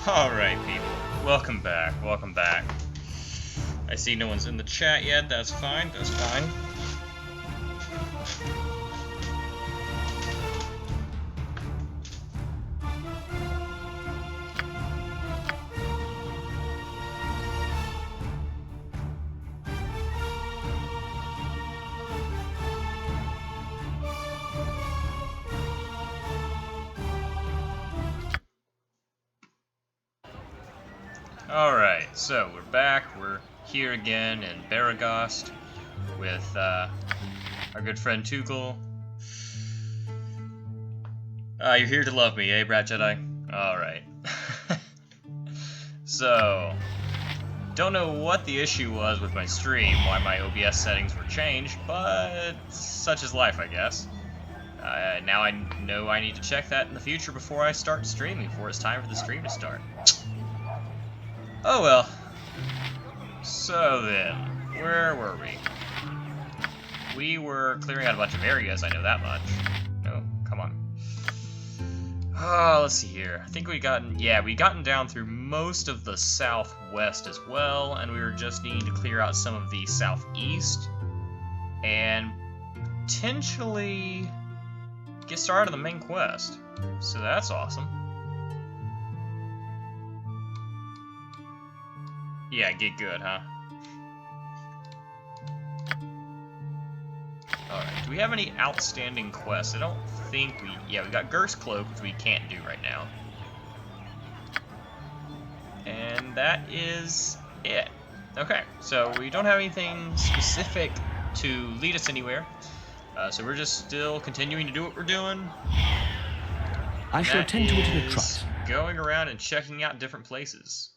Alright, people. Welcome back. Welcome back. I see no one's in the chat yet. That's fine. That's fine. Alright, so we're back. We're here again in Baragost with our good friend Tuchel. You're here to love me, eh, Brat Jedi? Alright. So, don't know what the issue was with my stream, why my OBS settings were changed, but such is life, I guess. Now I know I need to check that in the future before I start streaming, before it's time for the stream to start. Oh well. So then, where were we? We were clearing out a bunch of areas, I know that much. No, come on. Oh, let's see here. I think we'd gotten down through most of the southwest as well, and we were just needing to clear out some of the southeast, and potentially get started on the main quest. So that's awesome. Yeah, get good, huh? Alright, do we have any outstanding quests? I don't think we... Yeah, we got Gert's Cloak, which we can't do right now. And that is it. Okay, so we don't have anything specific to lead us anywhere. So we're just still continuing to do what we're doing. I shall attend to it in a trice. Going around and checking out different places.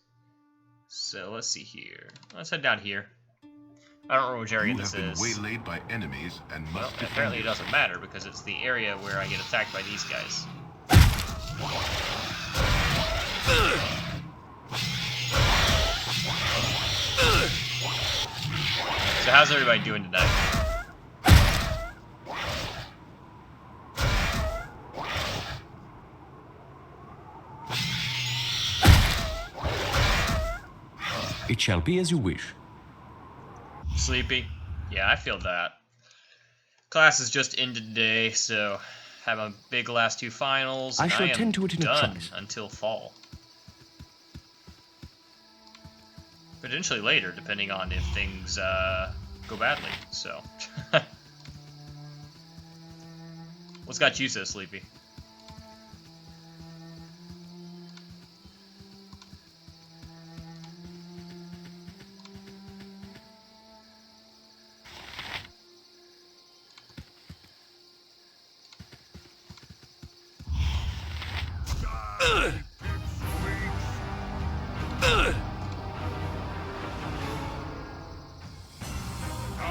So let's see here. Let's head down here. I don't know which area this is. You have been waylaid by enemies and must defend apparently it doesn't matter because it's the area where I get attacked by these guys. So how's everybody doing tonight? It shall be as you wish. Sleepy? Yeah, I feel that. Class is just ended today, so have a big last two finals. I shall attend to it in a trice. Until fall. Potentially later, depending on if things go badly. So, what's got you so sleepy?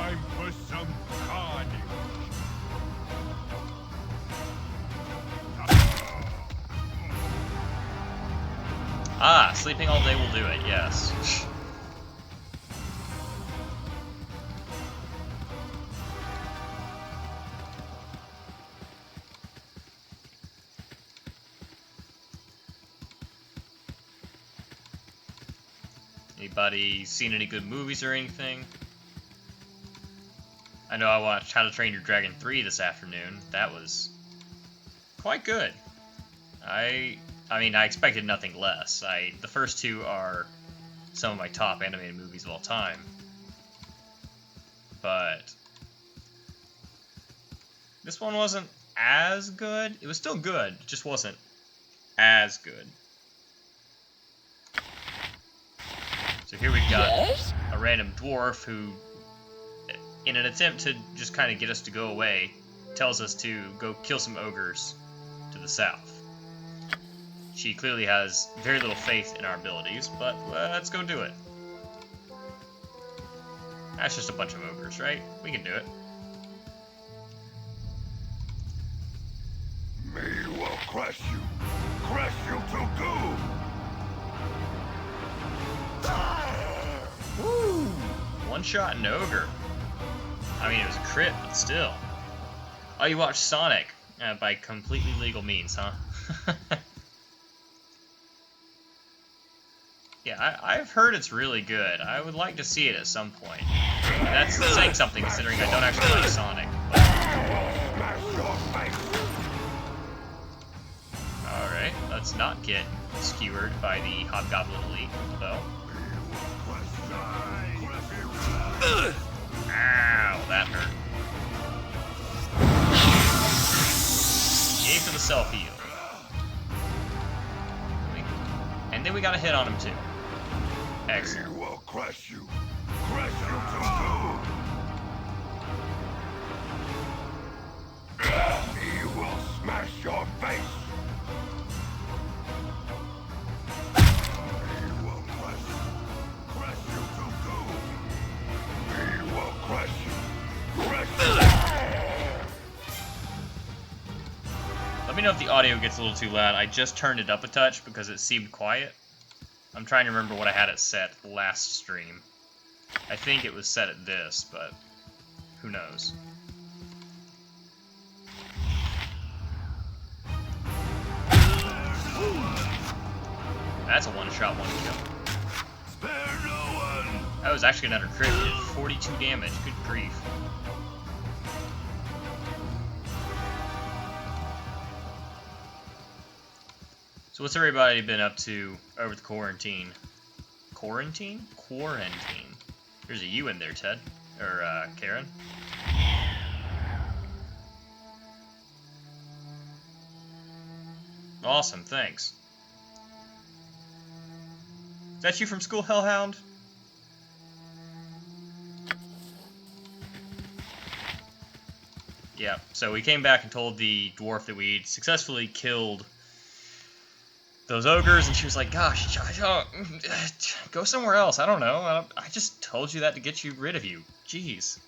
time for some carnage. Ah, sleeping all day will do it, yes. Anybody seen any good movies or anything? I know I watched How to Train Your Dragon 3 this afternoon. That was quite good. I mean, I expected nothing less. The first two are some of my top animated movies of all time. But this one wasn't as good. It was still good, it just wasn't as good. So here we've got a random dwarf who, in an attempt to just kind of get us to go away, tells us to go kill some ogres to the south. She clearly has very little faith in our abilities, but let's go do it. That's just a bunch of ogres, right? We can do it. Me will crush you to goo. Woo! One shot an ogre. I mean, it was a crit, but still. Oh, you watched Sonic by completely legal means, huh? Yeah, I've heard it's really good. I would like to see it at some point. And that's saying something, considering I don't actually like Sonic. Alright, let's not get skewered by the Hobgoblin Elite, though. Ow, that hurt. Yay for the self-heal. And then we got a hit on him, too. Excellent. He will crush you. Crush you too. He will smash your face. He will crush you. Crush you too. He will crush you. Crush you. Let me know if the audio gets a little too loud. I just turned it up a touch because it seemed quiet. I'm trying to remember what I had it set last stream. I think it was set at this, but who knows. That's a one-shot, one-kill. Spare no one. That was actually another crit. It did 42 damage. Good grief. So what's everybody been up to over the quarantine? Quarantine? Quarantine. There's a U in there, Ted. Or, Karen. Awesome, thanks. Is that you from school, Hellhound? Yeah, so we came back and told the dwarf that we'd successfully killed those ogres, and she was like, gosh, go somewhere else. I don't know. I just told you that to get you rid of you. Jeez.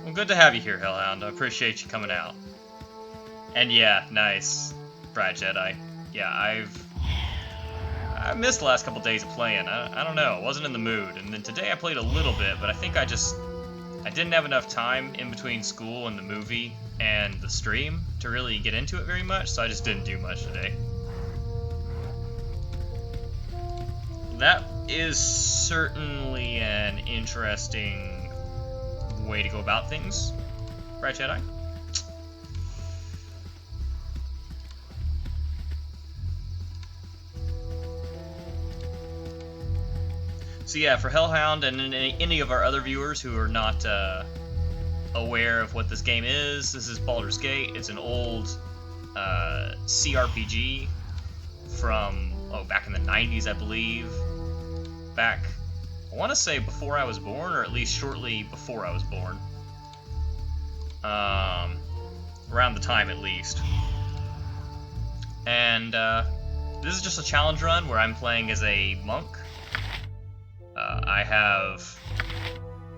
Well, good to have you here, Hellhound. I appreciate you coming out. And yeah, nice. Bright Jedi. Yeah, I missed the last couple days of playing. I don't know. I wasn't in the mood. And then today I played a little bit, but I think I didn't have enough time in between school and the movie and the stream to really get into it very much, so I just didn't do much today. That is certainly an interesting way to go about things, right, Jedi? So yeah, for Hellhound and any of our other viewers who are not aware of what this game is, this is Baldur's Gate. It's an old CRPG from, back in the 90s, I believe. Back, I want to say before I was born, or at least shortly before I was born. Around the time, at least. And this is just a challenge run where I'm playing as a monk. I have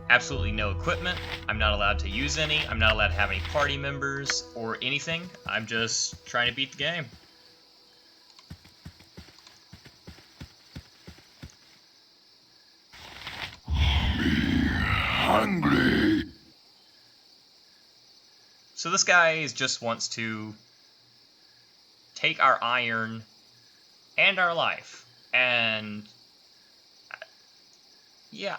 absolutely no equipment. I'm not allowed to use any. I'm not allowed to have any party members or anything. I'm just trying to beat the game. Hungry. So this guy just wants to take our iron and our life, and yeah,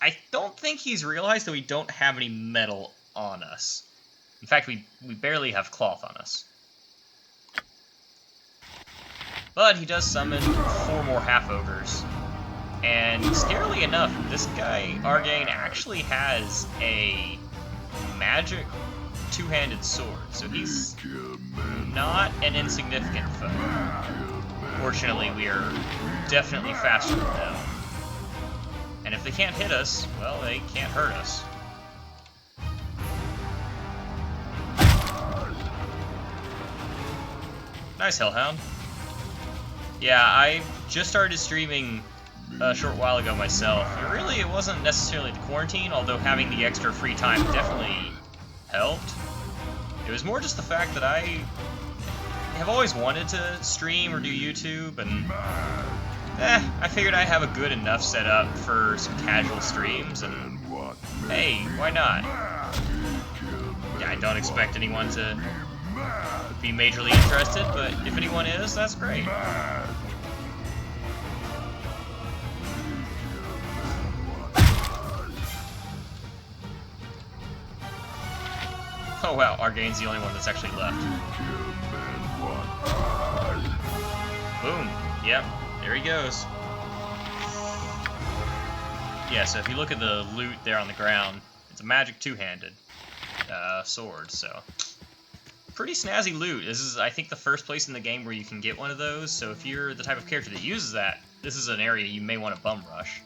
I don't think he's realized that we don't have any metal on us. In fact, we barely have cloth on us. But he does summon 4 more half-ogres. And scarily enough, this guy, Argane, actually has a magic two-handed sword. So he's not an insignificant foe. Fortunately, we are definitely faster than them. And if they can't hit us, well, they can't hurt us. Nice, Hellhound. Yeah, I just started streaming a short while ago myself. It wasn't necessarily the quarantine, although having the extra free time definitely helped. It was more just the fact that I have always wanted to stream or do YouTube, and I figured I have a good enough setup for some casual streams, and hey, why not? Yeah, I don't expect anyone to be majorly interested, but if anyone is, that's great. Oh wow, Argane's the only one that's actually left. Boom. Yep, there he goes. Yeah, so if you look at the loot there on the ground, it's a magic two-handed sword, so... Pretty snazzy loot. This is, I think, the first place in the game where you can get one of those, so if you're the type of character that uses that, this is an area you may want to bum rush.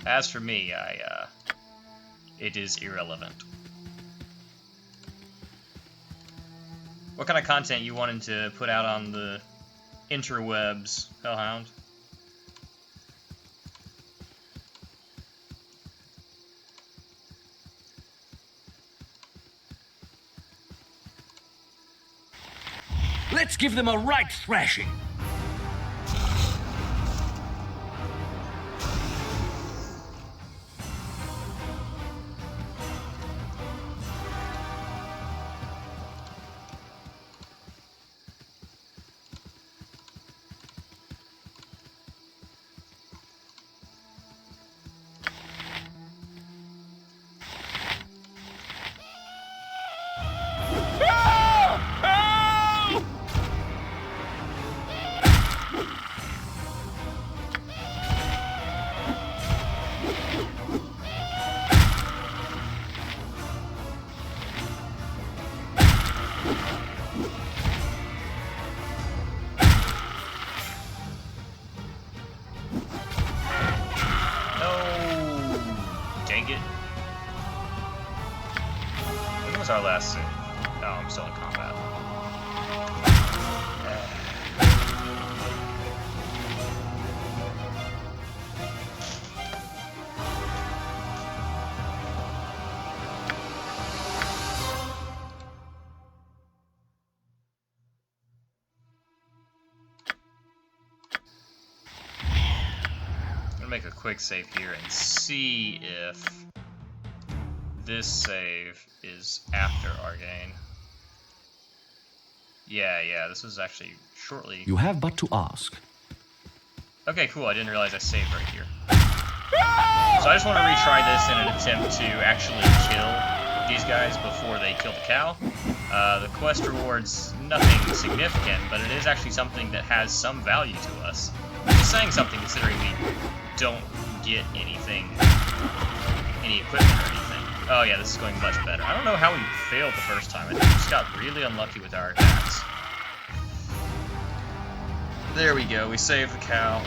As for me, it is irrelevant. What kind of content you wanted to put out on the interwebs, Hellhound? Let's give them a right thrashing. Our last save. Oh, I'm still in combat. I'm gonna make a quick save here and see if this save is after Argane. Yeah, this was actually shortly. You have but to ask. Okay, cool, I didn't realize I saved right here. So I just want to retry this in an attempt to actually kill these guys before they kill the cow. The quest reward's nothing significant, but it is actually something that has some value to us. I'm just saying something considering we don't get anything, any equipment or anything. Oh yeah, this is going much better. I don't know how we failed the first time. I think we just got really unlucky with our attacks. There we go, we saved the cow.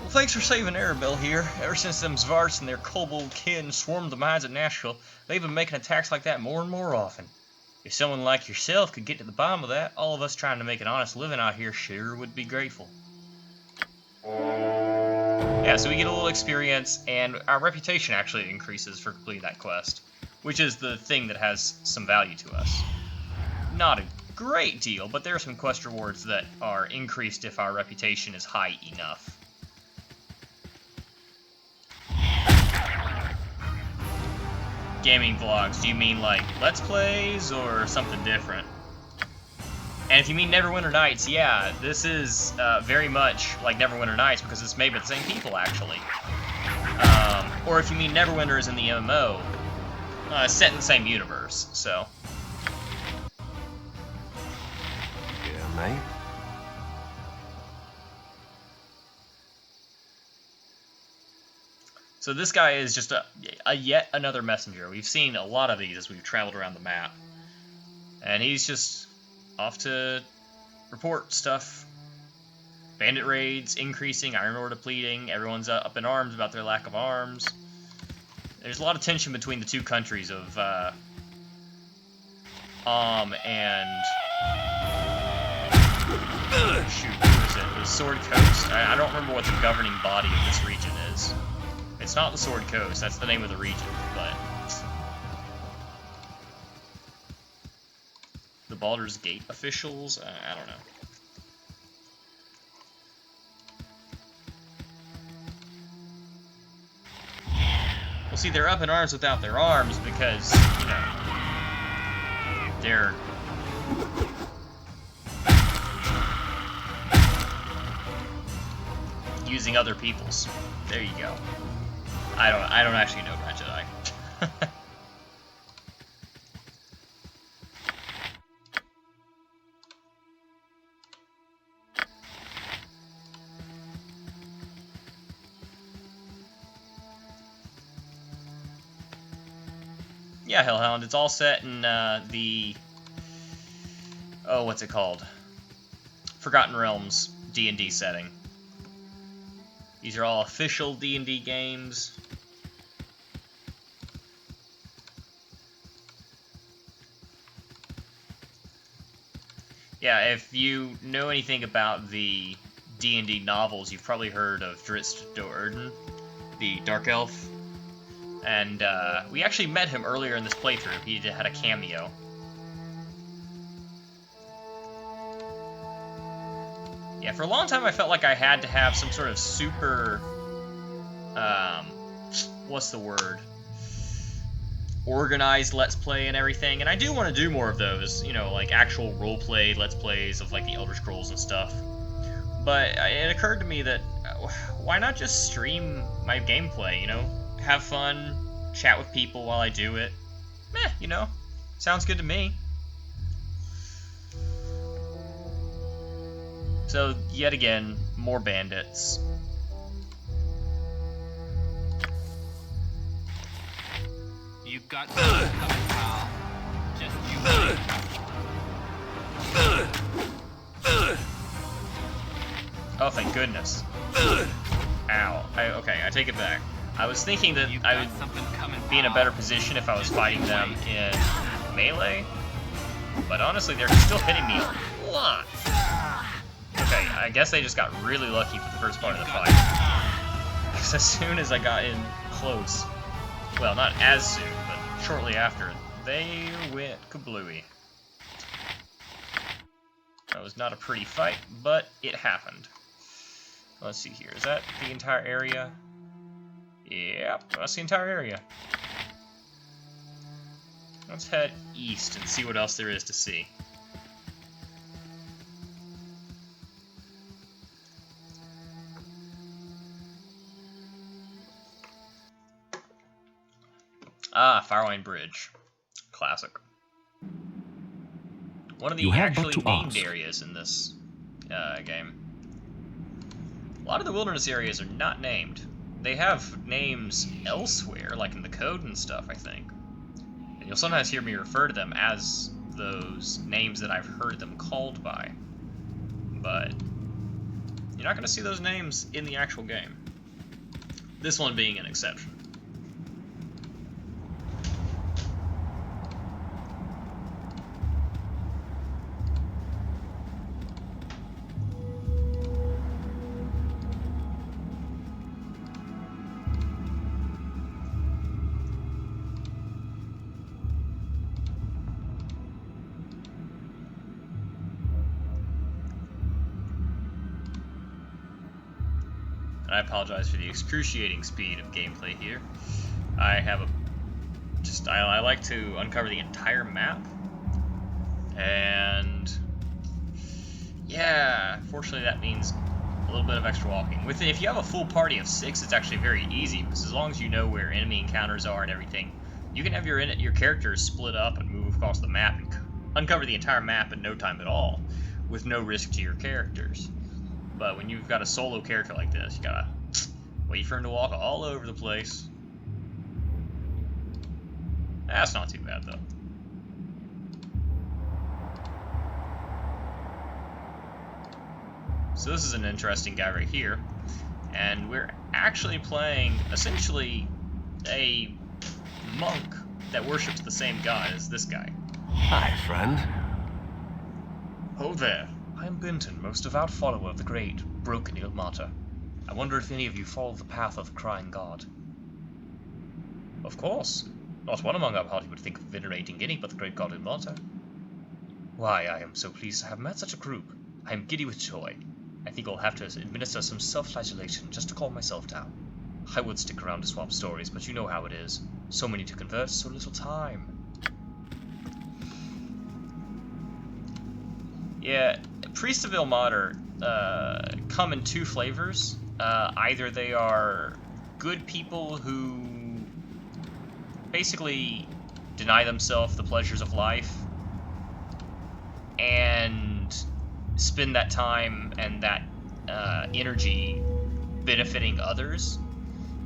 Well, thanks for saving Arabelle here. Ever since them Zvarts and their kobold kin swarmed the mines at Nashville, they've been making attacks like that more and more often. If someone like yourself could get to the bottom of that, all of us trying to make an honest living out here sure would be grateful. Yeah, so we get a little experience, and our reputation actually increases for completing that quest, which is the thing that has some value to us. Not a great deal, but there are some quest rewards that are increased if our reputation is high enough. Gaming vlogs, do you mean like Let's Plays or something different? And if you mean Neverwinter Nights, yeah, this is very much like Neverwinter Nights because it's made by the same people, actually. Or if you mean Neverwinter is in the MMO, set in the same universe, so. Yeah, mate. So this guy is just a yet another messenger. We've seen a lot of these as we've traveled around the map. And he's just off to report stuff. Bandit raids increasing, iron ore depleting, everyone's up in arms about their lack of arms. There's a lot of tension between the two countries of and shoot, who is it? The Sword Coast? I don't remember what the governing body of this region is. It's not the Sword Coast, that's the name of the region, but the Baldur's Gate officials? I don't know. Well, see, they're up in arms without their arms because, you know, they're... using other people's. There you go. I don't actually know about Jedi. Yeah, Hellhound. It's all set in the... Oh, what's it called? Forgotten Realms D&D setting. These are all official D&D games. Yeah, if you know anything about the D&D novels, you've probably heard of Drizzt Do'Urden, the Dark Elf. And we actually met him earlier in this playthrough. He had a cameo. Yeah, for a long time I felt like I had to have some sort of super... what's the word? Organized Let's Play and everything. And I do want to do more of those, you know, like actual roleplay Let's Plays of like the Elder Scrolls and stuff. But it occurred to me that why not just stream my gameplay, you know? Have fun, chat with people while I do it. You know, sounds good to me. So, yet again, more bandits. You've got something coming, pal. Just you wait. Oh, thank goodness. Ow. Okay, I take it back. I was thinking that I would be in a better position if I was fighting them in melee, but honestly, they're still hitting me a lot. Okay, I guess they just got really lucky for the first part of the fight. Because as soon as I got in close, well, not as soon, but shortly after, they went kablooey. That was not a pretty fight, but it happened. Let's see here. Is that the entire area? Yep, that's the entire area. Let's head east and see what else there is to see. Ah, Firewine Bridge. Classic. One of the actually named areas in this game. A lot of the wilderness areas are not named. They have names elsewhere, like in the code and stuff, I think. And you'll sometimes hear me refer to them as those names that I've heard them called by. But you're not going to see those names in the actual game. This one being an exception. And I apologize for the excruciating speed of gameplay here. I have I like to uncover the entire map. And yeah, fortunately that means a little bit of extra walking. If you have a full party of 6, it's actually very easy, because as long as you know where enemy encounters are and everything, you can have your characters split up and move across the map and uncover the entire map in no time at all, with no risk to your characters. But when you've got a solo character like this, you gotta wait for him to walk all over the place. That's not too bad, though. So this is an interesting guy right here. And we're actually playing, essentially, a monk that worships the same god as this guy. Hi, friend. Oh there. I am Benton, most devout follower of the great, broken Ilmater. I wonder if any of you follow the path of the crying god. Of course. Not one among our party would think of venerating any but the great god Ilmater. Why, I am so pleased to have met such a group. I am giddy with joy. I think I'll have to administer some self-flagellation just to calm myself down. I would stick around to swap stories, but you know how it is. So many to converse, so little time. Yeah, Priest of Ilmater come in 2 flavors. Either they are good people who basically deny themselves the pleasures of life and spend that time and that energy benefiting others,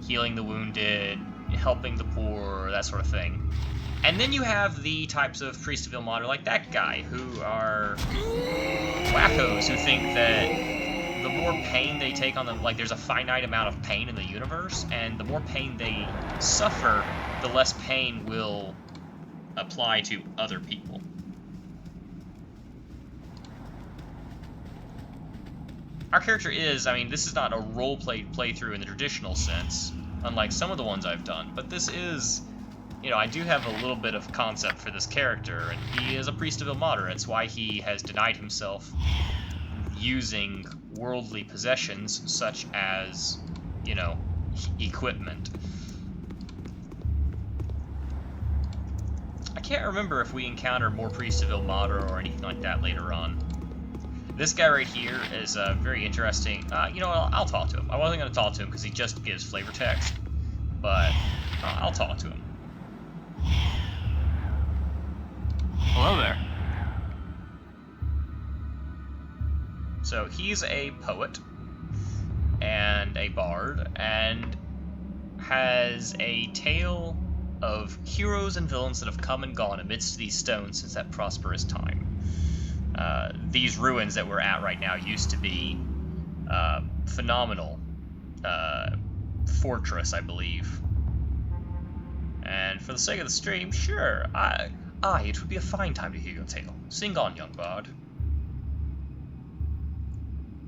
healing the wounded, helping the poor, that sort of thing. And then you have the types of Priest of Ilmater like that guy, who are wackos who think that the more pain they take on them, like there's a finite amount of pain in the universe, and the more pain they suffer, the less pain will apply to other people. Our character is, I mean, this is not a role-play playthrough in the traditional sense, unlike some of the ones I've done, but this is, you know, I do have a little bit of concept for this character, and he is a Priest of Ilmater. It's why he has denied himself using worldly possessions such as, you know, equipment. I can't remember if we encounter more Priests of Ilmater or anything like that later on. This guy right here is very interesting. You know, I'll talk to him. I wasn't going to talk to him because he just gives flavor text, but I'll talk to him. Hello there. So he's a poet and a bard and has a tale of heroes and villains that have come and gone amidst these stones since that prosperous time. These ruins that we're at right now used to be phenomenal fortress, I believe. And for the sake of the stream, sure, it would be a fine time to hear your tale. Sing on, young bard.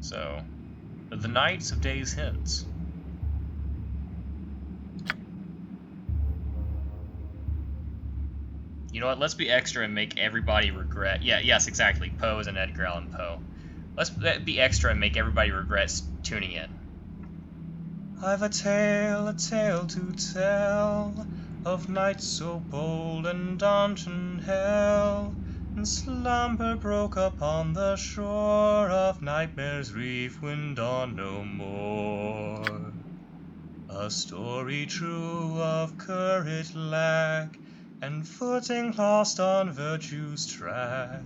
So, the Knights of Days Hence. You know what, let's be extra and make everybody regret... yes, exactly, Poe is an Edgar Allan Poe. Let's be extra and make everybody regret tuning in. I've a tale to tell, of knights so bold and dungeon hell, and slumber broke upon the shore of Nightmare's Reef when dawn no more. A story true of courage lack, and footing lost on virtue's track,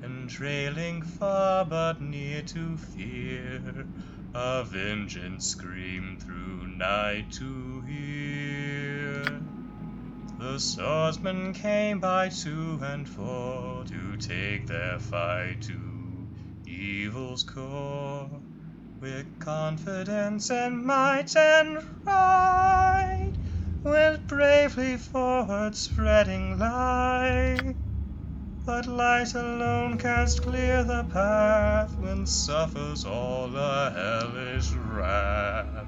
and trailing far but near to fear, a vengeance scream through night to hear. The swordsmen came by 2 and 4 to take their fight to evil's core, with confidence and might and right, went bravely forward, spreading light. But light alone canst clear the path when suffers all a hellish wrath.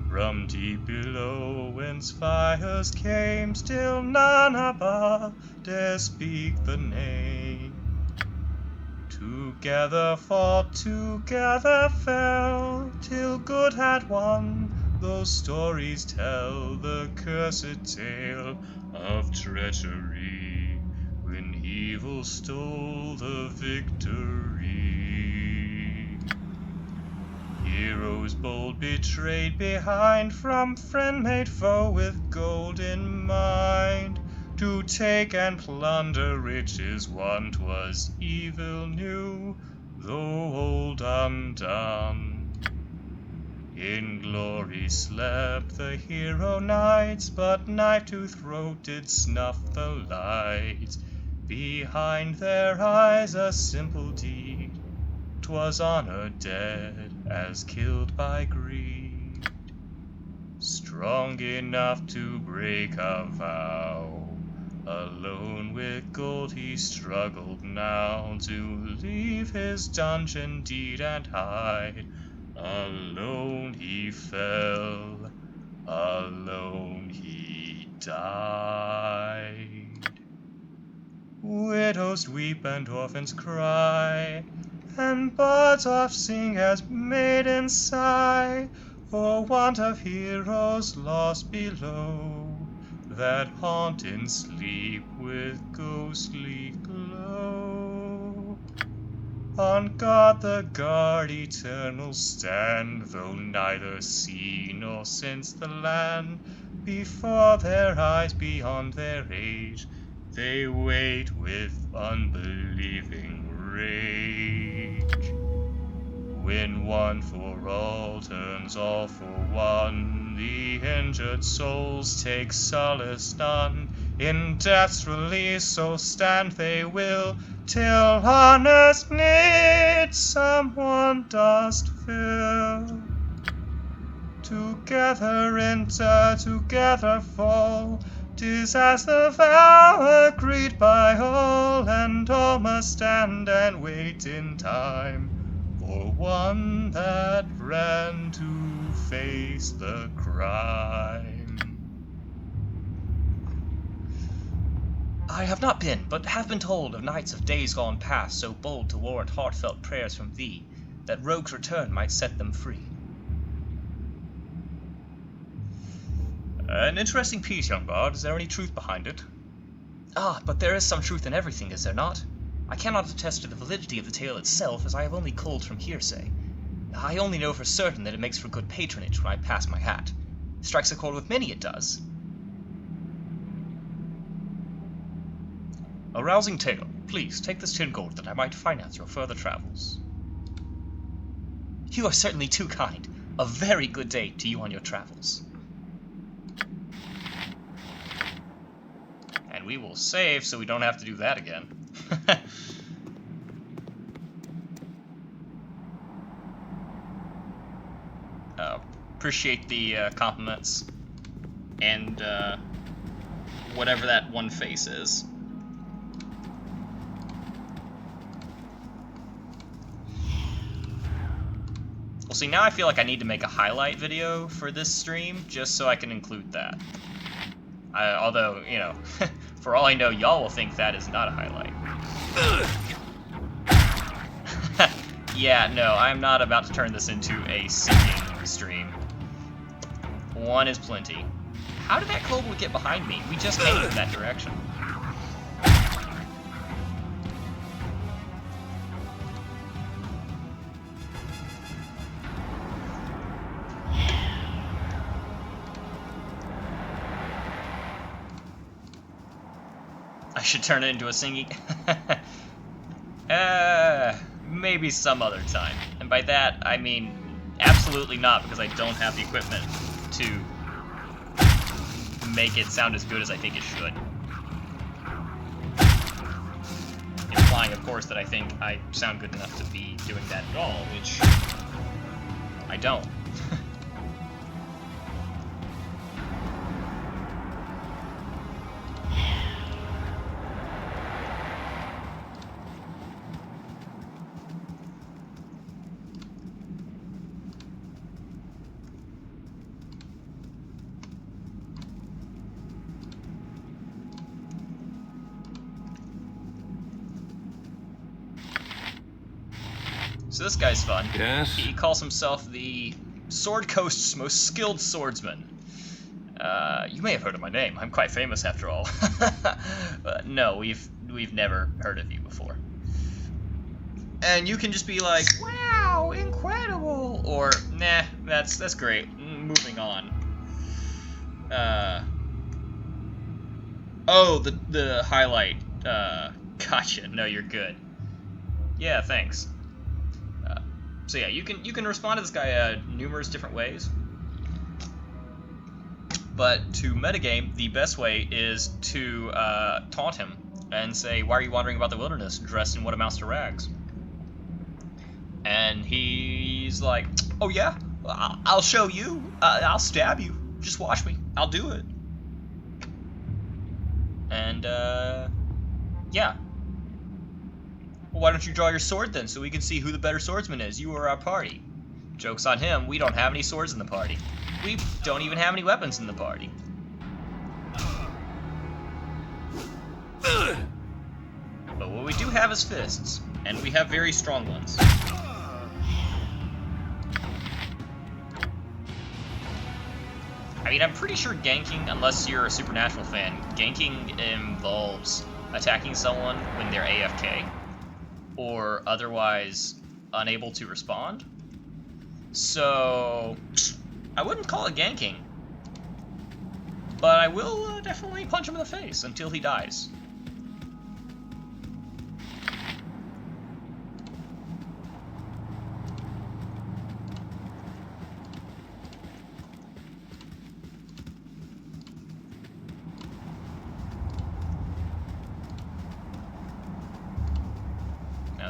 From deep below whence fires came, still none above dare speak the name. Together fought, together fell, till good had won. Those stories tell the cursed tale of treachery, when evil stole the victory. Heroes bold betrayed behind, from friend made foe with gold in mind, to take and plunder riches won. 'Twas evil new, though old undone. In glory slept the hero knights, but knife to throat did snuff the lights. Behind their eyes a simple deed, 'twas honor dead as killed by greed. Strong enough to break a vow, alone with gold he struggled now, to leave his dungeon deed and hide. Alone he fell, alone he died. Widows weep and orphans cry, and bards oft sing as maidens sigh, for want of heroes lost below, that haunt in sleep with ghostly glow. On God the guard eternal stand, though neither sea nor since the land. Before their eyes, beyond their age, they wait with unbelieving rage. When one for all turns all for one, the injured souls take solace none. In death's release, so stand they will, till honor's need someone dost fill. Together enter, together fall, 'tis as the vow agreed by all, and all must stand and wait in time for one that ran to face the crime. I have not been, but have been told of knights of days gone past, so bold to warrant heartfelt prayers from thee, that rogue's return might set them free. An interesting piece, young bard. Is there any truth behind it? Ah, but there is some truth in everything, is there not? I cannot attest to the validity of the tale itself, as I have only culled from hearsay. I only know for certain that it makes for good patronage when I pass my hat. It strikes a chord with many, it does. A rousing tale. Please, take this 10 gold that I might finance your further travels. You are certainly too kind. A very good day to you on your travels. And we will save so we don't have to do that again. Appreciate the compliments. And whatever that one face is. Well, see, now I feel like I need to make a highlight video for this stream, just so I can include that. Although, you know, for all I know, y'all will think that is not a highlight. Yeah, no, I'm not about to turn this into a singing stream. One is plenty. How did that kobold get behind me? We just came in that direction. I should turn it into a singing. Maybe some other time. And by that, I mean absolutely not, because I don't have the equipment to make it sound as good as I think it should. Implying, of course, that I think I sound good enough to be doing that at all, which I don't. So this guy's fun. Yes? He calls himself the Sword Coast's most skilled swordsman. You may have heard of my name. I'm quite famous after all. No, we've never heard of you before. And you can just be like, wow, incredible, or nah, that's great. Moving on. Oh, the highlight. Gotcha. No, you're good. Yeah, thanks. So yeah, you can respond to this guy numerous different ways. But to metagame, the best way is to taunt him and say, "Why are you wandering about the wilderness, dressed in what amounts to rags?" And he's like, "Oh yeah, I'll show you. I'll stab you. Just watch me. I'll do it." And yeah. Well, why don't you draw your sword then, so we can see who the better swordsman is, you or our party? Joke's on him, we don't have any swords in the party. We don't even have any weapons in the party. But what we do have is fists, and we have very strong ones. I mean, I'm pretty sure ganking, unless you're a Supernatural fan, ganking involves attacking someone when they're AFK. or otherwise unable to respond. So I wouldn't call it ganking, but I will definitely punch him in the face until he dies.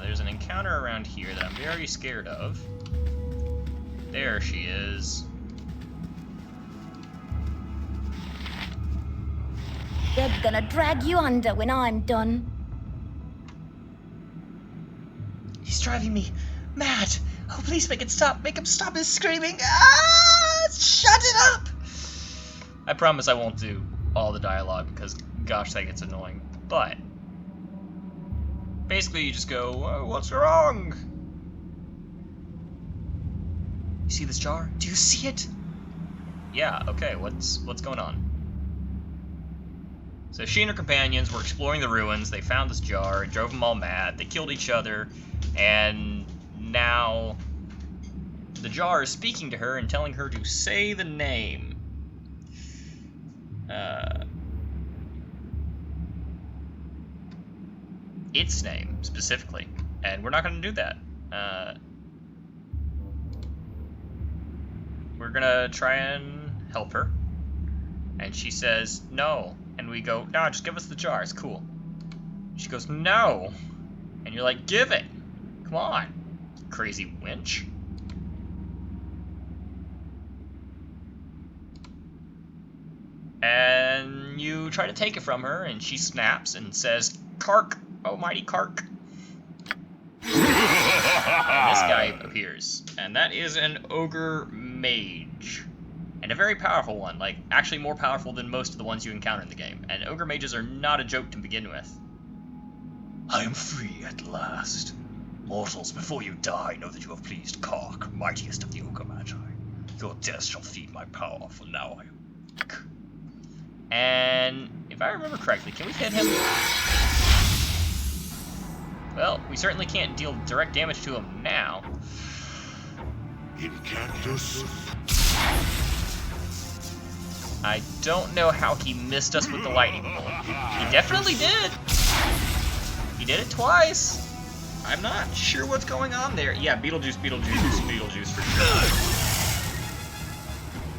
There's an encounter around here that I'm very scared of. There she is. They're gonna drag you under when I'm done. He's driving me mad. Oh, please make it stop. Make him stop his screaming. Ah! Shut it up! I promise I won't do all the dialogue because, gosh, that gets annoying. But basically, you just go, oh, what's wrong? You see this jar? Do you see it? Yeah, okay, what's going on? So she and her companions were exploring the ruins, they found this jar, it drove them all mad, they killed each other, and now the jar is speaking to her and telling her to say the name. Its name, specifically. And we're not going to do that. We're going to try and help her. And she says, no. And we go, no, just give us the jar, it's cool. She goes, no. And you're like, give it. Come on, crazy wench. And you try to take it from her, and she snaps and says, Kark. Oh, mighty Kark. And this guy appears, and that is an ogre mage. And a very powerful one, like, actually more powerful than most of the ones you encounter in the game. And ogre mages are not a joke to begin with. I am free at last. Mortals, before you die, know that you have pleased Kark, mightiest of the ogre magi. Your death shall feed my power, for now I am weak. And if I remember correctly, can we hit him? Well, we certainly can't deal direct damage to him now. Incactus. I don't know how he missed us with the lightning bolt. He definitely did. He did it twice. I'm not sure what's going on there. Yeah, Beetlejuice for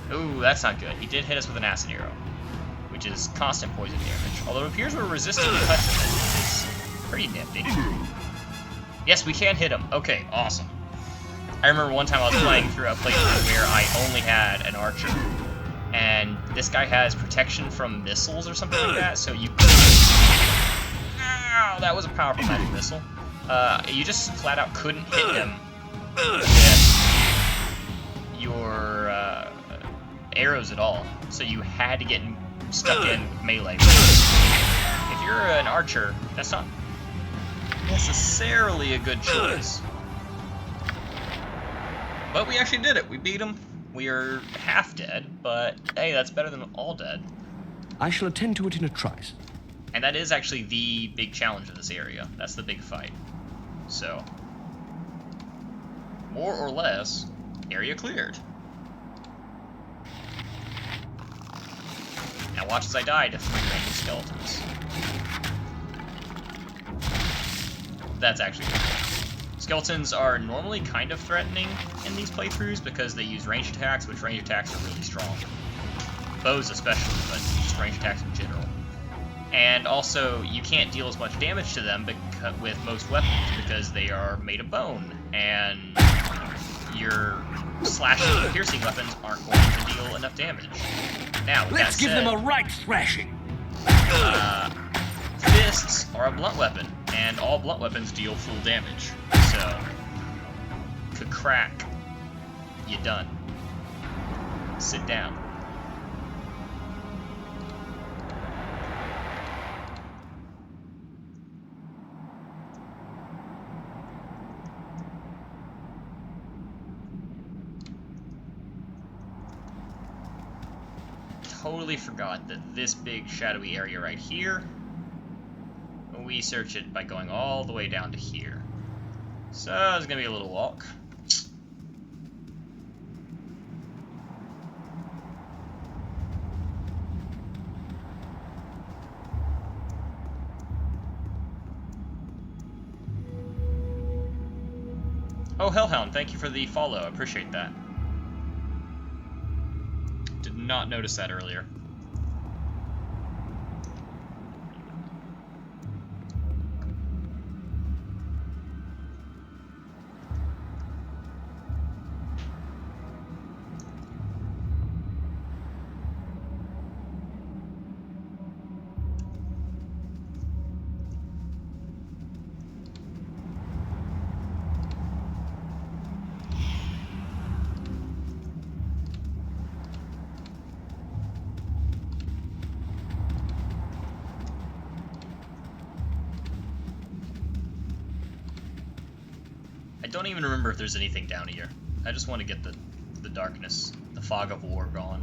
sure. Ooh, that's not good. He did hit us with an acid arrow, which is constant poison damage. Although it appears we're resistant to touch of it, which is pretty nifty. Yes, we can hit him. Okay, awesome. I remember one time I was playing through a playthrough where I only had an archer. And this guy has protection from missiles or something like that, so you... Ow, that was a powerful magic missile. You just flat out couldn't hit him with your arrows at all. So you had to get stuck in with melee. If you're an archer, that's not necessarily a good choice. But we actually did it. We beat him. We are half dead, but hey, that's better than all dead. I shall attend to it in a trice. And that is actually the big challenge of this area. That's the big fight. So, more or less, area cleared. Now watch as I die to 3 random skeletons. That's actually good. Skeletons are normally kind of threatening in these playthroughs because they use ranged attacks, which ranged attacks are really strong. Bows especially, but just ranged attacks in general. And also, you can't deal as much damage to them with most weapons because they are made of bone, and your slashing and piercing weapons aren't going to deal enough damage. Now, with Let's that give said, them a right thrashing. Fists are a blunt weapon, and all blunt weapons deal full damage. So, could crack, you done. Sit down. Totally forgot that this big shadowy area right here, we search it by going all the way down to here. So it's gonna be a little walk. Oh, Hellhound, thank you for the follow. I appreciate that. Did not notice that earlier. I don't even remember if there's anything down here. I just want to get the darkness, the fog of war gone.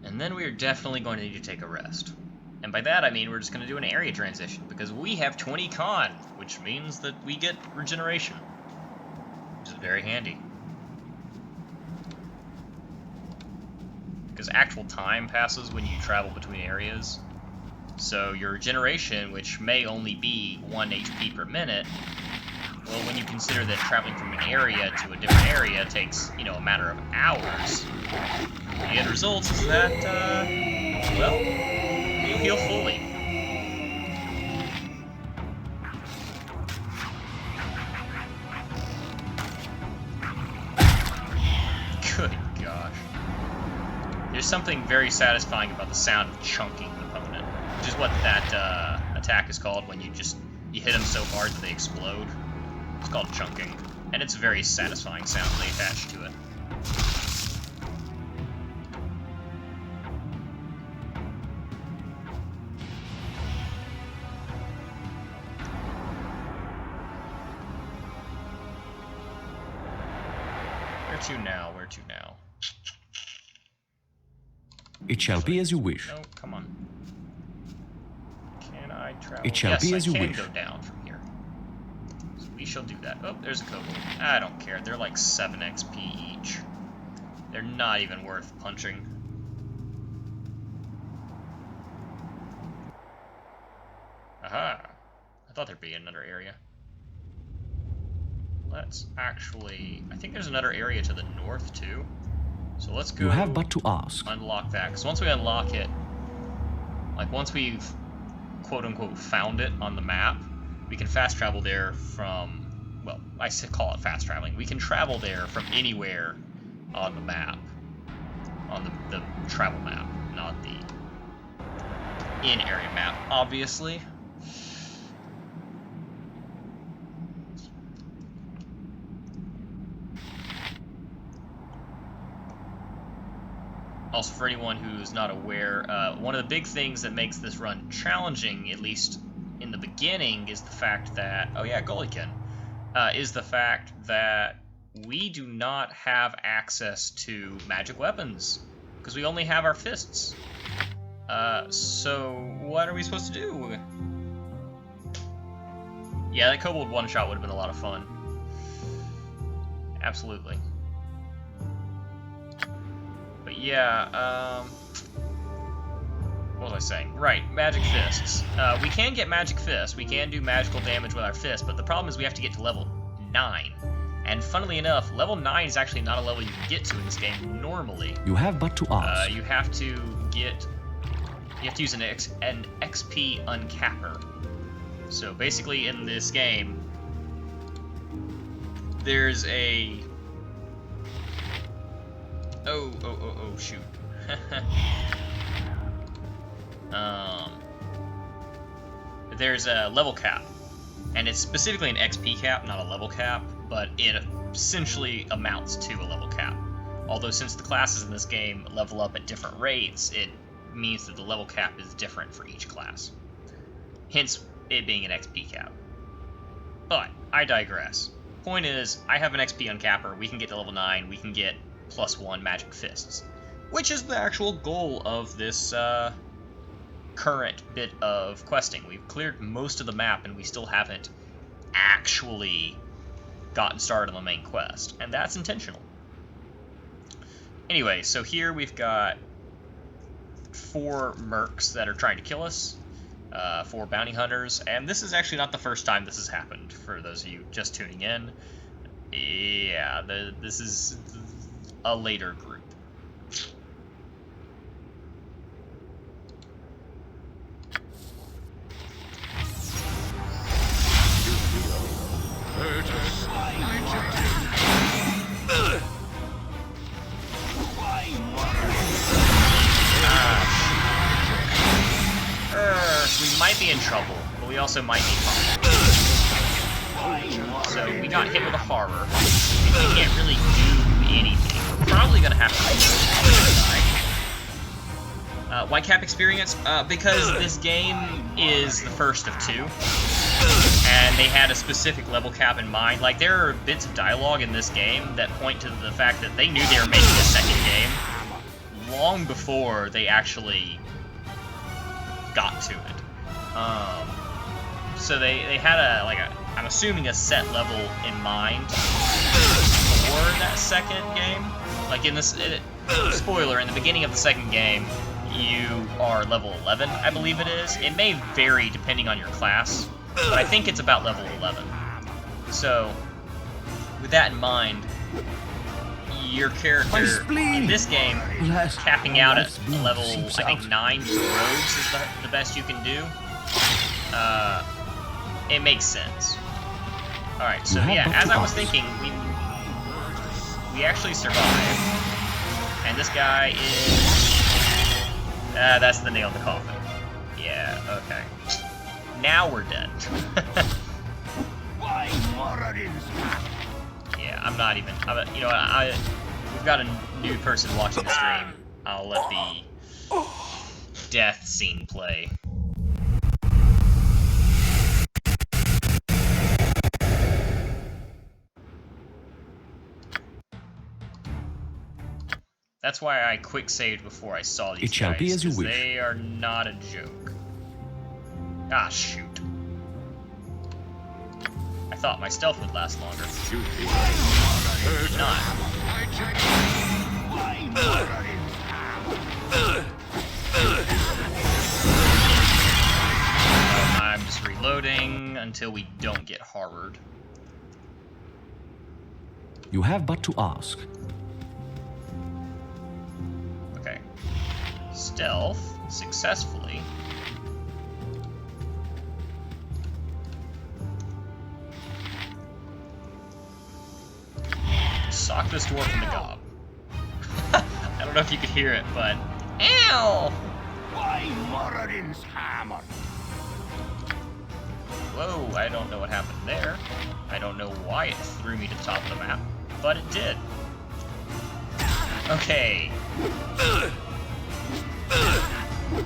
And then we are definitely going to need to take a rest. And by that I mean we're just going to do an area transition, because we have 20 con, which means that we get regeneration, which is very handy. Because actual time passes when you travel between areas, so your regeneration, which may only be 1 HP per minute, well, when you consider that traveling from an area to a different area takes, you know, a matter of hours, the end result is that, well, you heal fully. Good gosh. There's something very satisfying about the sound of chunking an opponent, which is what that attack is called when you hit them so hard that they explode. It's called chunking, and it's a very satisfying sound they attach to it. Where to now? Where to now? It shall be as you wish. No, come on. Can I travel? It shall yes, be as you I can wish. go down from here. So we shall do that. Oh, there's a kobold. I don't care. They're like 7 XP each. They're not even worth punching. Aha! I thought there'd be another area. Let's actually... I think there's another area to the north, too. So let's go... You have but to ask. Unlock that. Because once we unlock it, like once we've quote-unquote found it on the map, we can fast travel there from... Well, I call it fast traveling. We can travel there from anywhere on the map. On the travel map, not the in-area map, obviously. Also, for anyone who's not aware, one of the big things that makes this run challenging, at least in the beginning, is the fact that... Oh yeah, Gullikin. Is the fact that we do not have access to magic weapons, because we only have our fists. So what are we supposed to do? Yeah, that kobold one-shot would have been a lot of fun. Absolutely. But yeah, what was I saying? Right, magic fists. We can get magic fists. We can do magical damage with our fists, but the problem is we have to get to level 9. And funnily enough, level 9 is actually not a level you can get to in this game normally. You have but to ask. You have to use an XP uncapper. So basically in this game, there's a... Oh, shoot. There's a level cap, and it's specifically an XP cap, not a level cap, but it essentially amounts to a level cap. Although since the classes in this game level up at different rates, it means that the level cap is different for each class. Hence, it being an XP cap. But, I digress. Point is, I have an XP uncapper, we can get to level 9, we can get +1 magic fists. Which is the actual goal of this current bit of questing. We've cleared most of the map and we still haven't actually gotten started on the main quest. And that's intentional. Anyway, so here we've got 4 mercs that are trying to kill us. 4 bounty hunters, and this is actually not the first time this has happened, for those of you just tuning in. Yeah, this is a later group. We might be in trouble, but we also might be fine. So we got hit with a horror. We can't really do anything. We're probably gonna have to die. Why cap experience? Because this game is the first of 2, and they had a specific level cap in mind. Like, there are bits of dialogue in this game that point to the fact that they knew they were making a second game long before they actually got to it. So they had I'm assuming a set level in mind for that second game. Like in this, spoiler, in the beginning of the second game, you are level 11, I believe it is. It may vary depending on your class, but I think it's about level 11. So, with that in mind, your character in this game, capping out at level, I think 9 for rogues is the best you can do. It makes sense. Alright, so yeah, as I was thinking, we actually survived. And this guy is... that's the nail in the coffin. Yeah, okay. Now we're dead. Yeah, I'm not even... you know what, we've got a new person watching the stream. I'll let the death scene play. That's why I quick saved before I saw these guys, because they are not a joke. Ah, shoot. I thought my stealth would last longer. It did not. I'm just reloading until we don't get horrored. You have but to ask. Okay. Stealth successfully. Sock this dwarf in the gob. I don't know if you could hear it, but... Ow! Whoa, I don't know what happened there. I don't know why it threw me to the top of the map, but it did. Okay.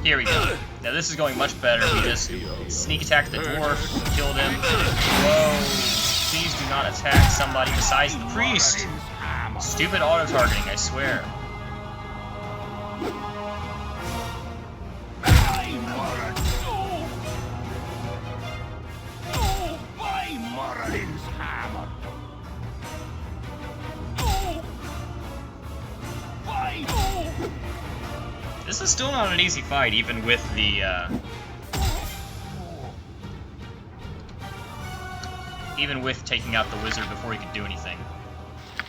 Here we go. Now this is going much better. We just sneak attacked the dwarf, killed him. Whoa. Please do not attack somebody besides the priest. Stupid auto-targeting, I swear. This is still not an easy fight, even with the, even with taking out the wizard before he could do anything.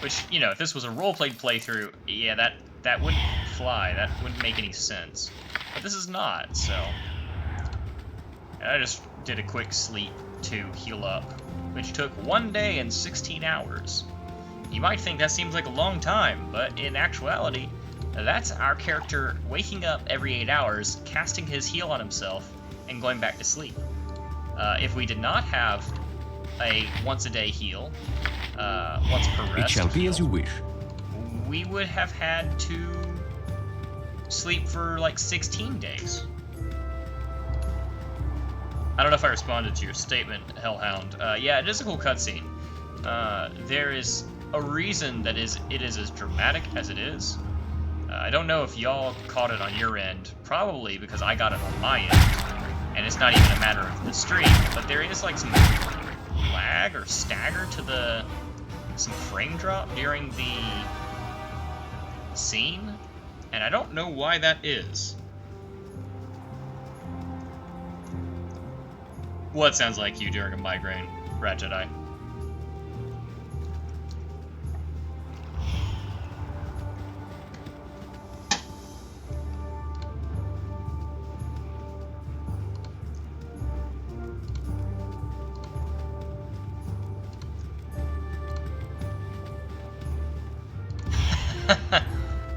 Which, you know, if this was a role-played playthrough, yeah, that wouldn't fly. That wouldn't make any sense. But this is not, so... And I just did a quick sleep to heal up, which took 1 day and 16 hours. You might think that seems like a long time, but in actuality, that's our character waking up every 8 hours, casting his heal on himself, and going back to sleep. If we did not have a once-a-day heal, once per rest It shall be heal, as you wish. we would have had to sleep for like 16 days. I don't know if I responded to your statement, Hellhound. Yeah, it is a cool cutscene. There is a reason that it is as dramatic as it is. I don't know if y'all caught it on your end, probably because I got it on my end, and it's not even a matter of the stream, but there is like some lag or stagger to some frame drop during the scene, and I don't know why that is. What sounds like you during a migraine, Rat Jedi?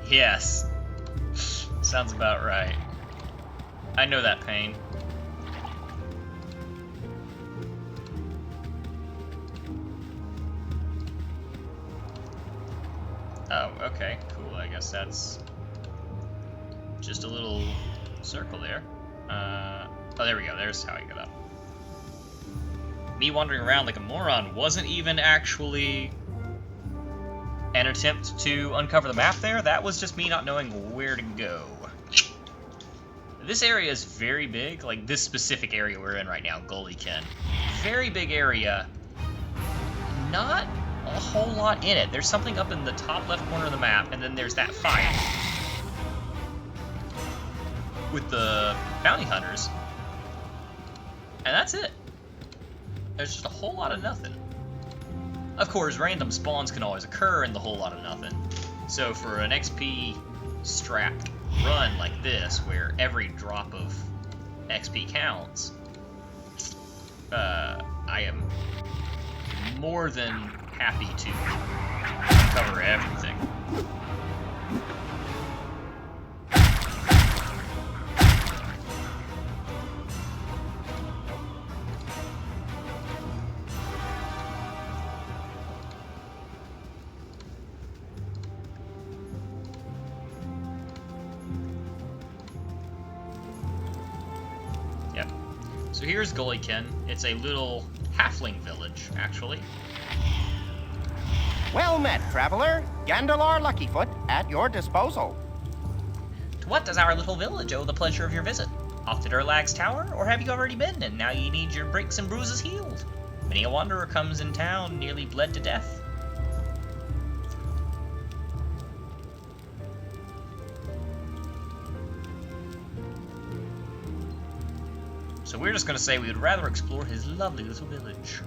Yes. Sounds about right. I know that pain. Oh, okay, cool. I guess that's just a little circle there. Oh, there we go. There's how I get up. Me wandering around like a moron wasn't even actually an attempt to uncover the map there. That was just me not knowing where to go. This area is very big. Like, this specific area we're in right now, Gullykin. Very big area. Not a whole lot in it. There's something up in the top left corner of the map, and then there's that fight with the bounty hunters. And that's it. There's just a whole lot of nothing. Of course, random spawns can always occur in the whole lot of nothing. So for an XP strapped run like this, where every drop of XP counts, I am more than happy to cover everything. So here's Gullykin. It's a little halfling village, actually. Well met, traveler. Gandalar Luckyfoot at your disposal. To what does our little village owe the pleasure of your visit? Off to Durlag's tower, or have you already been, and now you need your breaks and bruises healed? Many a wanderer comes in town, nearly bled to death. So we're just going to say we would rather explore his lovely little village.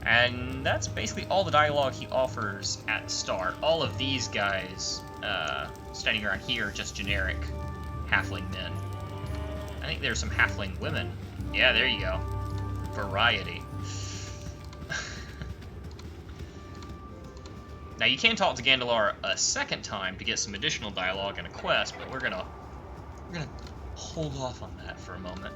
And that's basically all the dialogue he offers at the start. All of these guys standing around here are just generic halfling men. I think there's some halfling women. Yeah, there you go. Variety. Now you can talk to Gandalar a second time to get some additional dialogue and a quest, but we're gonna hold off on that for a moment.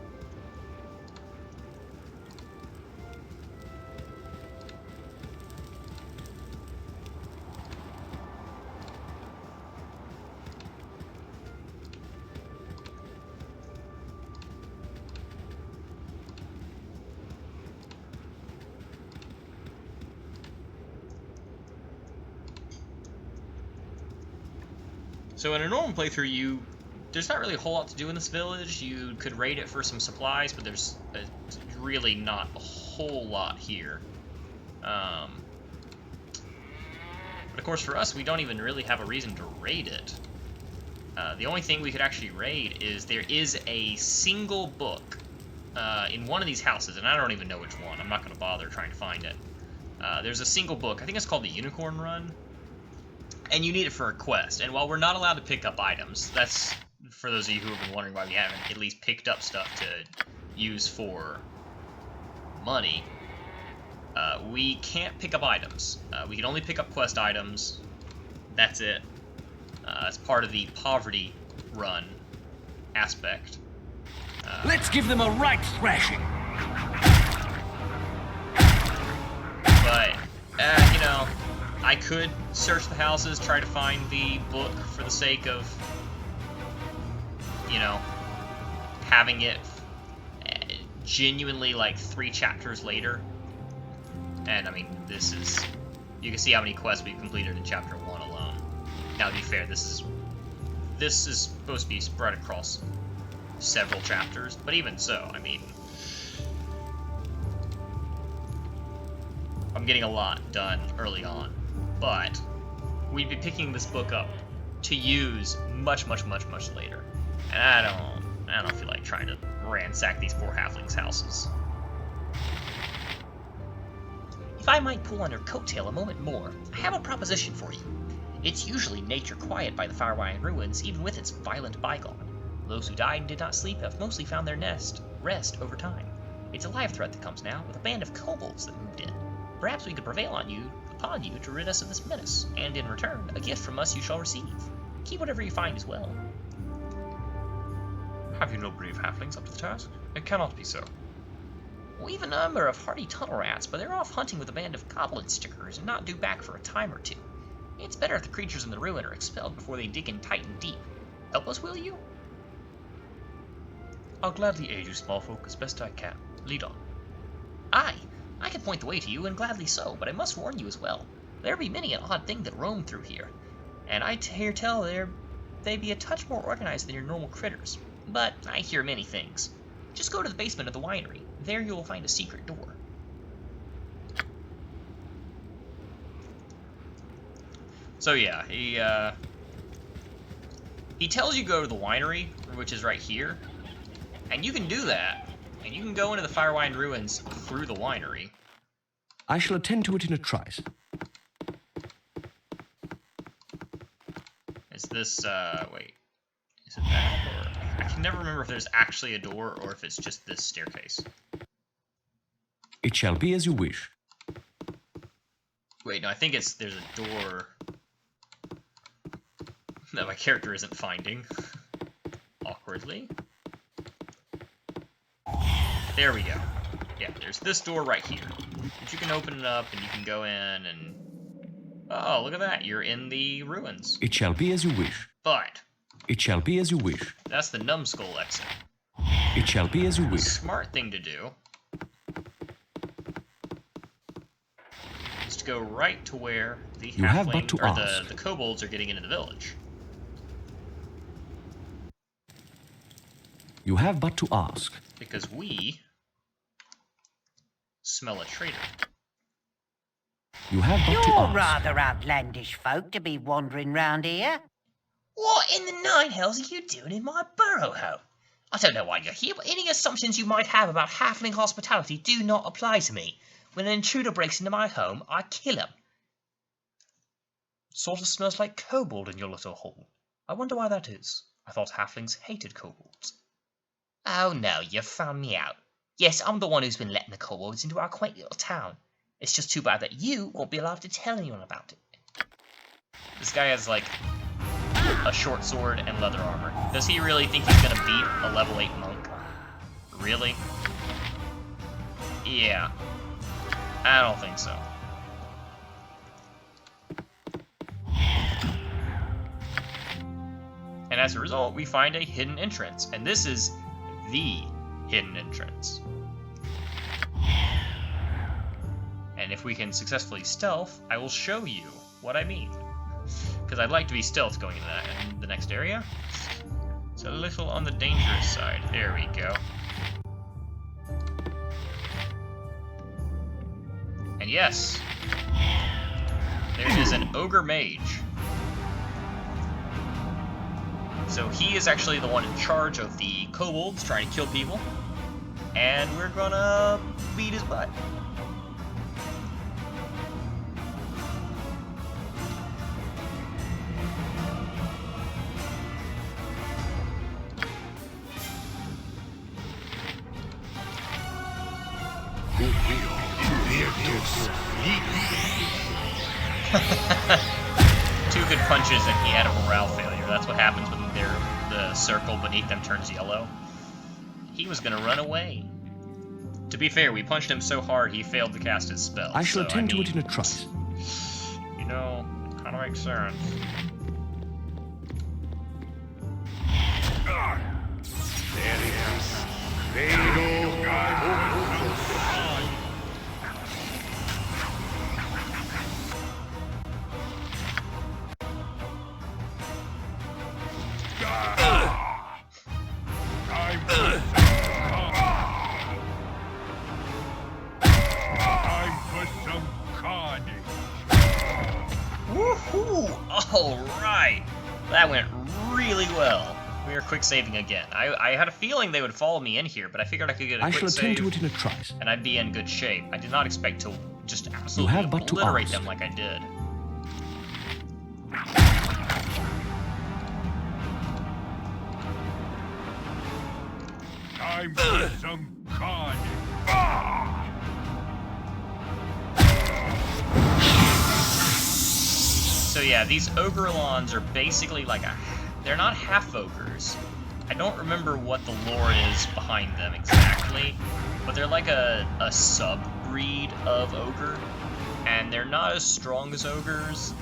So in a normal playthrough, there's not really a whole lot to do in this village. You could raid it for some supplies, but there's really not a whole lot here. But of course for us, we don't even really have a reason to raid it. The only thing we could actually raid is there is a single book in one of these houses, and I don't even know which one. I'm not going to bother trying to find it. There's a single book. I think it's called the Unicorn Run. And you need it for a quest. And while we're not allowed to pick up items, that's for those of you who have been wondering why we haven't at least picked up stuff to use for money, we can't pick up items. We can only pick up quest items. That's it. It's part of the poverty run aspect. Let's give them a right thrashing. I could search the houses, try to find the book for the sake of, you know, having it genuinely like 3 chapters later. And I mean, this is, you can see how many quests we've completed in chapter 1 alone. Now, to be fair, this is supposed to be spread across several chapters, but even so, I mean, I'm getting a lot done early on, but we'd be picking this book up to use much later, and I don't feel like trying to ransack these poor halflings' houses. If I might pull on your coattail a moment more, I have a proposition for you. It's usually nature quiet by the Firewine ruins, even with its violent bygone. Those who died and did not sleep have mostly found their rest over time. It's a live threat that comes now, with a band of kobolds that moved in. Perhaps we could prevail upon you to rid us of this menace, and in return, a gift from us you shall receive. Keep whatever you find as well. Have you no brave halflings up to the task? It cannot be so. We've a number of hardy tunnel rats, but they're off hunting with a band of goblin stickers and not due back for a time or two. It's better if the creatures in the ruin are expelled before they dig in tight and deep. Help us, will you? I'll gladly aid you, small folk, as best I can. Lead on. Aye, I can point the way to you, and gladly so, but I must warn you as well. There be many an odd thing that roam through here, and I hear tell they be a touch more organized than your normal critters. But I hear many things. Just go to the basement of the winery. There you will find a secret door. So yeah, he tells you go to the winery, which is right here, and you can do that, and you can go into the Firewine ruins through the winery. I shall attend to it in a trice. Is this, wait, is it that, or I can never remember if there's actually a door or if it's just this staircase. It shall be as you wish. Wait, no, I think there's a door that my character isn't finding. Awkwardly. There we go. Yeah, there's this door right here. But you can open it up and you can go in and... Oh, look at that. You're in the ruins. It shall be as you wish. But... It shall be as you wish. That's the numbskull exit. It shall be as you The wish. smart thing to do is to go right to where the You have but to ask. the kobolds are getting into the village. You have but to ask. Because we smell a traitor. You have but to You're ask. rather outlandish folk to be wandering round here. What in the nine hells are you doing in my burrow home? I don't know why you're here, but any assumptions you might have about halfling hospitality do not apply to me. When an intruder breaks into my home, I kill him. Sort of smells like kobold in your little hole. I wonder why that is. I thought halflings hated kobolds. Oh no, you've found me out. Yes, I'm the one who's been letting the kobolds into our quaint little town. It's just too bad that you won't be allowed to tell anyone about it. This guy has, like, a short sword and leather armor. Does he really think he's gonna beat a level 8 monk? Really? Yeah. I don't think so. And as a result, we find a hidden entrance. And this is the hidden entrance. And if we can successfully stealth, I will show you what I mean. Because I'd like to be stealth going into the next area. It's a little on the dangerous side. There we go. And yes, there is an ogre mage. So he is actually the one in charge of the kobolds trying to kill people. And we're gonna beat his butt. Two good punches and he had a morale failure. That's what happens when the circle beneath them turns yellow. He was gonna run away. To be fair, we punched him so hard he failed to cast his spell. I shall attend to it in a trice. You know, Kinda makes sense. Woohoo! Alright! That went really well. We are quick saving again. I had a feeling they would follow me in here, but I figured I could get a I quick shall attend save to it in a trice. and I'd be in good shape. I did not expect to just You absolutely have but to obliterate ask. them like I did. Time for some carnage. So yeah, these Ogrelons are basically like they're not half-ogres. I don't remember what the lore is behind them exactly, but they're like a sub-breed of ogre, and they're not as strong as ogres.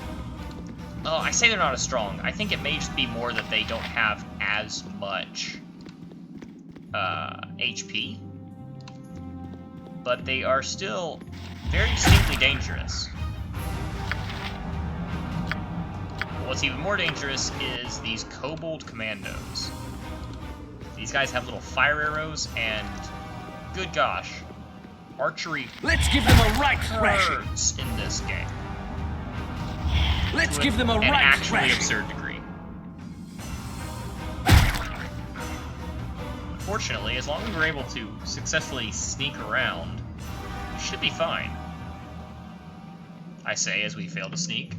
Oh, I say they're not as strong. I think it may just be more that they don't have as much HP, but they are still very distinctly dangerous. What's even more dangerous is these kobold commandos. These guys have little fire arrows, and good gosh, archery Let's give them a right thrashing. hurts in this game. Let's To give them a an right actually thrashing. absurd degree. Fortunately, as long as we're able to successfully sneak around, we should be fine. I say as we fail to sneak.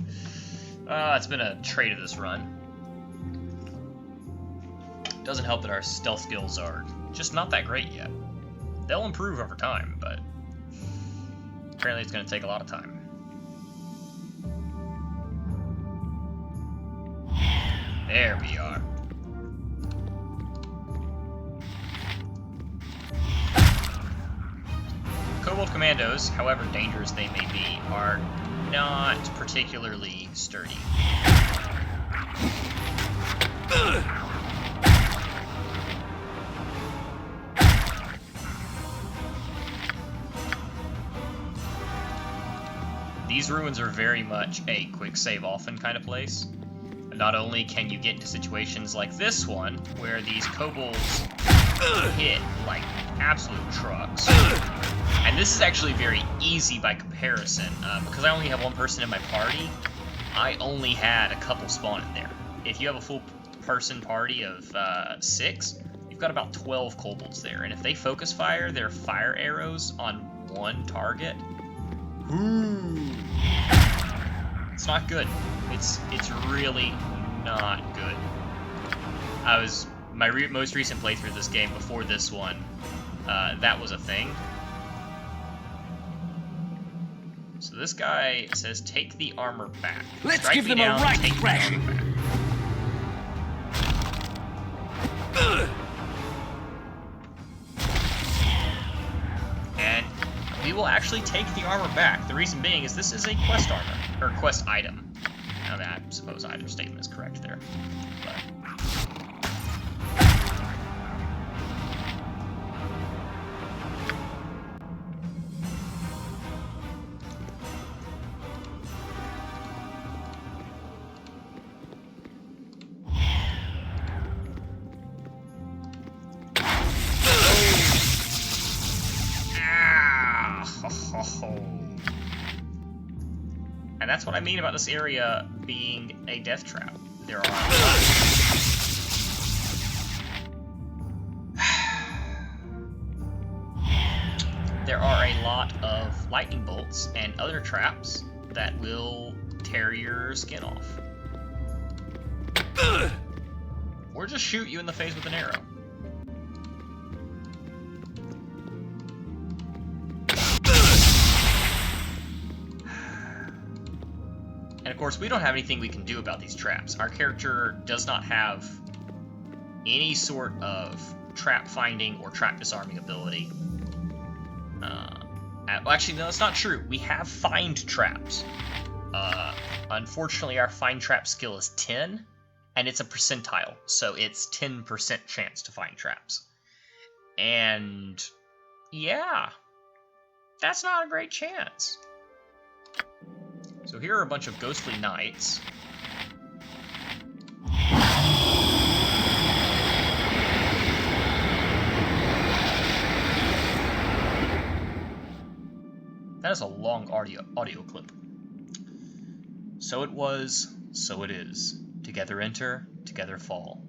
It's been a trait of this run. Doesn't help that our stealth skills are just not that great yet. They'll improve over time, but apparently it's going to take a lot of time. There we are. Kobold commandos, however dangerous they may be, are not particularly sturdy. These ruins are very much a quick save often kind of place. Not only can you get into situations like this one, where these kobolds hit like absolute trucks, and this is actually very easy by comparison, because I only have one person in my party. I only had a couple spawn in there. If you have a full person party of 6, you've got about 12 kobolds there, and if they focus fire their fire arrows on one target, it's not good. It's really not good. My most recent playthrough of this game before this one, that was a thing. So this guy says, take the armor back. Let's Strike give me them down, a right take the thrashing. armor back. And we will actually take the armor back. The reason being is this is a quest armor, or quest item. Now that, I suppose either statement is correct there. But and that's what I mean about this area being a death trap. There are a lot of lightning bolts and other traps that will tear your skin off. Or just shoot you in the face with an arrow. And of course, we don't have anything we can do about these traps. Our character does not have any sort of trap finding or trap disarming ability. Well, actually, no, that's not true. We have find traps. Unfortunately, our find trap skill is 10, and it's a percentile, so it's 10% chance to find traps. And yeah, that's not a great chance. So here are a bunch of ghostly knights. That is a long audio clip. So it was, so it is. Together enter, together fall.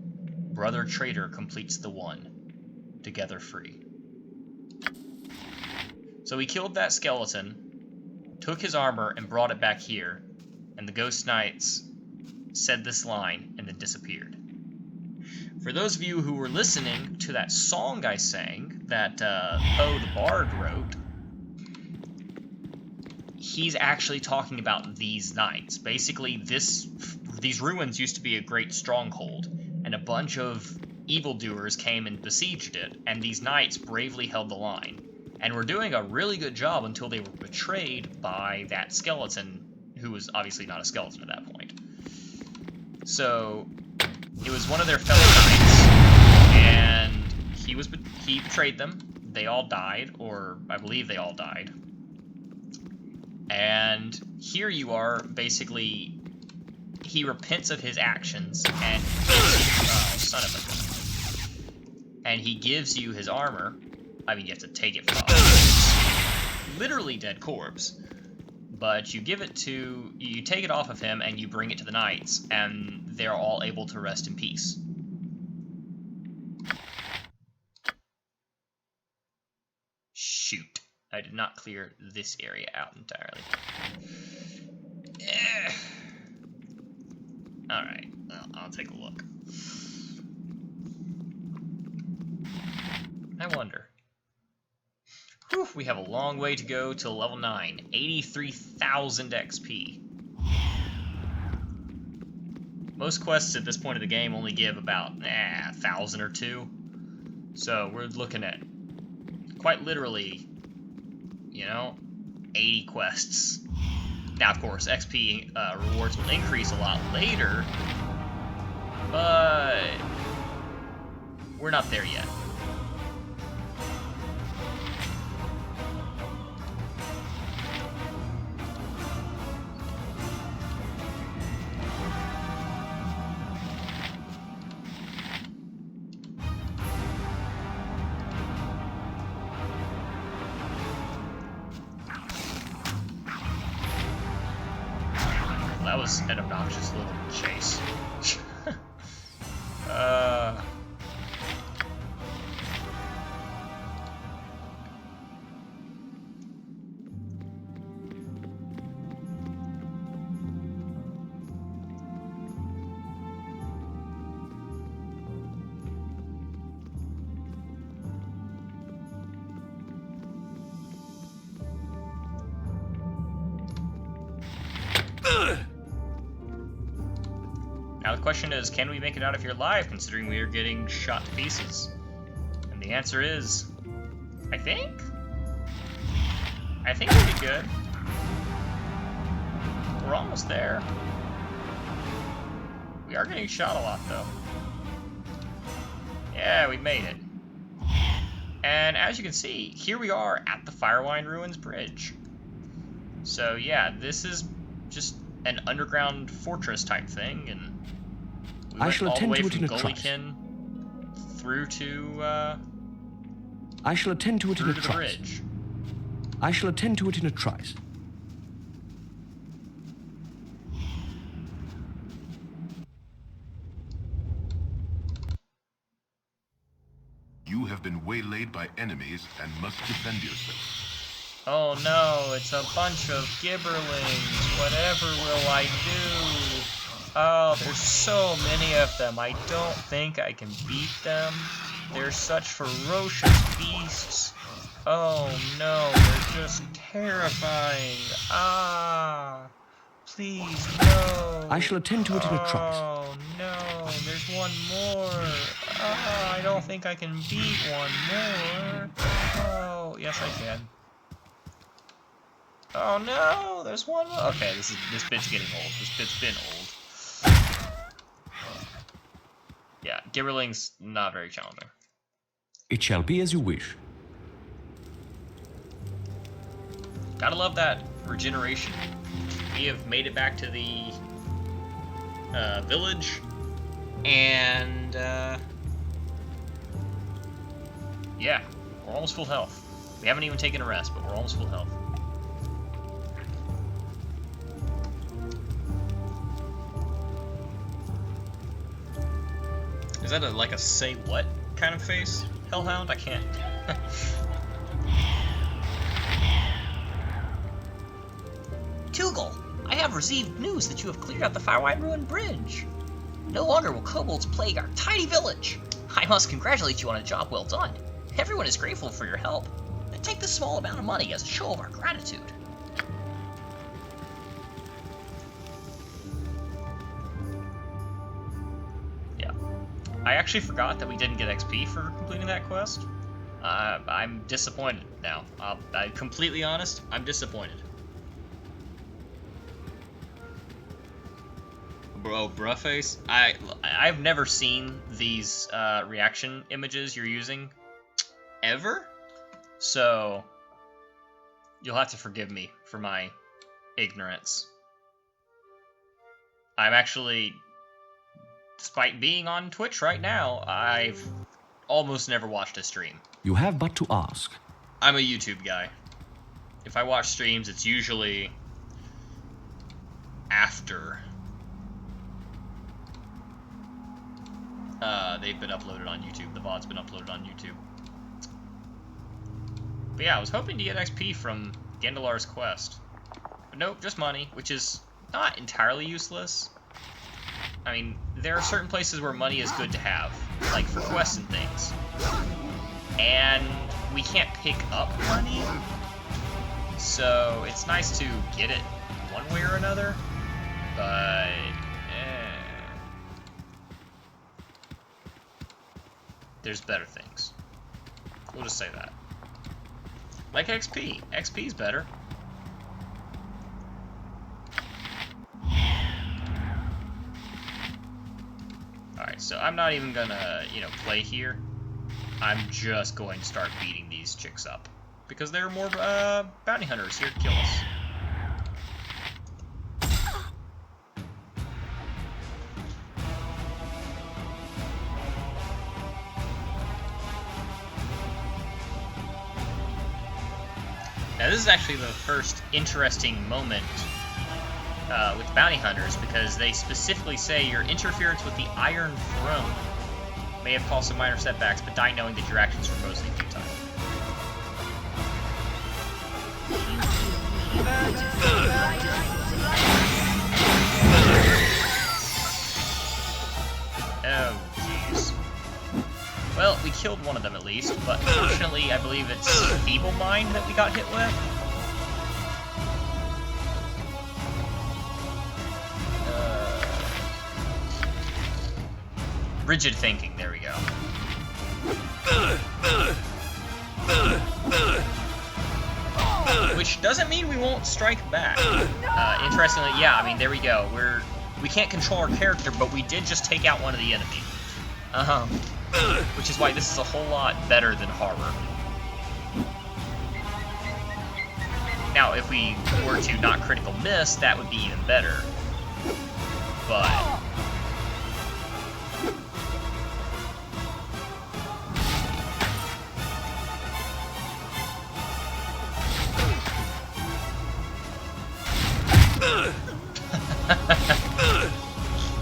Brother traitor completes the one. Together free. So we killed that skeleton, took his armor and brought it back here, and the ghost knights said this line and then disappeared. For those of you who were listening to that song I sang that Poe the Bard wrote, he's actually talking about these knights. Basically, these ruins used to be a great stronghold, and a bunch of evildoers came and besieged it, and these knights bravely held the line, and were doing a really good job until they were betrayed by that skeleton, who was obviously not a skeleton at that point. So, it was one of their fellow knights, and he betrayed them. They all died, or I believe they all died. And here you are, basically, he repents of his actions, and oh, son of a gun. And he gives you his armor. I mean, you have to take it from a literally dead corpse. But you take it off of him, and you bring it to the knights, and they're all able to rest in peace. Shoot. I did not clear this area out entirely. Alright, well, I'll take a look. I wonder. Whew, we have a long way to go till level 9. 83,000 XP. Most quests at this point of the game only give about 1,000 or 2. So we're looking at quite literally, 80 quests. Now, of course, XP rewards will increase a lot later, but we're not there yet. That was an obnoxious little chase. Now the question is, can we make it out of here alive, considering we are getting shot to pieces? And the answer is, I think we'll be good. We're almost there. We are getting shot a lot, though. Yeah, we made it. And as you can see, here we are at the Firewine Ruins Bridge. So yeah, this is just an underground fortress type thing, and we went all the way from Gullykin through to I shall attend to it in a the trice. bridge. I shall attend to it in a trice. You have been waylaid by enemies and must defend yourself. Oh no, it's a bunch of gibberlings. Whatever will I do? Oh, there's so many of them. I don't think I can beat them. They're such ferocious beasts. Oh no, they're just terrifying. Ah, please, no. I shall attend to it in a trice. Oh no, there's one more. Ah, I don't think I can beat one more. Oh, yes I can. Oh no, there's one more. Okay, this bit's getting old. This bit's been old. Yeah, Gibberling's not very challenging. It shall be as you wish. Gotta love that regeneration. We have made it back to the village, and yeah, we're almost full health. We haven't even taken a rest, but we're almost full health. Is that like a say what kind of face, Hellhound? I can't. Tugel, I have received news that you have cleared out the Firewine Ruin Bridge. No longer will kobolds plague our tiny village. I must congratulate you on a job well done. Everyone is grateful for your help. And take this small amount of money as a show of our gratitude. Yeah. I actually forgot that we didn't get XP for completing that quest. I'm disappointed now. I'm completely honest, I'm disappointed. Bro, bruhface. I've never seen these reaction images you're using ever, so you'll have to forgive me for my ignorance. I'm actually, despite being on Twitch right now, I've almost never watched a stream. You have but to ask. I'm a YouTube guy. If I watch streams, it's usually after they've been uploaded on YouTube. The VOD's been uploaded on YouTube. But yeah, I was hoping to get XP from Gandalar's quest. But nope, just money, which is not entirely useless. I mean, there are certain places where money is good to have, like for quests and things. And we can't pick up money, so it's nice to get it one way or another, but there's better things. We'll just say that. Like XP. XP's better. Alright, so I'm not even gonna, play here. I'm just going to start beating these chicks up. Because there are more bounty hunters here to kill us. Now this is actually the first interesting moment with bounty hunters, because they specifically say your interference with the Iron Throne may have caused some minor setbacks, but die knowing that your actions were mostly futile. Oh, jeez. Well, we killed one of them at least, but unfortunately I believe it's Feeble Mind that we got hit with. Rigid thinking, there we go. Which doesn't mean we won't strike back. Interestingly, yeah, I mean, there we go. We can't control our character, but we did just take out one of the enemy. Which is why this is a whole lot better than horror. Now, if we were to not critical miss, that would be even better. But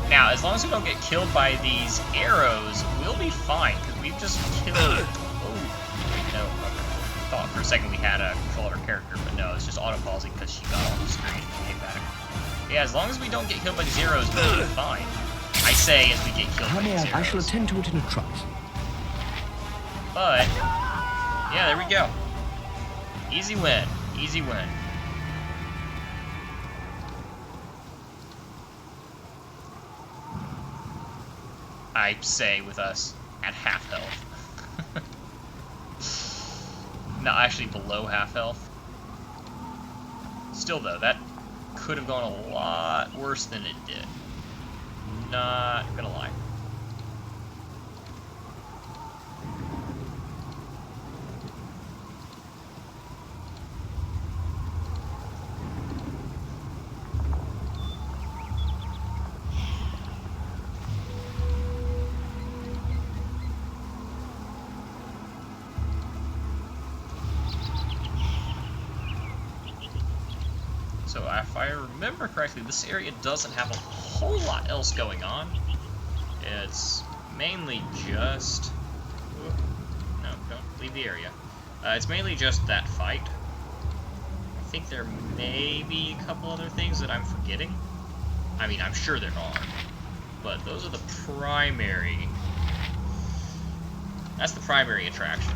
now, as long as we don't get killed by these arrows, we'll be fine, because we've just killed... Oh, wait, no. I thought for a second we had a control of our character, but no, it's just auto-pausing because she got off the screen and came back. Yeah, as long as we don't get killed by these arrows, we'll be fine. I say as we get killed by these arrows. I shall attend to it in a trice. But, yeah, there we go. Easy win. Easy win. I say with us at half health. No, actually below half health. Still, though, that could have gone a lot worse than it did. Not gonna lie. So if I remember correctly, this area doesn't have a whole lot else going on. It's mainly just... No, don't leave the area. It's mainly just that fight. I think there may be a couple other things that I'm forgetting. I mean, I'm sure there are. But those are the primary... That's the primary attraction.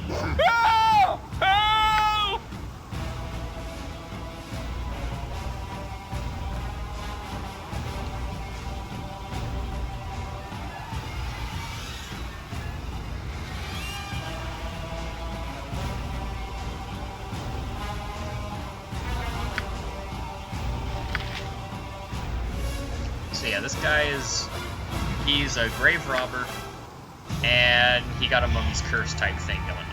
Help! Help! So yeah, this guy is... He's a grave robber. And he got a mummy's curse type thing going on.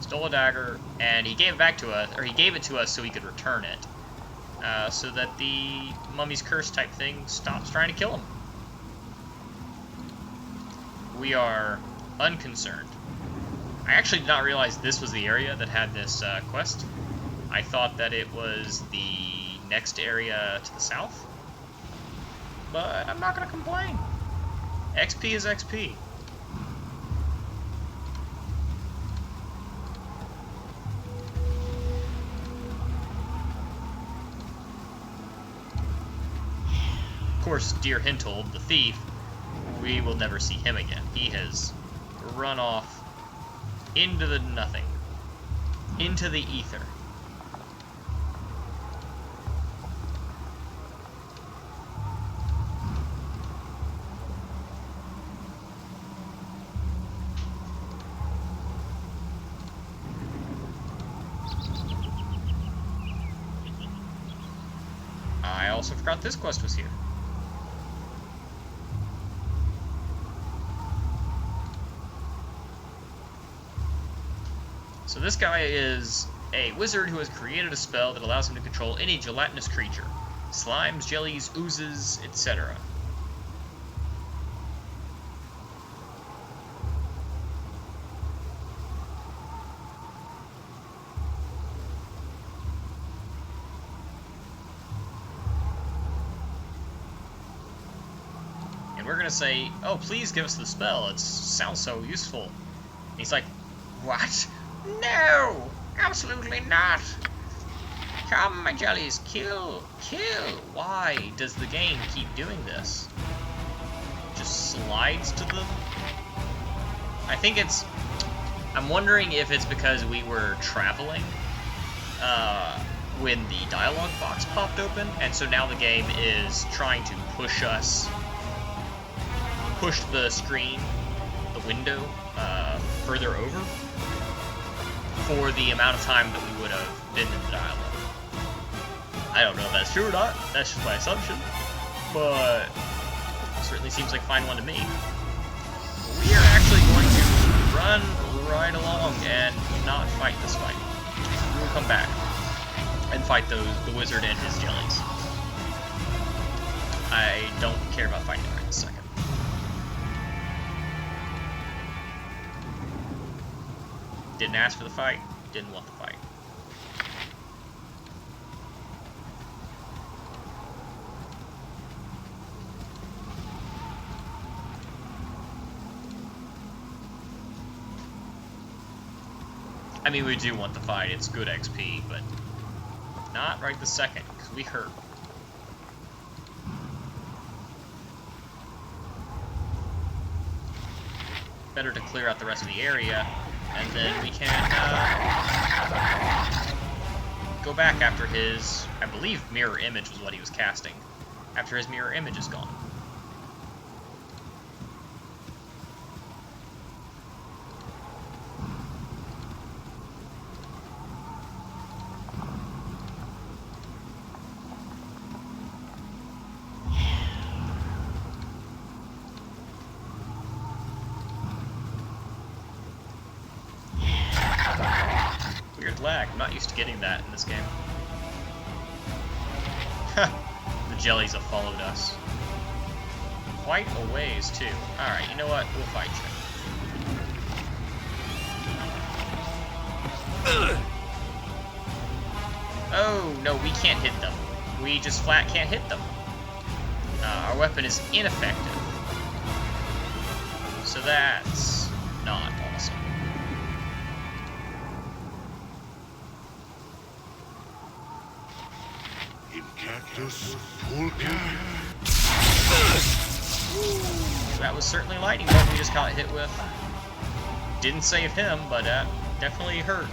Stole a dagger, and he gave it back to us, or he gave it to us so he could return it. So that the mummy's curse type thing stops trying to kill him. We are unconcerned. I actually did not realize this was the area that had this quest. I thought that it was the next area to the south. But I'm not going to complain. XP is XP. Of course, dear Hintold, the thief, we will never see him again. He has run off into the nothing. Into the ether. I also forgot this quest was here. So this guy is a wizard who has created a spell that allows him to control any gelatinous creature. Slimes, jellies, oozes, etc. And we're gonna say, oh, please give us the spell. It sounds so useful. And he's like, what? No! Absolutely not! Come, my jellies, kill! Kill! Why does the game keep doing this? Just slides to them? I think it's... I'm wondering if it's because we were traveling when the dialogue box popped open, and so now the game is trying to push the screen, the window, further over for the amount of time that we would have been in the dialogue. I don't know if that's true or not, that's just my assumption, but it certainly seems like a fine one to me. We are actually going to run right along and not fight this fight. We will come back and fight the wizard and his jellies. I don't care about fighting right this second. Didn't ask for the fight, didn't want the fight. I mean, we do want the fight, it's good XP, but not right this second, because we hurt. Better to clear out the rest of the area, and then we can go back after his, I believe, mirror image was what he was casting, after his mirror image is gone. flag. I'm not used to getting that in this game. The jellies have followed us. Quite a ways, too. Alright, you know what? We'll fight you. Oh, no, we can't hit them. We just flat can't hit them. Our weapon is ineffective. So that's not awesome. In cactus, pulka. That was certainly a lightning bolt we just got hit with. Didn't save him, but definitely hurt.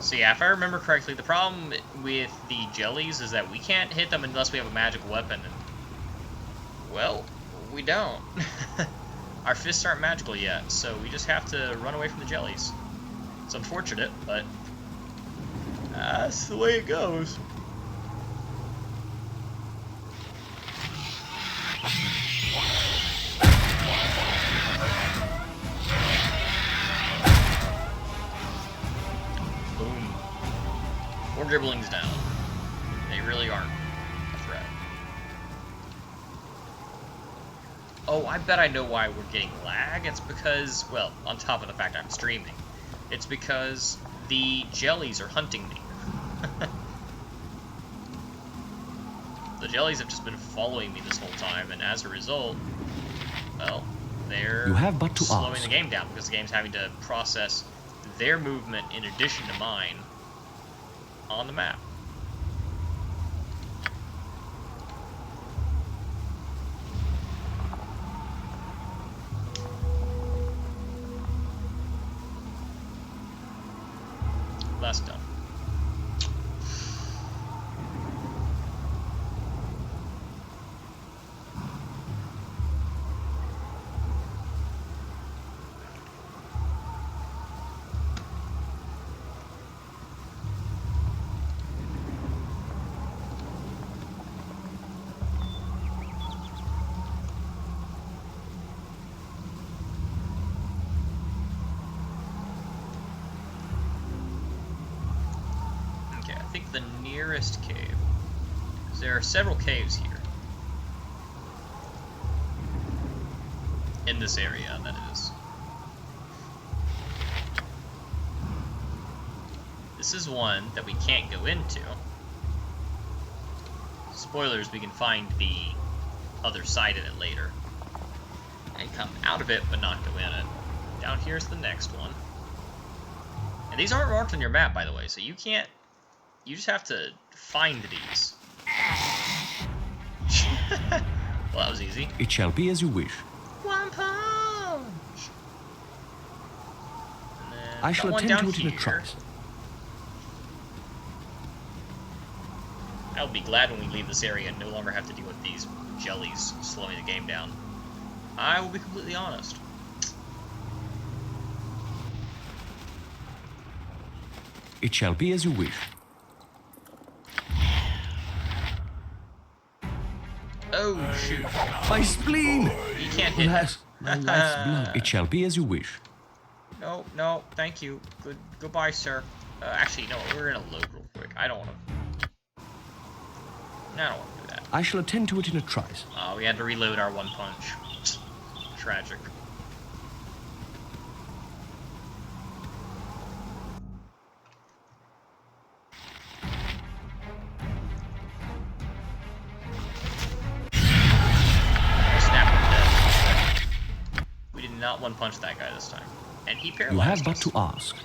So yeah, if I remember correctly, the problem with the jellies is that we can't hit them unless we have a magic weapon. And, well, we don't. Our fists aren't magical yet, so we just have to run away from the jellies. It's unfortunate, but that's the way it goes. Boom. More dribblings down. They really aren't a threat. Oh, I bet I know why we're getting lag. It's because, well, on top of the fact I'm streaming, it's because the jellies are hunting me. The jellies have just been following me this whole time, and as a result, well, they're slowing the game down because the game's having to process their movement in addition to mine on the map. That's done. I think the nearest cave, because there are several caves here. In this area, that is. This is one that we can't go into. Spoilers, we can find the other side of it later. And come out of it, but not go in it. Down here's the next one. And these aren't marked on your map, by the way, so you can't... You just have to find these. Well, that was easy. It shall be as you wish. One punch! I shall attend to it in a trice. I'll be glad when we leave this area and no longer have to deal with these jellies slowing the game down. I will be completely honest. It shall be as you wish. Oh, shoot. My spleen! You can't hit Alas, my life's blood. It shall be as you wish. No, no, thank you. Goodbye, sir. Actually, no, we're gonna load real quick. I don't want to... I don't want to do that. I shall attend to it in a trice. Oh, we had to reload our one punch. Tragic. Not one punch that guy this time. And he paralyzed You have but us. to ask.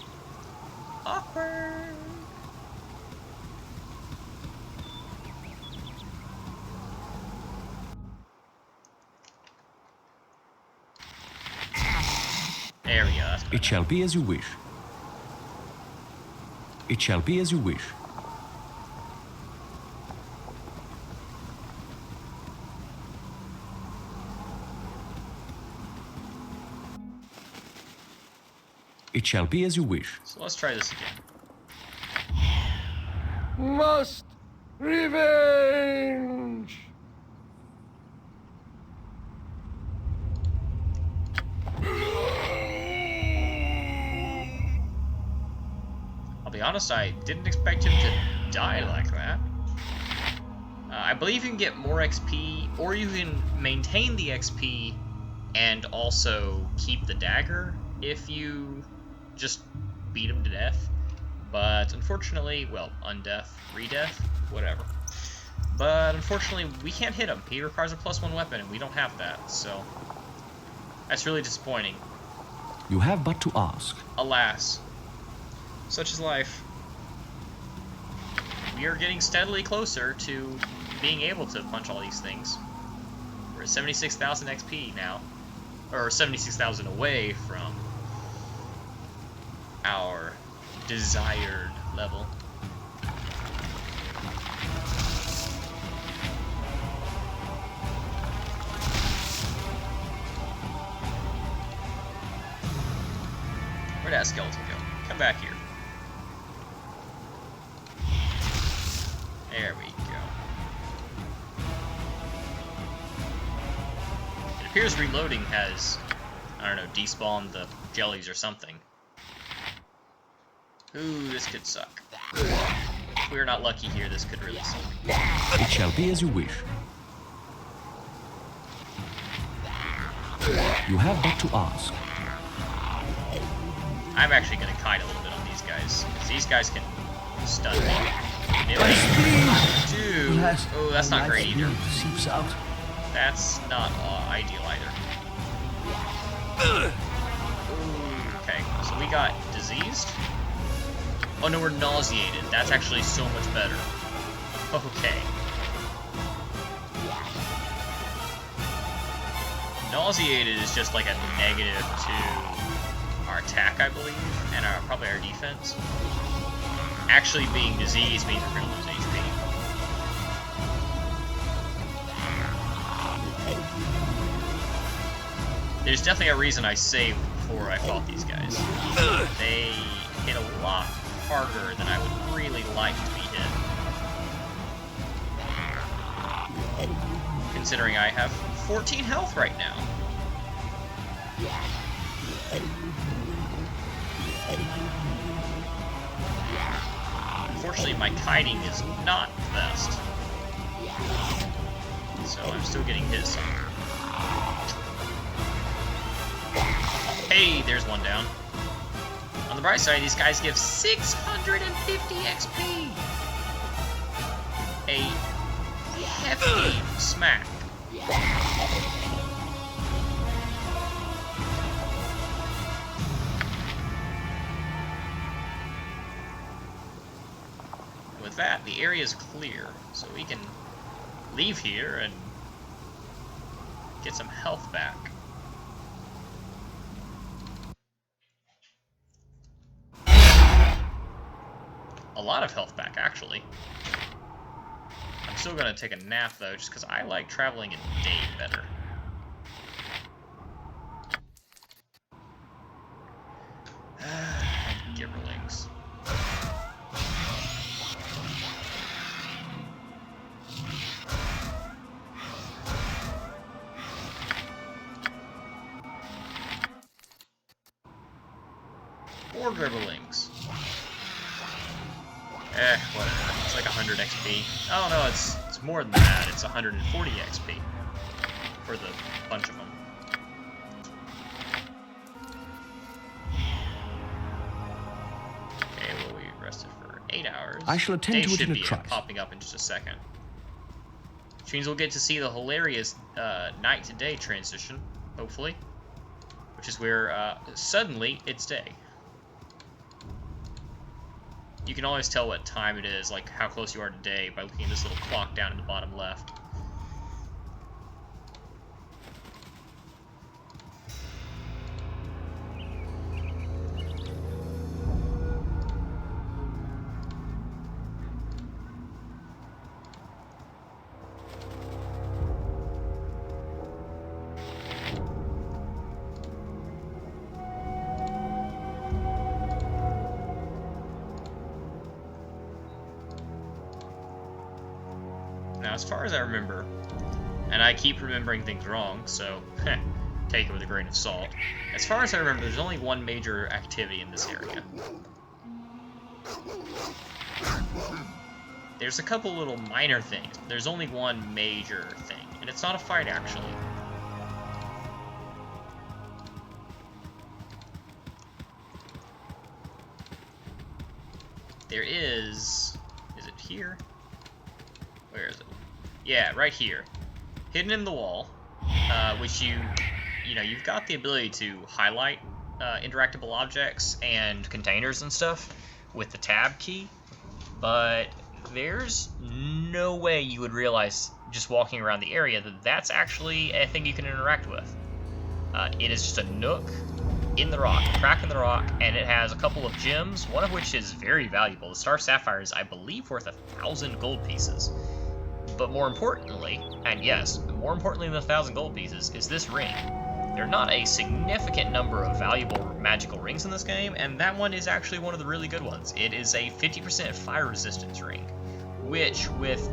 Awkward. There we go. That's better. It shall be as you wish. It shall be as you wish. It shall be as you wish. So let's try this again. Must revenge. honest, I didn't expect him to die like that. I believe you can get more XP, or you can maintain the XP and also keep the dagger if you just beat him to death. But unfortunately, well, undeath, redeath, whatever. But unfortunately, we can't hit him. He requires a +1 weapon, and we don't have that, so that's really disappointing. You have but to ask. Alas, such is life. We are getting steadily closer to being able to punch all these things. We're at 76,000 XP now, or 76,000 away from our desired level. Where'd that skeleton go? Come back here. There we go. It appears reloading has, I don't know, despawned the jellies or something. Ooh, this could suck. If we're not lucky here, this could really suck. It shall be as you wish. You have but to ask. I'm actually going to kite a little bit on these guys, because these guys can stun me. Dude, oh, that's not great either. Seeps out. That's not ideal either. Okay, so we got diseased. Oh no, we're nauseated. That's actually so much better. Okay. Nauseated is just like a negative to our attack, I believe, and probably our defense. Actually being diseased means we're going to lose HP. There's definitely a reason I saved before I fought these guys. They hit a lot harder than I would really like to be hit. Considering I have 14 health right now. Unfortunately, my kiting is not the best. So I'm still getting hit some. Hey, there's one down. On the bright side, these guys give 650 XP. A hefty smack. With that, the area is clear, so we can leave here and get some health back. A lot of health back, actually. I'm still gonna take a nap, though, just because I like traveling in day better. Gibberlings. More Gribblings. Whatever. It's like 100 XP. Oh no, it's more than that. It's 140 XP for the bunch of them. Okay, well, we rested for 8 hours. I shall attend to it in a Day should trice. be popping up in just a second. Which means we'll get to see the hilarious night to day transition, hopefully. Which is where suddenly it's day. You can always tell what time it is, like how close you are to day, by looking at this little clock down in the bottom left. Now, as far as I remember, and I keep remembering things wrong, so take it with a grain of salt. As far as I remember, there's only one major activity in this area. There's a couple little minor things, but there's only one major thing, and it's not a fight, actually. There is it here? Where is it? Yeah, right here. Hidden in the wall, which you've got the ability to highlight interactable objects and containers and stuff with the tab key, but there's no way you would realize just walking around the area that that's actually a thing you can interact with. It is just a nook in the rock, a crack in the rock, and it has a couple of gems, one of which is very valuable. The Star Sapphire is, I believe, worth 1,000 gold pieces. But more importantly, and yes, more importantly than 1,000 gold pieces, is this ring. There are not a significant number of valuable magical rings in this game, and that one is actually one of the really good ones. It is a 50% fire resistance ring, which, with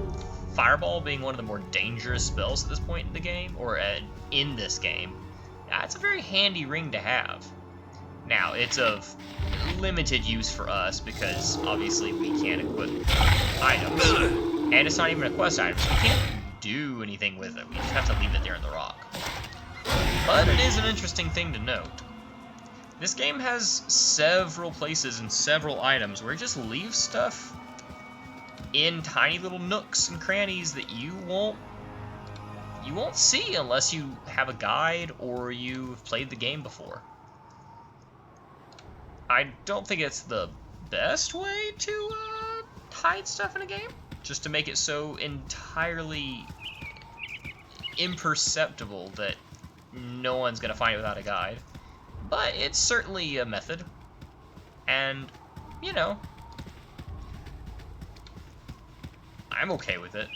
Fireball being one of the more dangerous spells at this point in the game, or in this game, it's a very handy ring to have. Now, it's of limited use for us, because obviously we can't equip items, and it's not even a quest item, so we can't do anything with it. We just have to leave it there in the rock. But it is an interesting thing to note. This game has several places and several items where it just leaves stuff in tiny little nooks and crannies that you won't see unless you have a guide or you've played the game before. I don't think it's the best way to hide stuff in a game, just to make it so entirely imperceptible that no one's gonna find it without a guide. But it's certainly a method, and you know, I'm okay with it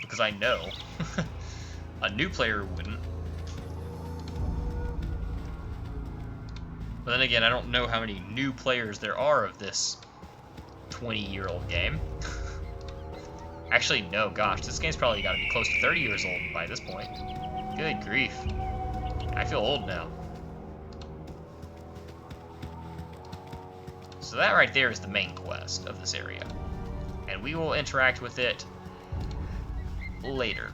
because I know a new player wouldn't. But then again, I don't know how many new players there are of this 20-year-old game. Actually, no, gosh, this game's probably got to be close to 30 years old by this point. Good grief. I feel old now. So that right there is the main quest of this area. And we will interact with it later.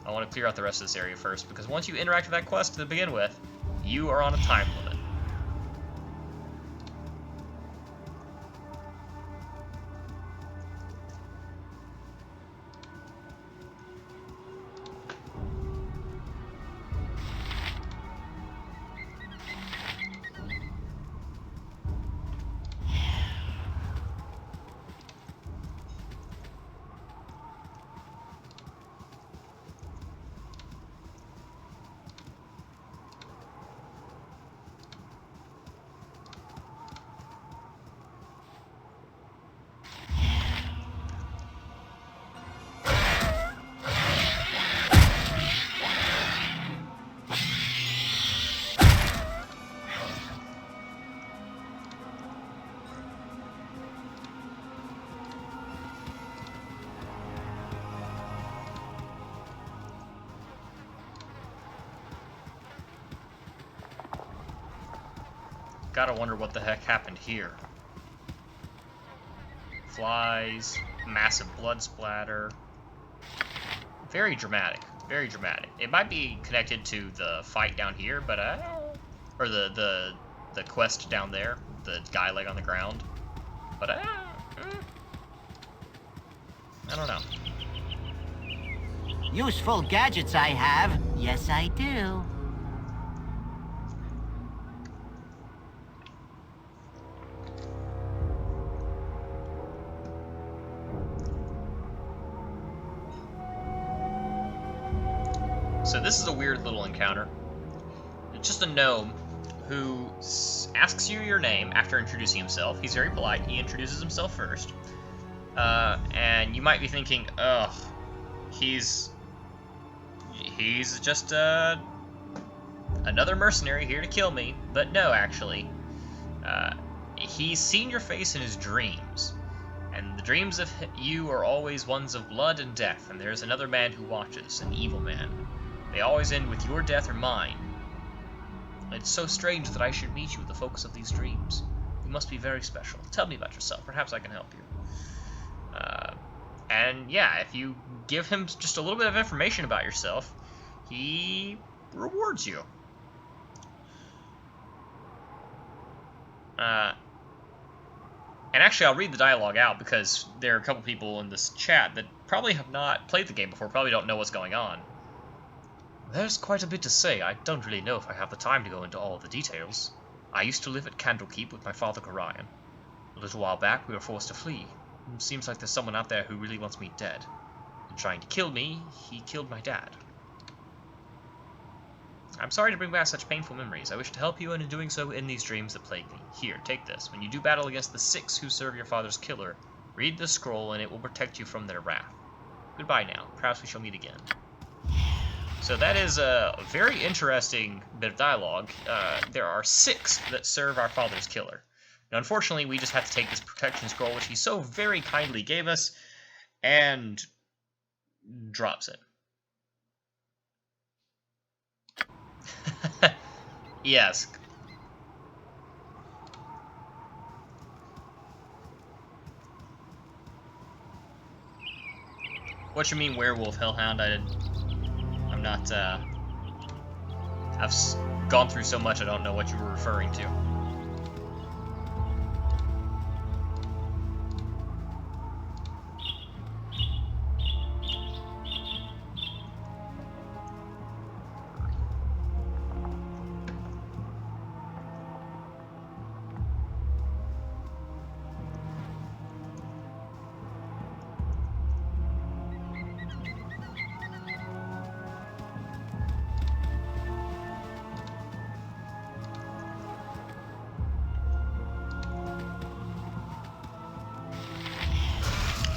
I want to clear out the rest of this area first, because once you interact with that quest to begin with, you are on a time limit. Gotta wonder what the heck happened here. Flies, massive blood splatter. Very dramatic, very dramatic. It might be connected to the fight down here, but or the quest down there, the guy laying on the ground. But I don't know. Useful gadgets I have. Yes, I do. So this is a weird little encounter. It's just a gnome who asks you your name after introducing himself. He's very polite. He introduces himself first. And you might be thinking, ugh, he's just another mercenary here to kill me. But no, actually. He's seen your face in his dreams. And the dreams of you are always ones of blood and death. And there's another man who watches, an evil man. They always end with your death or mine. It's so strange that I should meet you at the focus of these dreams. You must be very special. Tell me about yourself. Perhaps I can help you. And yeah, if you give him just a little bit of information about yourself, he rewards you. And actually, I'll read the dialogue out because there are a couple people in this chat that probably have not played the game before, probably don't know what's going on. There's quite a bit to say. I don't really know if I have the time to go into all of the details. I used to live at Candlekeep with my father, Gorion. A little while back, we were forced to flee. Seems like there's someone out there who really wants me dead. In trying to kill me, he killed my dad. I'm sorry to bring back such painful memories. I wish to help you, and in doing so, end these dreams that plague me. Here, take this. When you do battle against the 6 who serve your father's killer, read this scroll, and it will protect you from their wrath. Goodbye now. Perhaps we shall meet again. So that is a very interesting bit of dialogue. There are 6 that serve our father's killer. Now, unfortunately, we just have to take this protection scroll, which he so very kindly gave us, and drops it. Yes. What you mean, werewolf, hellhound? I'm not, I've gone through so much I don't know what you were referring to.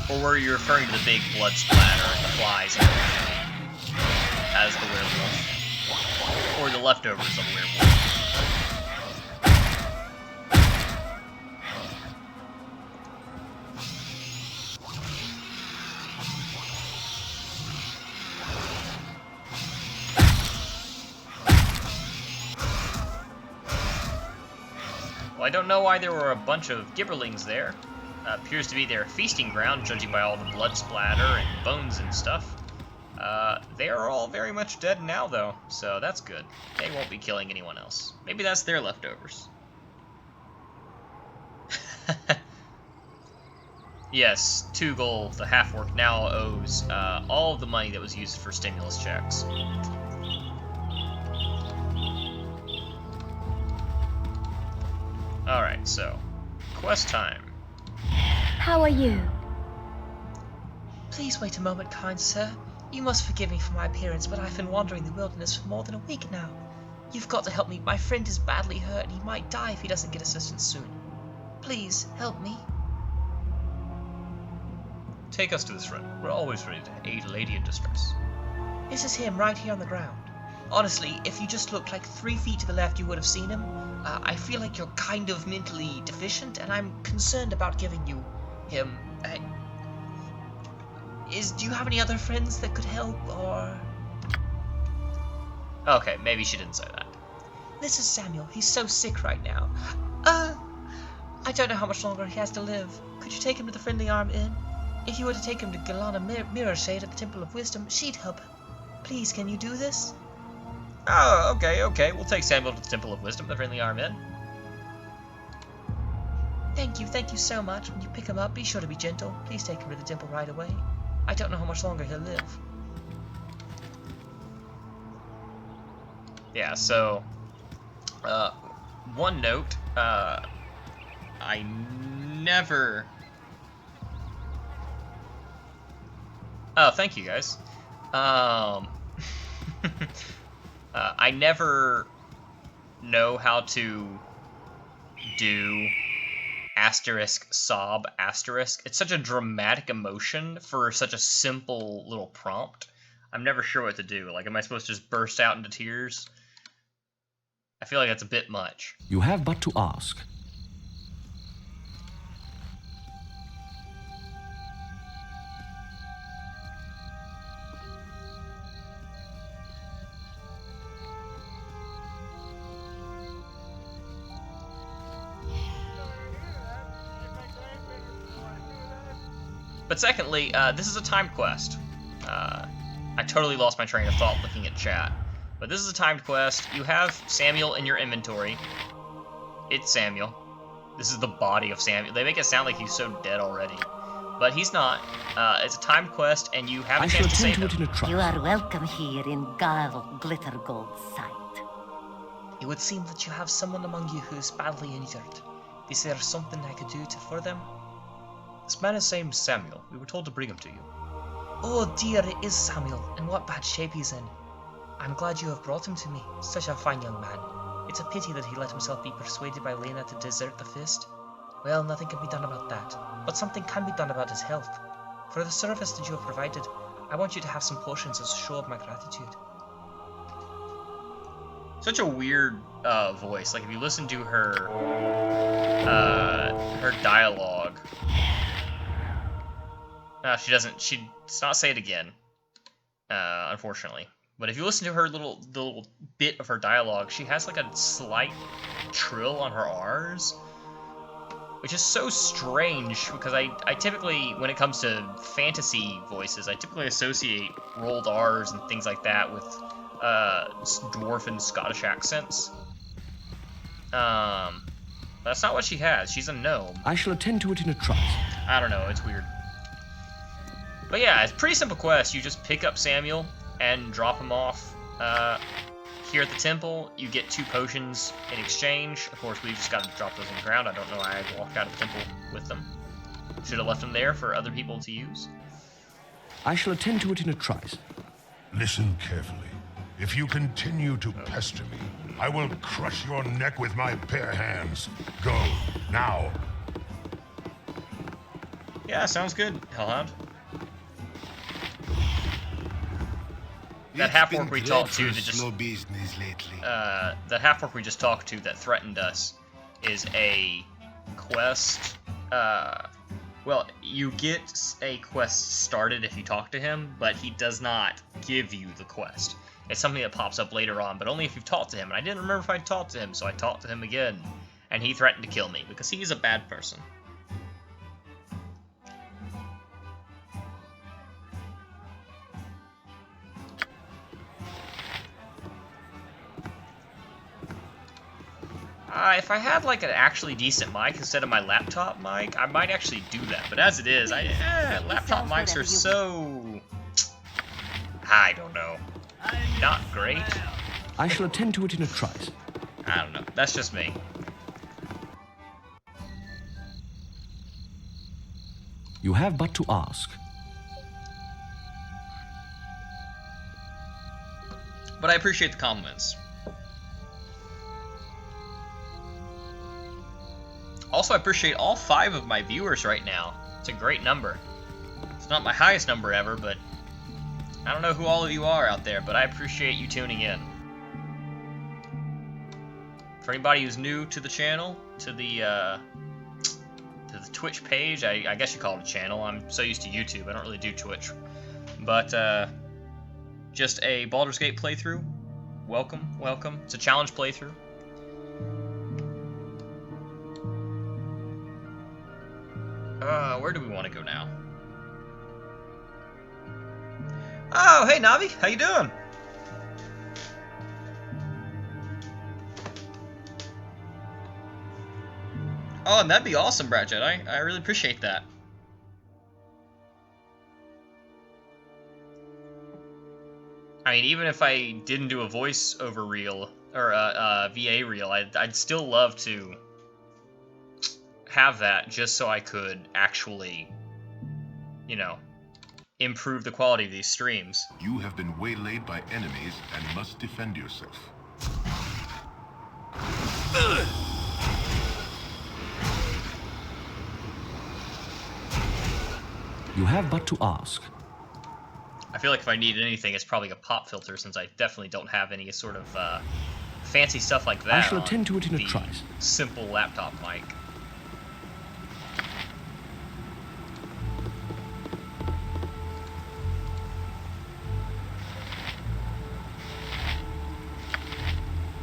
Or were you referring to the big blood splatter and the flies and everything as the werewolf? Or the leftovers of the werewolf? Well, I don't know why there were a bunch of gibberlings there. Appears to be their feasting ground, judging by all the blood splatter and bones and stuff. They are all very much dead now, though, so that's good. They won't be killing anyone else. Maybe that's their leftovers. Yes, Tugel, the half-orc, now owes all of the money that was used for stimulus checks. Alright, so, quest time. How are you? Please wait a moment, kind sir. You must forgive me for my appearance, but I've been wandering the wilderness for more than a week now. You've got to help me. My friend is badly hurt, and he might die if he doesn't get assistance soon. Please, help me. Take us to this friend. We're always ready to aid a lady in distress. This is him right here on the ground. Honestly, if you just looked like 3 feet to the left, you would have seen him. I feel like you're kind of mentally deficient, and I'm concerned about giving you him. Do you have any other friends that could help, or...? Okay, maybe she didn't say that. This is Samuel. He's so sick right now. I don't know how much longer he has to live. Could you take him to the Friendly Arm Inn? If you were to take him to Galana Mirrorshade at the Temple of Wisdom, she'd help him. Please, can you do this? Oh, okay. We'll take Samuel to the Temple of Wisdom, the Friendly Arm Inn. Thank you so much. When you pick him up, be sure to be gentle. Please take him to the temple right away. I don't know how much longer he'll live. Yeah, so, one note, I never... Oh, thank you, guys. I never know how to do asterisk sob asterisk. It's such a dramatic emotion for such a simple little prompt. I'm never sure what to do. Like, am I supposed to just burst out into tears? I feel like that's a bit much. You have but to ask. But secondly, this is a timed quest. I totally lost my train of thought looking at chat. But this is a timed quest. You have Samuel in your inventory. It's Samuel. This is the body of Samuel. They make it sound like he's so dead already. But he's not. It's a timed quest, and you have a chance to save him. You are welcome here in Glittergold's sight. It would seem that you have someone among you who is badly injured. Is there something I could do for them? This man is named Samuel. We were told to bring him to you. Oh dear, it is Samuel, and what bad shape he's in. I'm glad you have brought him to me. Such a fine young man. It's a pity that he let himself be persuaded by Lena to desert the Fist. Well, nothing can be done about that, but something can be done about his health. For the service that you have provided, I want you to have some potions as a show of my gratitude. Such a weird voice. Like if you listen to her dialogue, she doesn't. She does not say it again, unfortunately. But if you listen to her the little bit of her dialogue, she has like a slight trill on her R's, which is so strange because I typically, when it comes to fantasy voices, I typically associate rolled R's and things like that with dwarf and Scottish accents. That's not what she has. She's a gnome. I shall attend to it in a trice. I don't know. It's weird. But yeah, it's a pretty simple quest. You just pick up Samuel and drop him off here at the temple. You get 2 potions in exchange. Of course, we just got to drop those on the ground. I don't know why I walked out of the temple with them. Should have left them there for other people to use. I shall attend to it in a trice. Listen carefully. If you continue to pester me, I will crush your neck with my bare hands. Go, now. Yeah, sounds good, Hellhound. That half-orc we talked to that just that half-orc we just talked to that threatened us is a quest. Well, you get a quest started if you talk to him, but he does not give you the quest. It's something that pops up later on, but only if you've talked to him. And I didn't remember if I talked to him, so I talked to him again, and he threatened to kill me because he's a bad person. If I had like an actually decent mic instead of my laptop mic, I might actually do that. But as it is, laptop mics are so... I don't know. Not great. I shall attend to it in a trice. I don't know. That's just me. You have but to ask. But I appreciate the compliments. Also, I appreciate all 5 of my viewers right now. It's a great number. It's not my highest number ever, but I don't know who all of you are out there, but I appreciate you tuning in. For anybody who's new to the channel, to the Twitch page, I guess you call it a channel. I'm so used to YouTube, I don't really do Twitch. But just a Baldur's Gate playthrough. Welcome, welcome. It's a challenge playthrough. Where do we want to go now? Oh, hey Navi, how you doing? Oh, and that'd be awesome, Brat Jedi. I really appreciate that. I mean, even if I didn't do a voiceover reel or a VA reel, I'd still love to have that just so I could actually, you know, improve the quality of these streams. You have been waylaid by enemies and must defend yourself. You have but to ask. I feel like if I need anything, it's probably a pop filter, since I definitely don't have any sort of fancy stuff like that. I shall attend to it in a trice. Simple laptop mic.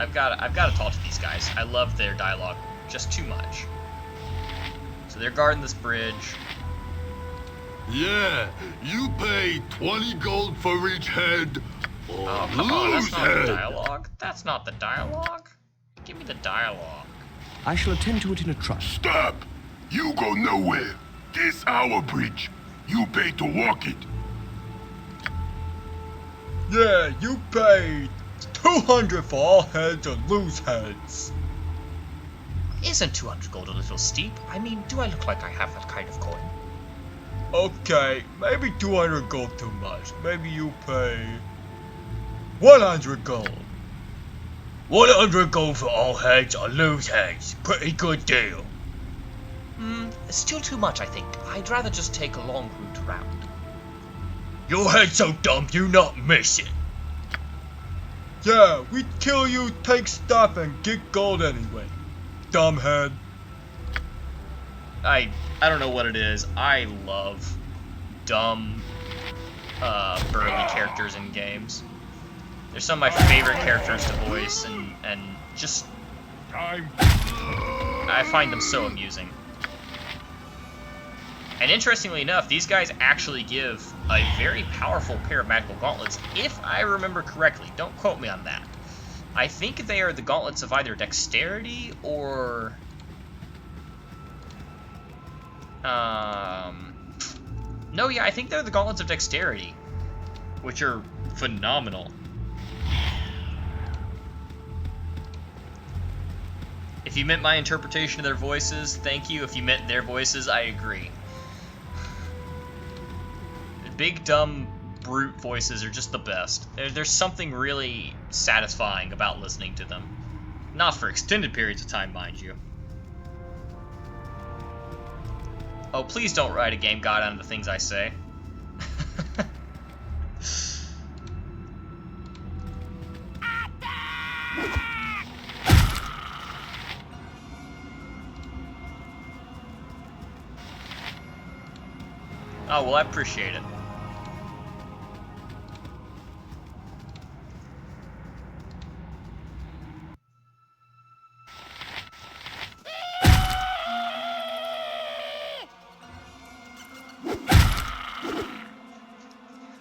I've got to talk to these guys. I love their dialogue just too much. So they're guarding this bridge. Yeah, you pay 20 gold for each head, or Oh, come on, that's lose not the head. dialogue. That's not the dialogue. Give me the dialogue. I shall attend to it in a trice. Stop! You go nowhere. This our bridge. You pay to walk it. Yeah, you pay 200 for all heads or lose heads. Isn't 200 gold a little steep? I mean, do I look like I have that kind of coin? Okay, maybe 200 gold too much. Maybe you pay 100 gold. 100 gold for all heads or lose heads. Pretty good deal. Still too much, I think. I'd rather just take a long route around. Your head's so dumb you not miss it. Yeah, we'd kill you, take stuff, and get gold anyway. Dumbhead. I don't know what it is. I love dumb, burly characters in games. They're some of my favorite characters to voice, and just I find them so amusing. And interestingly enough, these guys actually give a very powerful pair of magical gauntlets, if I remember correctly. Don't quote me on that. I think they are the gauntlets of either dexterity or... No, yeah, I think they're the gauntlets of dexterity, which are phenomenal. If you meant my interpretation of their voices, thank you. If you meant their voices, I agree. The big, dumb, brute voices are just the best. There's something really satisfying about listening to them. Not for extended periods of time, mind you. Oh, please don't write a game guide on the things I say. Oh, well, I appreciate it.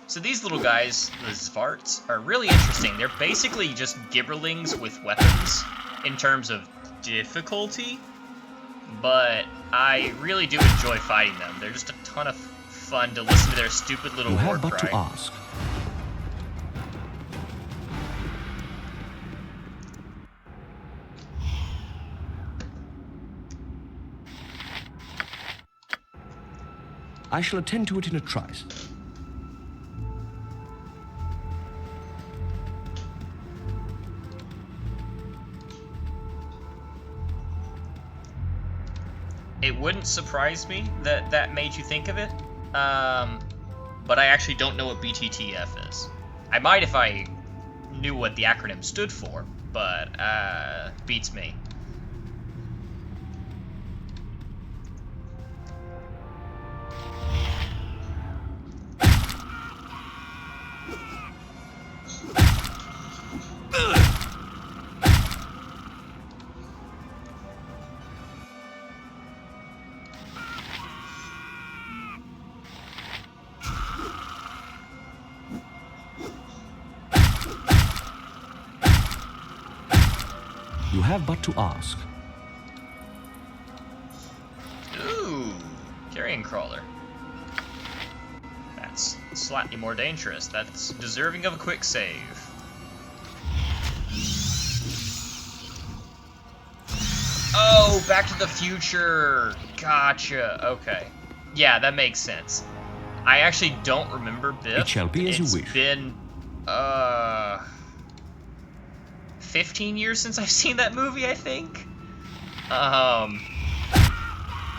So these little guys, the Zvarts, are really interesting. They're basically just gibberlings with weapons in terms of difficulty, but I really do enjoy fighting them. They're just a ton of fun to listen to their stupid little war You have but right? to ask. I shall attend to it in a trice. It wouldn't surprise me that that made you think of it, but I actually don't know what BTTF is. I might if I knew what the acronym stood for, but beats me. You have but to ask. Ooh, carrion crawler. That's slightly more dangerous. That's deserving of a quick save. Oh, Back to the Future. Gotcha. Okay. Yeah, that makes sense. I actually don't remember Biff. It shall be as you wish. It's been 15 years since I've seen that movie, I think. I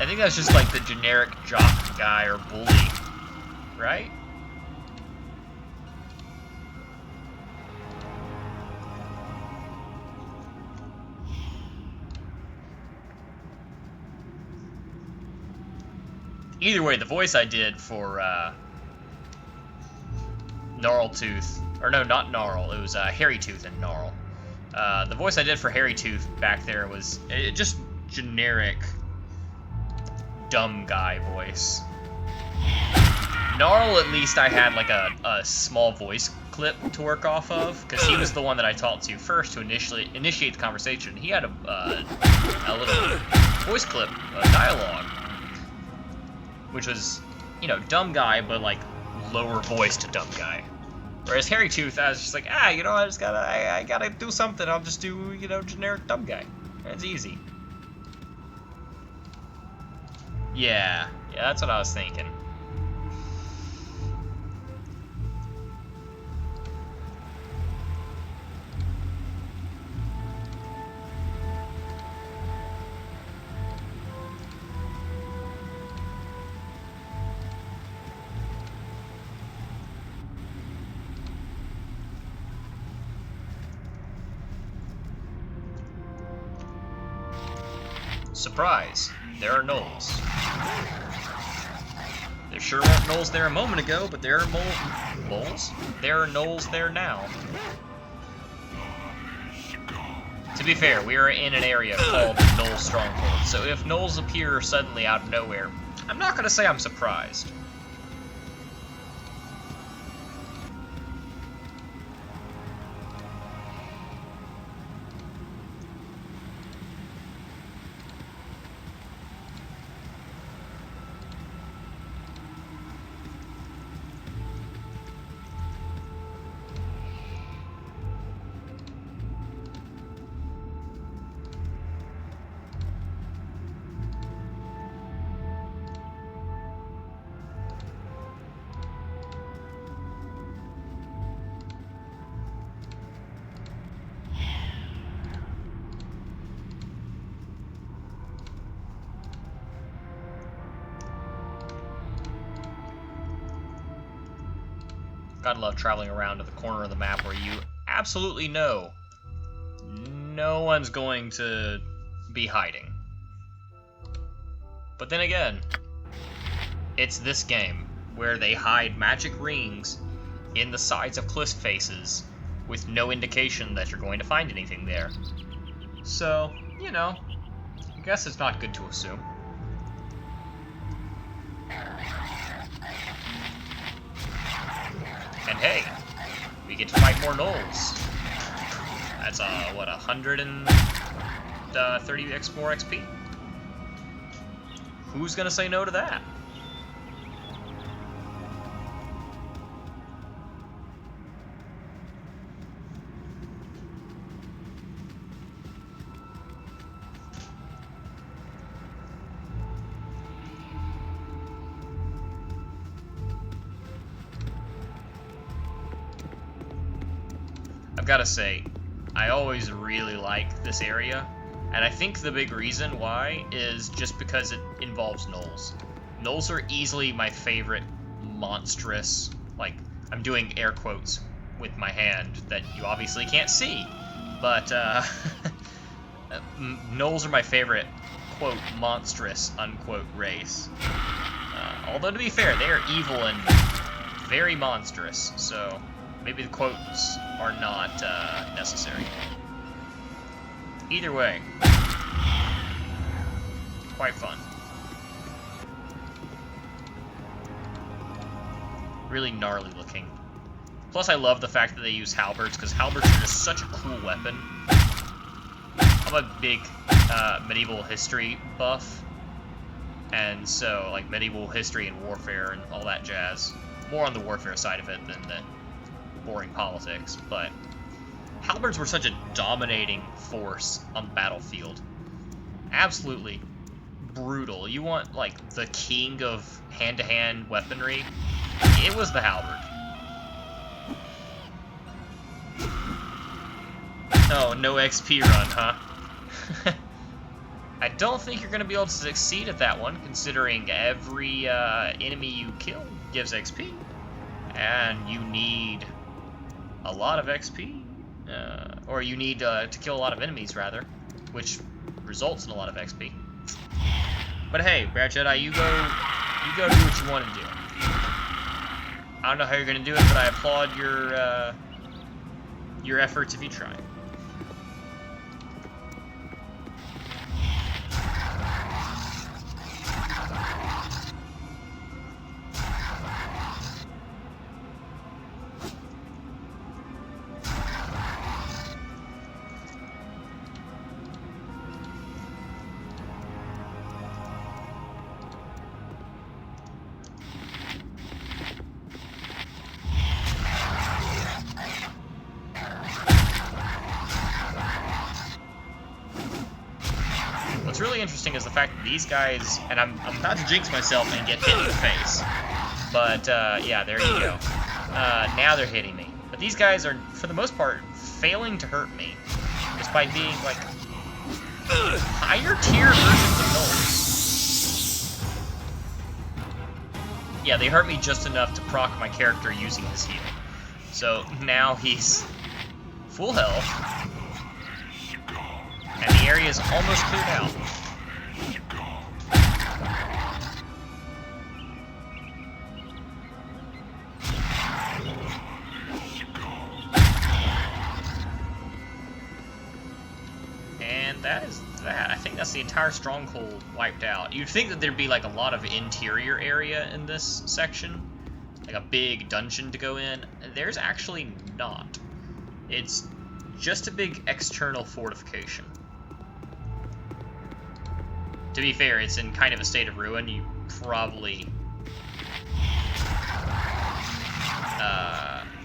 think that's just like the generic jock guy or bully, right? Either way, the voice I did for Gnarltooth, or no, not Gnarl, it was Hairytooth and Gnarl. The voice I did for Hairytooth back there was just generic dumb guy voice. Gnarl, at least I had like a small voice clip to work off of, because he was the one that I talked to first to initiate the conversation. He had a little voice clip of dialogue, which was, you know, dumb guy, but like lower voice to dumb guy. Whereas Harry Tooth, I was just like, you know, I gotta do something. I'll just do, you know, generic dumb guy. It's easy. Yeah, that's what I was thinking. Surprise, there are gnolls. There sure weren't gnolls there a moment ago, but there are moles? There are gnolls there now. To be fair, we are in an area called the Gnoll Stronghold, so if gnolls appear suddenly out of nowhere, I'm not gonna say I'm surprised. Gotta love traveling around to the corner of the map where you absolutely know no one's going to be hiding. But then again, it's this game where they hide magic rings in the sides of cliff faces with no indication that you're going to find anything there. So, you know, I guess it's not good to assume. And hey, we get to fight more gnolls. That's what, 130 more XP? Who's gonna say no to that? I've got to say, I always really like this area, and I think the big reason why is just because it involves gnolls. Gnolls are easily my favorite monstrous, like, I'm doing air quotes with my hand that you obviously can't see, but gnolls are my favorite, quote, monstrous, unquote, race. Although to be fair, they are evil and very monstrous, so maybe the quotes are not necessary. Either way, quite fun. Really gnarly looking. Plus I love the fact that they use halberds, because halberds are just such a cool weapon. I'm a big medieval history buff, and so like medieval history and warfare and all that jazz. More on the warfare side of it than the boring politics, but halberds were such a dominating force on the battlefield. Absolutely brutal. You want like the king of hand-to-hand weaponry? It was the halberd. Oh, no XP run, huh? I don't think you're gonna be able to succeed at that one, considering every enemy you kill gives XP, and you need a lot of XP, or you need to kill a lot of enemies, rather, which results in a lot of XP. But hey, Bear Jedi, you go do what you want to do. I don't know how you're gonna do it, but I applaud your efforts if you try. really interesting is the fact that these guys, and I'm about to jinx myself and get hit in the face, but yeah, there you go. Now they're hitting me. But these guys are, for the most part, failing to hurt me, despite being like higher tier versions of gnolls. Yeah, they hurt me just enough to proc my character using his heal. So now he's full health, and the area is almost cleared out. And that is that. I think that's the entire stronghold wiped out. You'd think that there'd be like a lot of interior area in this section, like a big dungeon to go in. There's actually not. It's just a big external fortification. To be fair, it's in kind of a state of ruin. You probably...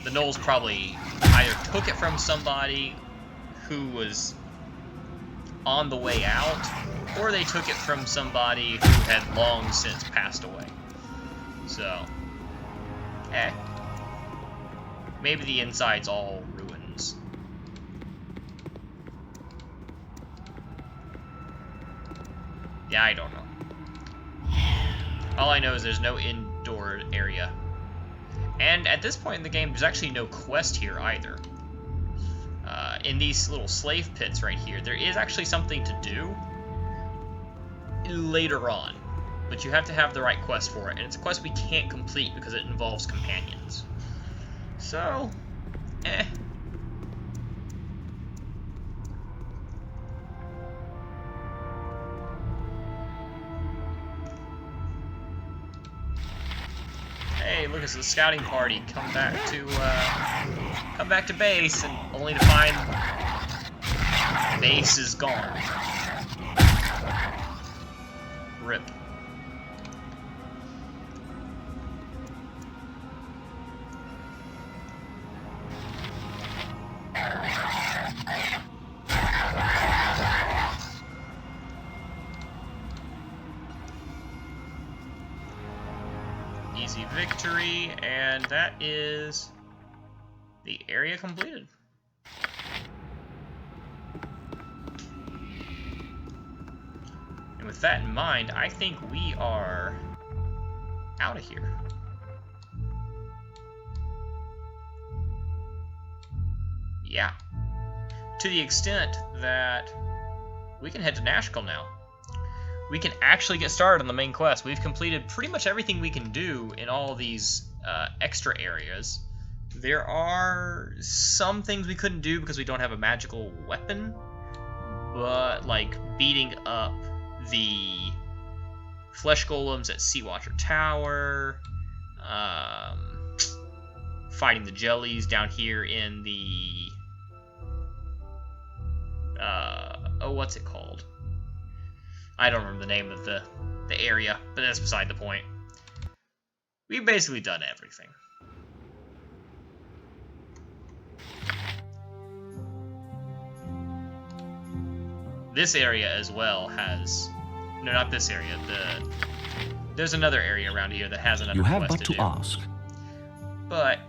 the gnolls probably either took it from somebody who was on the way out, or they took it from somebody who had long since passed away. So, maybe the inside's all ruins. Yeah, I don't know. All I know is there's no indoor area. And at this point in the game, there's actually no quest here either. In these little slave pits right here, there is actually something to do later on. But you have to have the right quest for it. And it's a quest we can't complete because it involves companions. So, Hey, look, it's the scouting party. Come back to base, and only to find base is gone. Rip. Easy victory, and that is the area completed. And with that in mind, I think we are out of here. Yeah. To the extent that we can head to Nashkel now. We can actually get started on the main quest. We've completed pretty much everything we can do in all these extra areas. There are some things we couldn't do because we don't have a magical weapon, but like beating up the flesh golems at Seawatcher Tower, fighting the jellies down here in the what's it called? I don't remember the name of the area, but that's beside the point. We've basically done everything. This area as well has... No, not this area. There's another area around here that has another You have quest but to to do. ask. But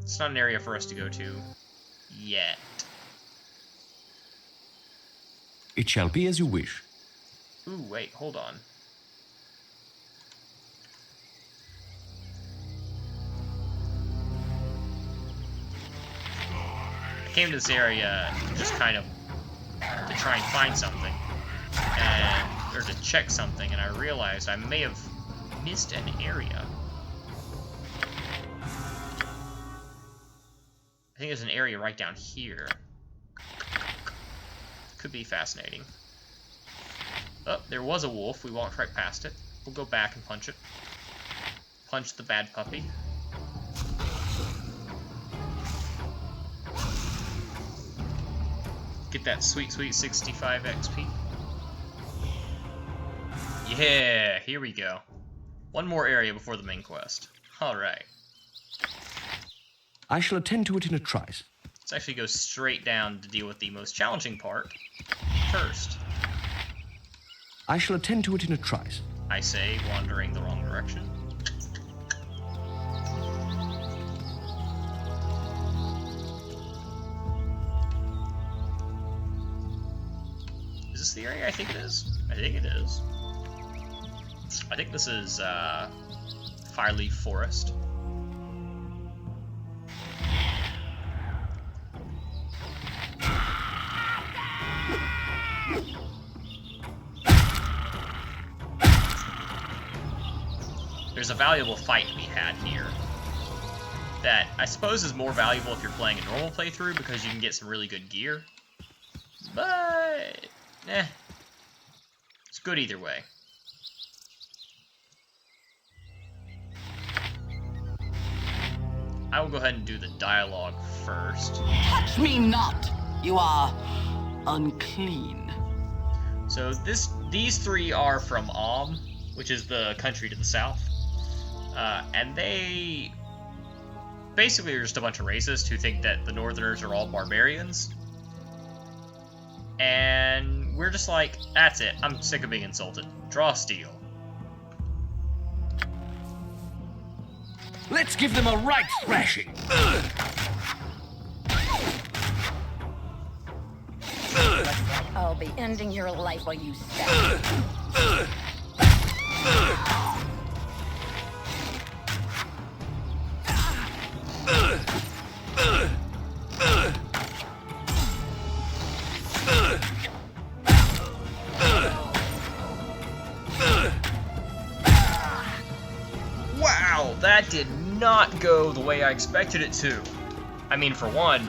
it's not an area for us to go to yet. It shall be as you wish. Ooh, wait, hold on. I came to this area just kind of to try and find something, or to check something, and I realized I may have missed an area. I think there's an area right down here. Could be fascinating. Oh, there was a wolf. We walked right past it. We'll go back and punch it. Punch the bad puppy. Get that sweet, sweet 65 XP. Yeah, here we go. One more area before the main quest. Alright. I shall attend to it in a trice. Let's actually go straight down to deal with the most challenging part first. I shall attend to it in a trice. I say, wandering the wrong direction. Is this the area I think it is? I think it is. I think this is, Fireleaf Forest. There's a valuable fight to be had here that I suppose is more valuable if you're playing a normal playthrough because you can get some really good gear. But, it's good either way. I will go ahead and do the dialogue first. Touch me not! You are unclean. So these three are from which is the country to the south. And they basically are just a bunch of racists who think that the Northerners are all barbarians. And we're just like, that's it, I'm sick of being insulted. Draw steel. Let's give them a right thrashing. I'll be ending your life while you stand. Wow, that did not go the way I expected it to. I mean, for one,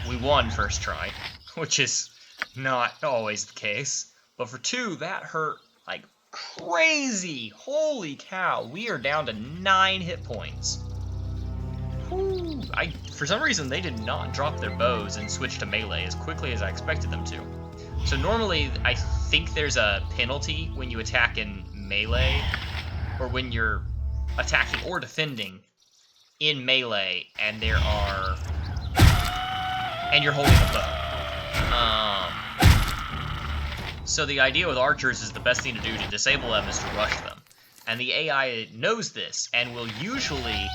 we won first try, which is not always the case. But for two, that hurt like crazy. Holy cow, we are down to 9 hit points. Whew. For some reason, they did not drop their bows and switch to melee as quickly as I expected them to. So normally, I think there's a penalty when you attack in melee, or when you're attacking or defending in melee, and you're holding a bow. So the idea with archers is the best thing to do to disable them is to rush them. And the AI knows this, and will usually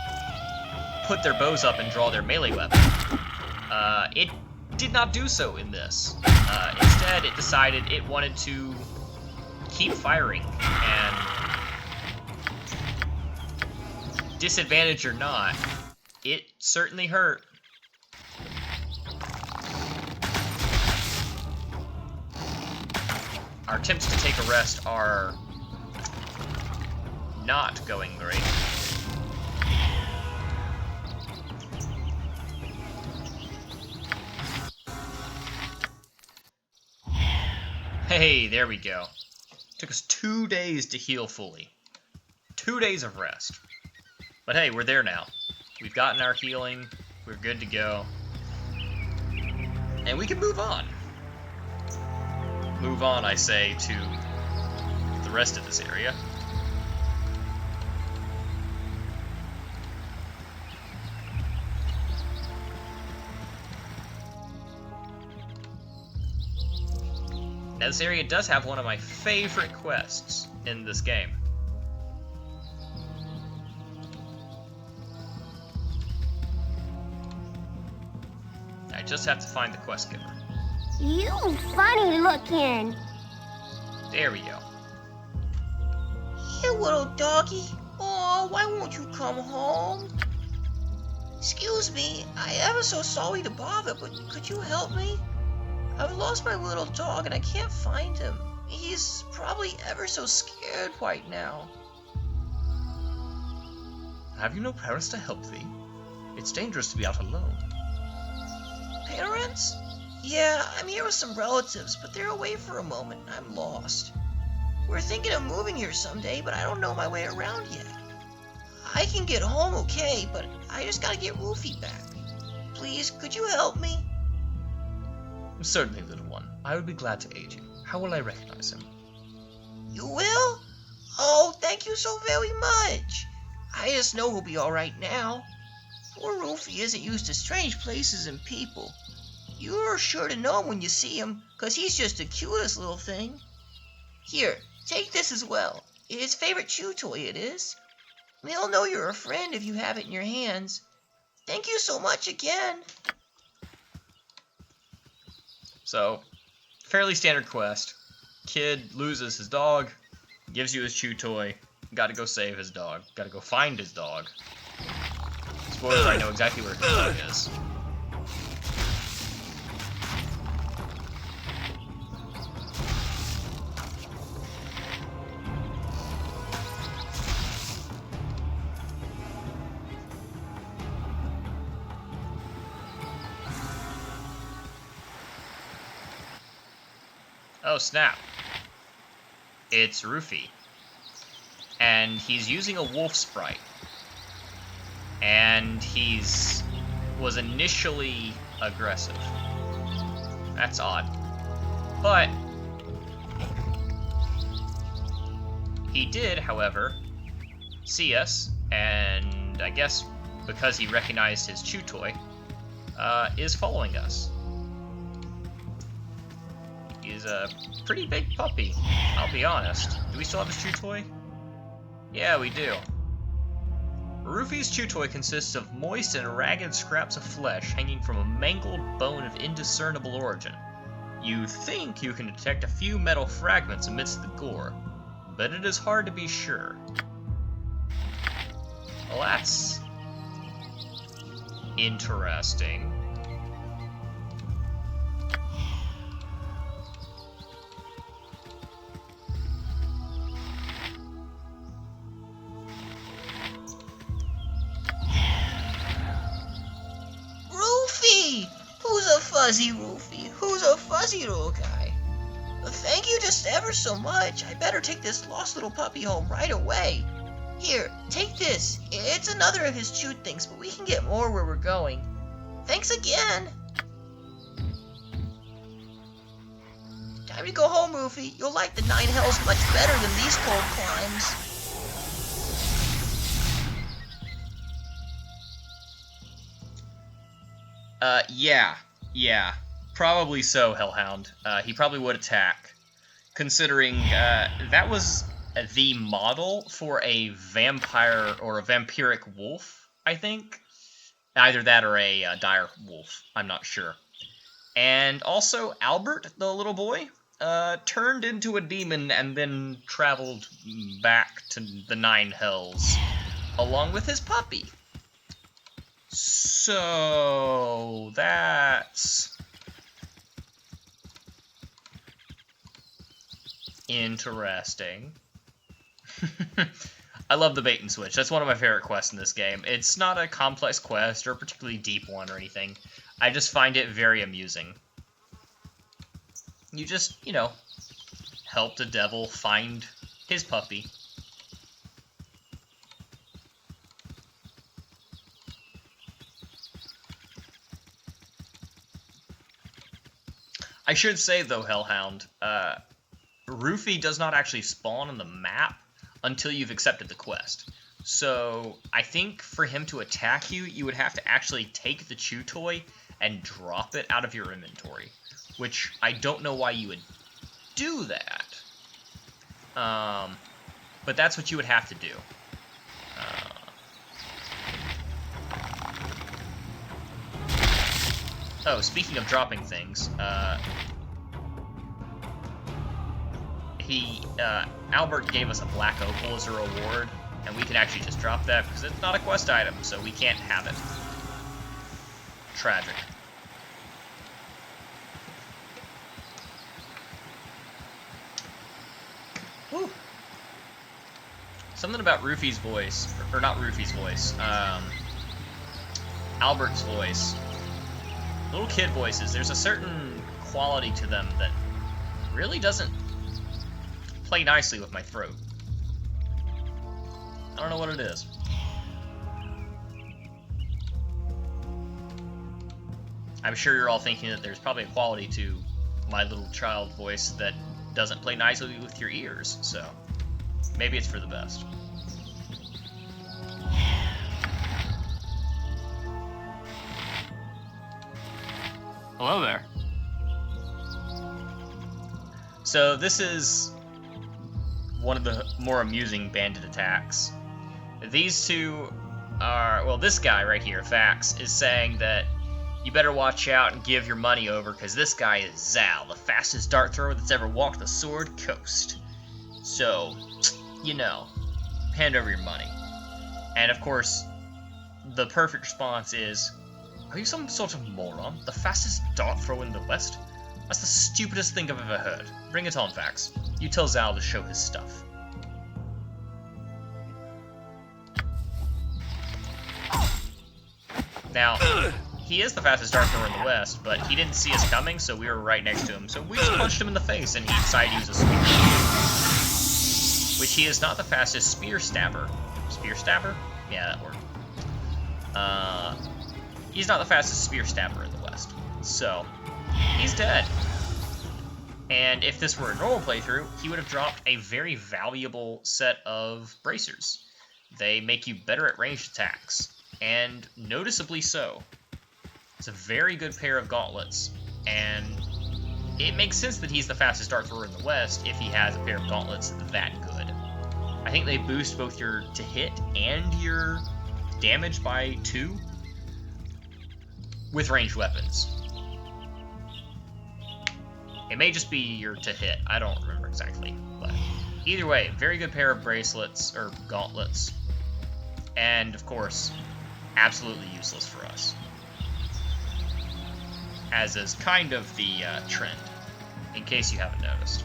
put their bows up and draw their melee weapon. It did not do so in this. Instead, it decided it wanted to keep firing, and disadvantage or not, it certainly hurt. Our attempts to take a rest are not going great. Hey, there we go. Took us 2 days to heal fully. 2 days of rest. But hey, we're there now. We've gotten our healing. We're good to go. And we can move on. Move on, I say, to the rest of this area. Now, this area does have one of my favorite quests in this game. I just have to find the quest giver. You funny looking. There we go. Hey, little doggy. Oh, why won't you come home? Excuse me, I ever so sorry to bother, but could you help me? I've lost my little dog and I can't find him. He's probably ever so scared right now. Have you no parents to help thee? It's dangerous to be out alone. Parents? Yeah, I'm here with some relatives, but they're away for a moment and I'm lost. We're thinking of moving here someday, but I don't know my way around yet. I can get home okay, but I just gotta get Wolfie back. Please, could you help me? Certainly, little one. I would be glad to aid you. How will I recognize him? You will? Oh, thank you so very much. I just know he'll be alright now. Poor Wolfie isn't used to strange places and people. You're sure to know him when you see him, 'cause he's just the cutest little thing. Here, take this as well. His favorite chew toy it is. He'll know you're a friend if you have it in your hands. Thank you so much again. So, fairly standard quest. Kid loses his dog, gives you his chew toy, gotta go save his dog, gotta go find his dog. Spoiler, I know exactly where his dog is. Oh snap. It's Rufy. And he's using a wolf sprite. And was initially aggressive. That's odd. But he did, however, see us, and I guess because he recognized his chew toy, is following us. He's a pretty big puppy, I'll be honest. Do we still have his chew toy? Yeah, we do. Rufy's chew toy consists of moist and ragged scraps of flesh hanging from a mangled bone of indiscernible origin. You think you can detect a few metal fragments amidst the gore, but it is hard to be sure. Well, that's interesting. Who's a fuzzy little guy? Thank you just ever so much. I better take this lost little puppy home right away. Here, take this. It's another of his chewed things, but we can get more where we're going. Thanks again. Time to go home, Rufy. You'll like the 9 hells much better than these cold climes. Yeah. Probably so, Hellhound. He probably would attack, considering that was the model for a vampire or a vampiric wolf, I think. Either that or a dire wolf, I'm not sure. And also, Albert, the little boy, turned into a demon and then traveled back to the 9 hells, along with his puppy. So, that's interesting. I love the bait and switch. That's one of my favorite quests in this game. It's not a complex quest or a particularly deep one or anything. I just find it very amusing. You just, help the devil find his puppy. I should say, though, Hellhound, Rufy does not actually spawn on the map until you've accepted the quest. So, I think for him to attack you, you would have to actually take the chew toy and drop it out of your inventory. Which, I don't know why you would do that. But that's what you would have to do. Oh, speaking of dropping things, Albert gave us a black opal as a reward, and we can actually just drop that because it's not a quest item, so we can't have it. Tragic. Whew. Something about Rufy's voice, or not Rufy's voice, Albert's voice. Little kid voices, there's a certain quality to them that really doesn't play nicely with my throat. I don't know what it is. I'm sure you're all thinking that there's probably a quality to my little child voice that doesn't play nicely with your ears, so maybe it's for the best. Hello there. So this is one of the more amusing bandit attacks. These two are, well, this guy right here, Fax, is saying that you better watch out and give your money over, because this guy is Zal, the fastest dart thrower that's ever walked the Sword Coast. So, you know, hand over your money. And of course, the perfect response is, are you some sort of moron? The fastest dart thrower in the West? That's the stupidest thing I've ever heard. Bring it on, Fax. You tell Zal to show his stuff. Now, he is the fastest dart thrower in the West, but he didn't see us coming, so we were right next to him. So we just punched him in the face, and he decided to use a spear. Which he is not the fastest spear stabber. Spear stabber? Yeah, that worked. He's not the fastest spear stabber in the West. So, he's dead. And if this were a normal playthrough, he would have dropped a very valuable set of bracers. They make you better at ranged attacks, and noticeably so. It's a very good pair of gauntlets, and it makes sense that he's the fastest dart thrower in the West if he has a pair of gauntlets that good. I think they boost both your to hit and your damage by 2 with ranged weapons. It may just be your to hit, I don't remember exactly, but either way, very good pair of bracelets, or gauntlets, and of course, absolutely useless for us. As is kind of the trend, in case you haven't noticed.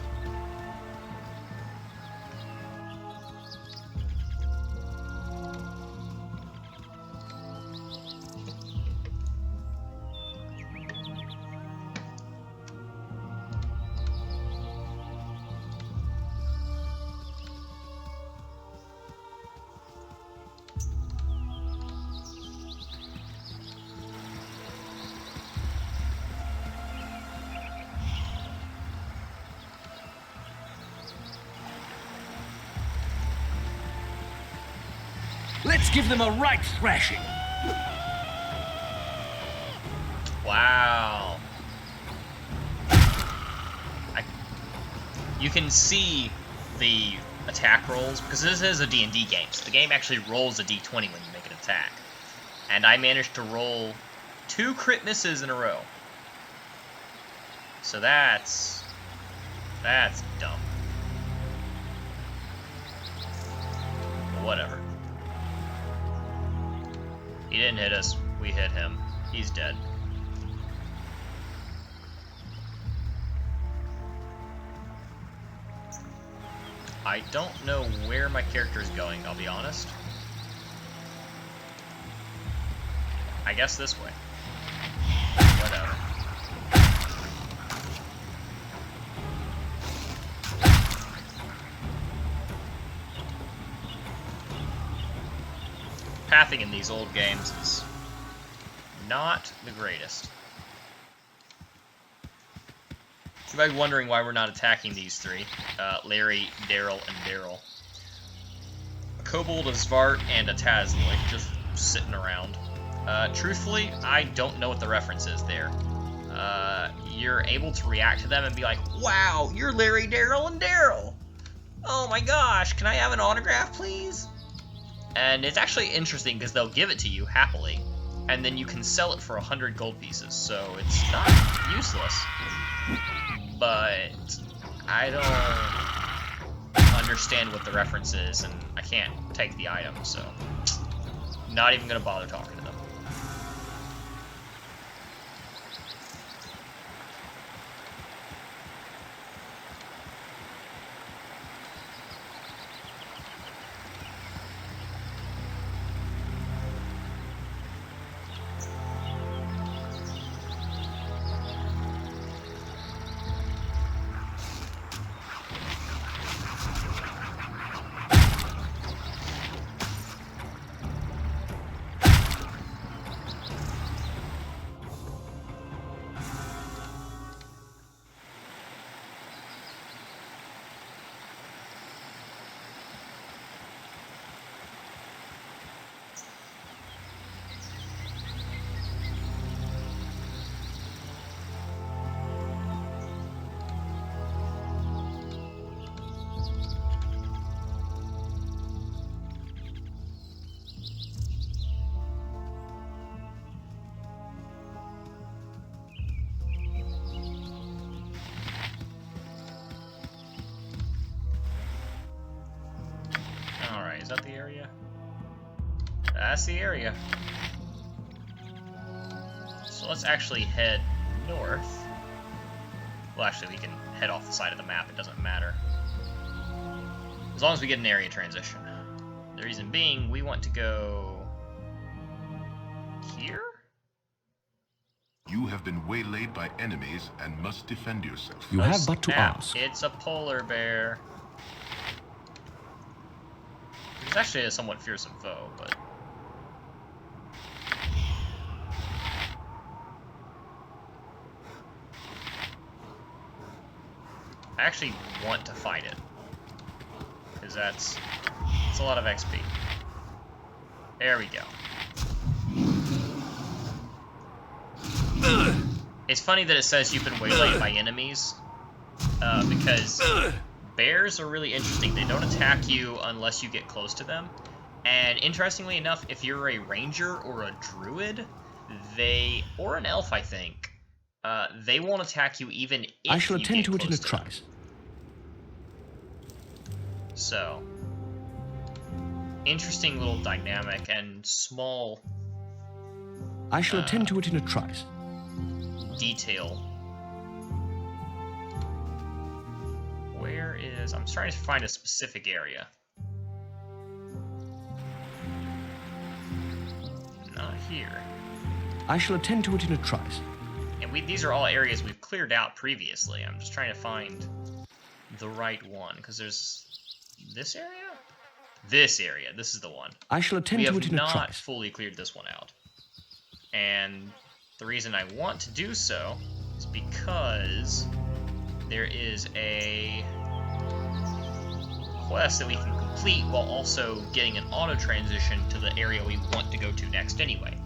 Let's give them a right thrashing. Wow. You can see the attack rolls, because this is a D&D game, so the game actually rolls a d20 when you make an attack. And I managed to roll 2 crit misses in a row. So that's dumb. But whatever. He didn't hit us, we hit him. He's dead. I don't know where my character is going, I'll be honest. I guess this way. Whatever. Pathing in these old games is not the greatest. You might be wondering why we're not attacking these 3. Larry, Daryl, and Daryl. A Kobold, a Svart, and a Tazloid just sitting around. Truthfully, I don't know what the reference is there. You're able to react to them and be like, wow, you're Larry, Daryl, and Daryl! Oh my gosh, can I have an autograph, please? And it's actually interesting because they'll give it to you happily, and then you can sell it for 100 gold pieces, so it's not useless. But I don't understand what the reference is, and I can't take the item, so not even gonna bother talking to them. Is that the area? That's the area. So let's actually head north. Well, actually, we can head off the side of the map. It doesn't matter. As long as we get an area transition. The reason being, we want to go here? You have been waylaid by enemies and must defend yourself. You have but to Now, ask. it's a polar bear. It's actually a somewhat fearsome foe, but... I actually want to fight it. Because it's a lot of XP. There we go. It's funny that it says you've been waylaid by enemies, because bears are really interesting. They don't attack you unless you get close to them. And interestingly enough, if you're a ranger or a druid, or an elf, I think, they won't attack you even if I shall you attend get to it in a close to them. trice. So, interesting little dynamic and small I shall attend to it in a trice. detail. Where is... I'm trying to find a specific area. Not here. I shall attend to it in a trice. And these are all areas we've cleared out previously. I'm just trying to find the right one, because there's this area? This area. This is the one. I shall attend to it in a not trice. fully cleared this one out. And the reason I want to do so is because there is a quest that we can complete while also getting an auto transition to the area we want to go to next anyway.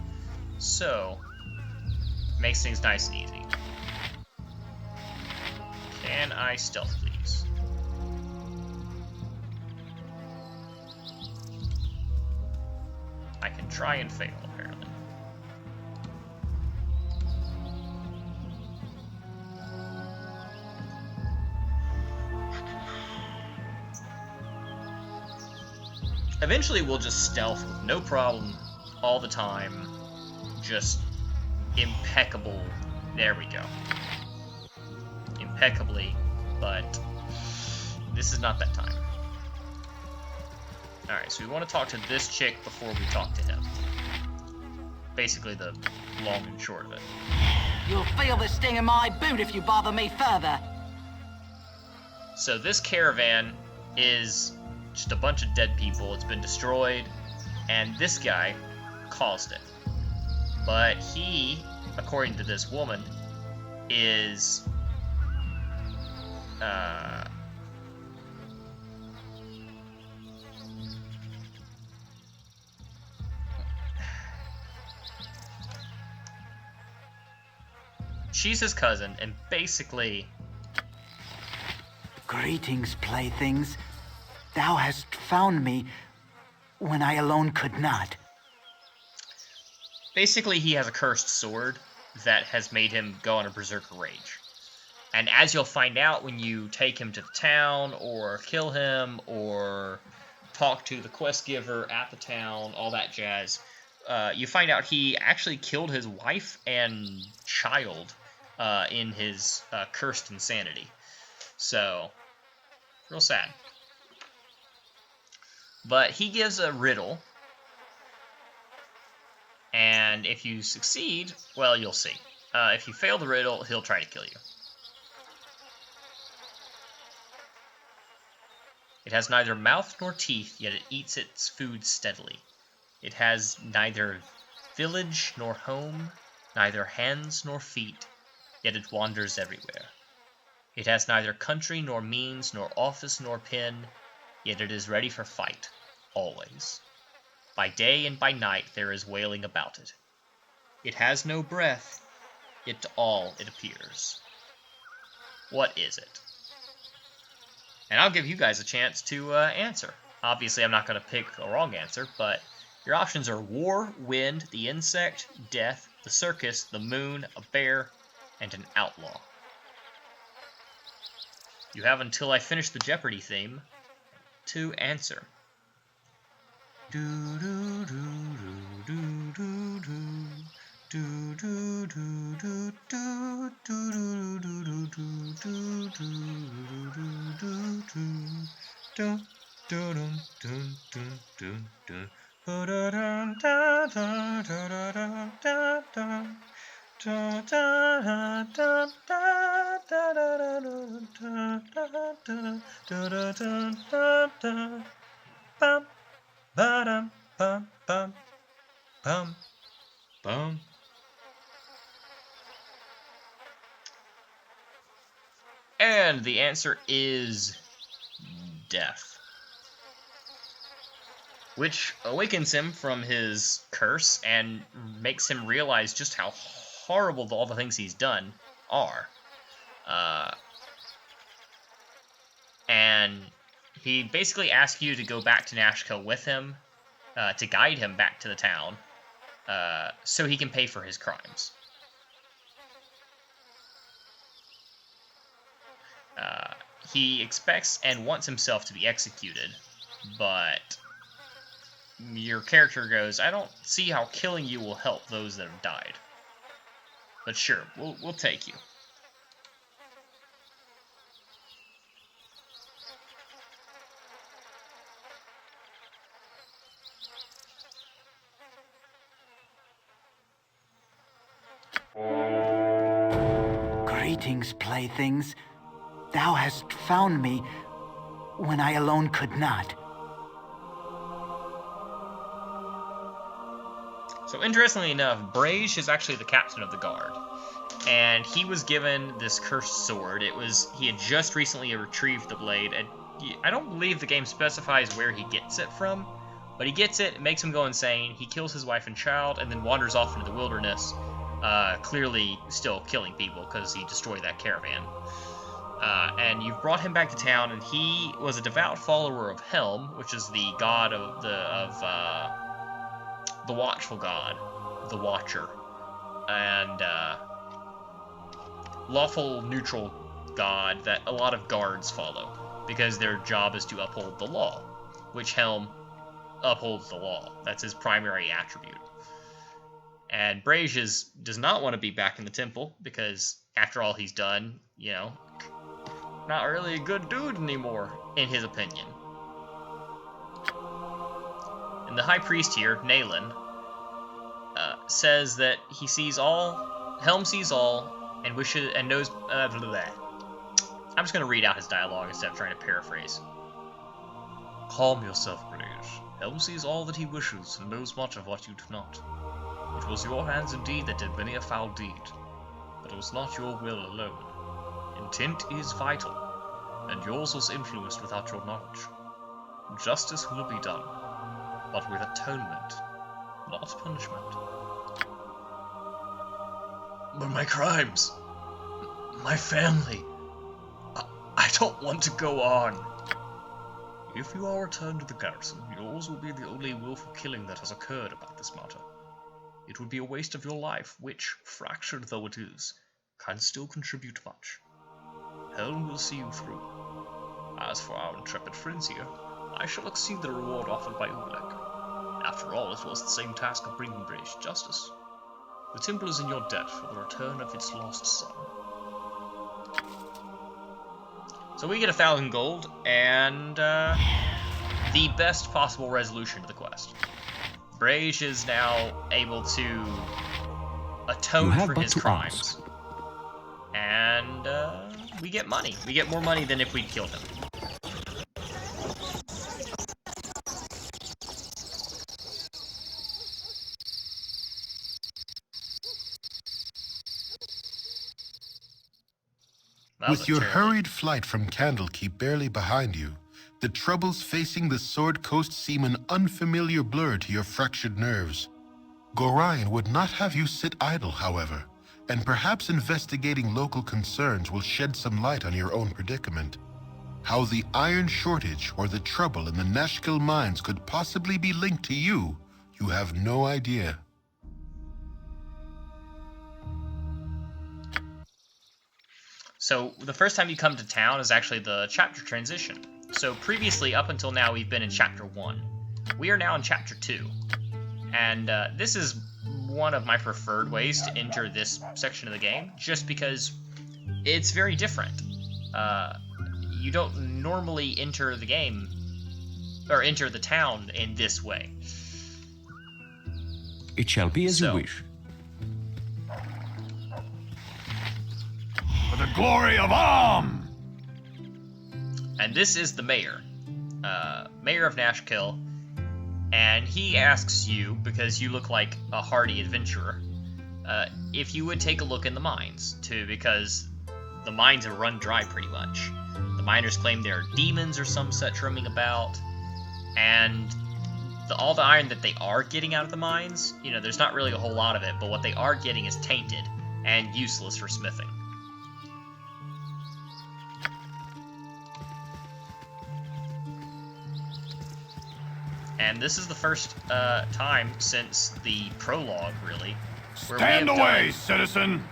So, makes things nice and easy. Can I stealth, please? I can try and fail, apparently. Eventually we'll just stealth with no problem all the time. Just impeccable. There we go. Impeccably, but this is not that time. Alright, so we want to talk to this chick before we talk to him. Basically the long and short of it. You'll feel the sting in my boot if you bother me further. So this caravan is just a bunch of dead people. It's been destroyed, and this guy caused it. But he, according to this woman, is she's his cousin, and basically... Greetings, playthings. Thou hast found me when I alone could not. Basically, he has a cursed sword that has made him go on a berserker rage. And as you'll find out when you take him to the town, or kill him, or talk to the quest giver at the town, all that jazz, you find out he actually killed his wife and child in his cursed insanity. So, real sad. But he gives a riddle, and if you succeed, well, you'll see. If you fail the riddle, he'll try to kill you. It has neither mouth nor teeth, yet it eats its food steadily. It has neither village nor home, neither hands nor feet, yet it wanders everywhere. It has neither country nor means, nor office nor pen, yet it is ready for fight, always. By day and by night there is wailing about it. It has no breath, yet to all it appears. What is it? And I'll give you guys a chance to answer. Obviously, I'm not going to pick a wrong answer, but your options are war, wind, the insect, death, the circus, the moon, a bear, and an outlaw. You have until I finish the Jeopardy theme to answer. And the answer is death, which awakens him from his curse and makes him realize just how horrible all the things he's done are. And he basically asks you to go back to Nashka with him, to guide him back to the town, so he can pay for his crimes. He expects and wants himself to be executed, but your character goes, I don't see how killing you will help those that have died. But sure, we'll take you. Greetings, playthings. Thou hast found me when I alone could not. So interestingly enough, Brage is actually the captain of the guard, and he was given this cursed sword. He had just recently retrieved the blade, and I don't believe the game specifies where he gets it from, but he gets it, makes him go insane, he kills his wife and child, and then wanders off into the wilderness, clearly still killing people because he destroyed that caravan. And you've brought him back to town, and he was a devout follower of Helm, which is the god of the watchful god, the Watcher, and lawful neutral god that a lot of guards follow, because their job is to uphold the law, which Helm upholds the law. That's his primary attribute. And Brage does not want to be back in the temple, because after all he's done, not really a good dude anymore, in his opinion. And the high priest here, Naylan, says that he sees all, Helm sees all, and wishes and knows. Blah, blah, blah. I'm just going to read out his dialogue instead of trying to paraphrase. Calm yourself, Brage. Helm sees all that he wishes and knows much of what you do not. It was your hands indeed that did many a foul deed, but it was not your will alone. Intent is vital, and yours was influenced without your knowledge. Justice will be done, but with atonement, not punishment. But my crimes, my family, I don't want to go on. If you are returned to the garrison, yours will be the only willful killing that has occurred about this matter. It would be a waste of your life, which, fractured though it is, can still contribute much. Helm will see you through. As for our intrepid friends here, I shall exceed the reward offered by Uleg. After all, it was the same task of bringing British justice. The temple is in your debt for the return of its lost son. So we get 1,000 gold, and the best possible resolution to the quest. Brage is now able to atone for his crimes. And we get money. We get more money than if we'd killed him. With your hurried flight from Candlekeep barely behind you, the troubles facing the Sword Coast seem an unfamiliar blur to your fractured nerves. Gorion would not have you sit idle, however, and perhaps investigating local concerns will shed some light on your own predicament. How the iron shortage or the trouble in the Nashkel mines could possibly be linked to you, you have no idea. So the first time you come to town is actually the chapter transition. So previously, up until now, we've been in chapter 1. We are now in Chapter 2, and this is one of my preferred ways to enter this section of the game, just because it's very different. You don't normally enter the game, or enter the town in this way. It shall be as you wish. For the glory of Am! And this is the mayor, Mayor of Nashkill, and he asks you, because you look like a hardy adventurer, if you would take a look in the mines, because the mines are run dry pretty much. The miners claim there are demons or some such roaming about, and all the iron that they are getting out of the mines, you know, there's not really a whole lot of it, but what they are getting is tainted and useless for smithing. And this is the first time since the prologue, really, where Stand away, citizen!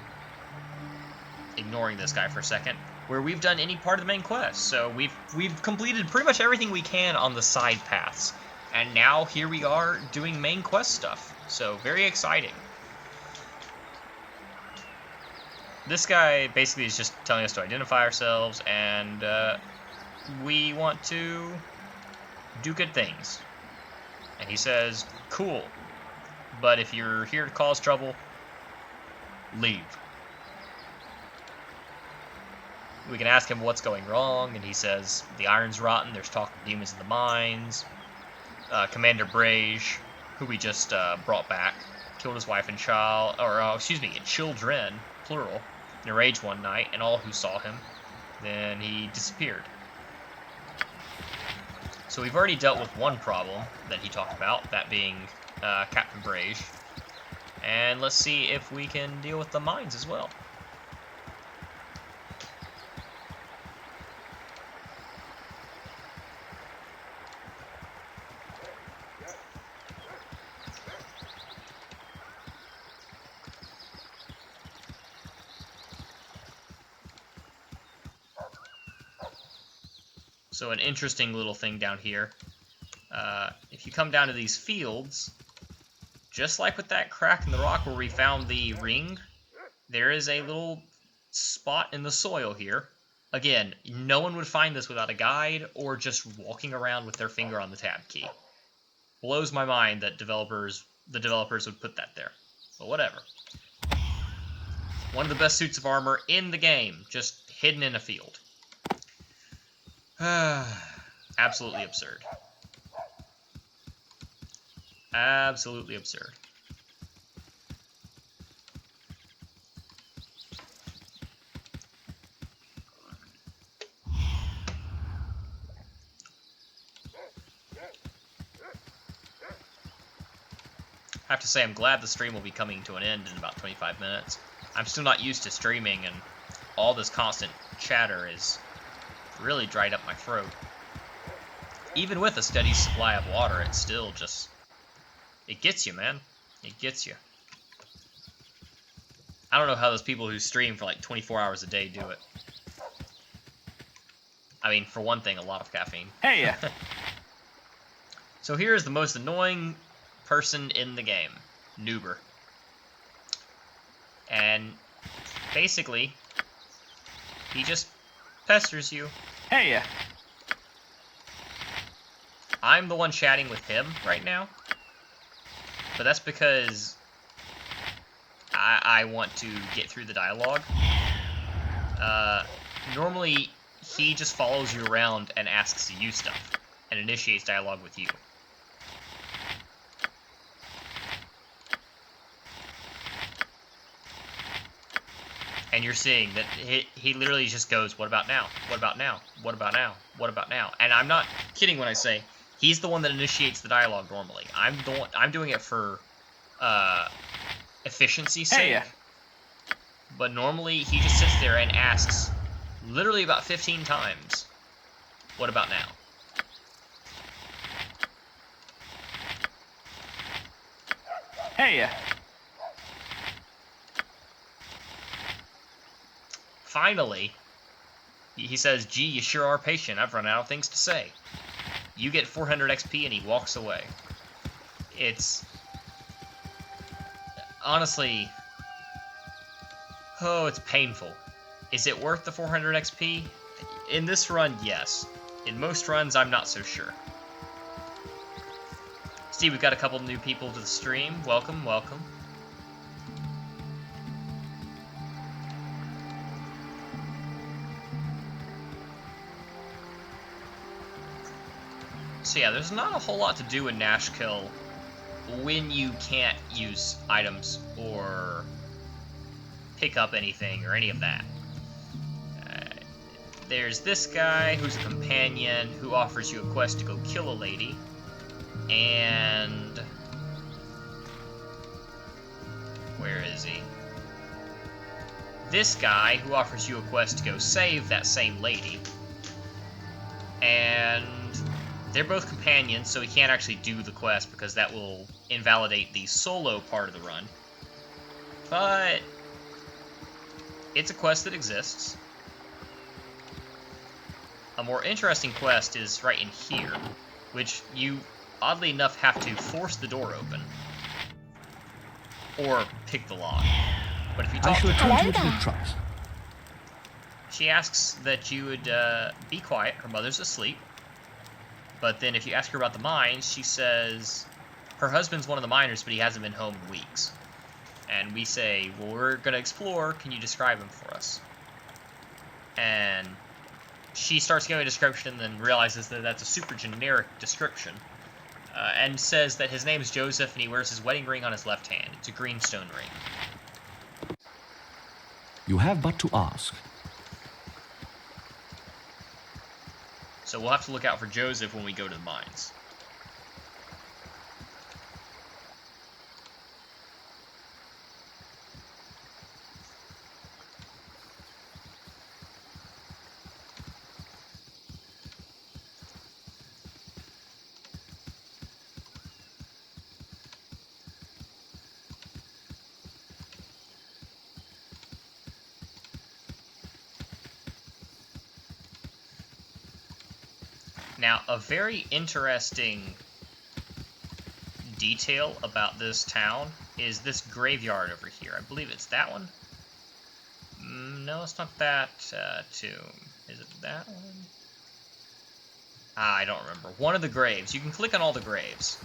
Ignoring this guy for a second, where we've done any part of the main quest. So we've completed pretty much everything we can on the side paths, and now here we are doing main quest stuff. So very exciting. This guy basically is just telling us to identify ourselves, and we want to do good things. And he says, cool, but if you're here to cause trouble, leave. We can ask him what's going wrong, and he says, the iron's rotten, there's talk of demons in the mines. Commander Brage, who we just brought back, killed his wife and child, children, plural, in a rage one night, and all who saw him. Then he disappeared. So we've already dealt with one problem that he talked about, that being Captain Brage. And let's see if we can deal with the mines as well. So an interesting little thing down here, if you come down to these fields, just like with that crack in the rock where we found the ring, there is a little spot in the soil here. Again, no one would find this without a guide or just walking around with their finger on the tab key. Blows my mind that the developers would put that there, but whatever. One of the best suits of armor in the game, just hidden in a field. Absolutely absurd. Absolutely absurd. I have to say, I'm glad the stream will be coming to an end in about 25 minutes. I'm still not used to streaming, and all this constant chatter is really dried up my throat. Even with a steady supply of water, it's still just... it gets you, man. It gets you. I don't know how those people who stream for like 24 hours a day do it. I mean, for one thing, a lot of caffeine. Hey! So here's the most annoying person in the game. Noober. And basically, he just pesters you. Hey! I'm the one chatting with him right now, but that's because I want to get through the dialogue. Normally, he just follows you around and asks you stuff, and initiates dialogue with you. And you're seeing that he literally just goes, what about now? What about now? What about now? What about now? And I'm not kidding when I say he's the one that initiates the dialogue normally. I'm doing it for efficiency's sake. Hey. But normally he just sits there and asks literally about 15 times, what about now? Hey! Finally, he says, gee, you sure are patient. I've run out of things to say. You get 400 XP and he walks away. It's... honestly... oh, it's painful. Is it worth the 400 XP? In this run, yes. In most runs, I'm not so sure. See, we've got a couple new people to the stream. Welcome, welcome. So yeah, there's not a whole lot to do in Nashkill when you can't use items or pick up anything or any of that. There's this guy who's a companion who offers you a quest to go kill a lady. And... where is he? This guy who offers you a quest to go save that same lady. And they're both companions, so he can't actually do the quest because that will invalidate the solo part of the run. But it's a quest that exists. A more interesting quest is right in here, which you, oddly enough, have to force the door open. Or pick the lock. But if you talk to her, she asks that you would be quiet. Her mother's asleep. But then if you ask her about the mines, she says her husband's one of the miners, but he hasn't been home in weeks. And we say, well, we're going to explore. Can you describe him for us? And she starts giving a description and then realizes that that's a super generic description. And says that his name is Joseph and he wears his wedding ring on his left hand. It's a green stone ring. You have but to ask. So we'll have to look out for Joseph when we go to the mines. Now, a very interesting detail about this town is this graveyard over here. I believe it's that one. No, it's not that tomb. Is it that one? I don't remember. One of the graves. You can click on all the graves,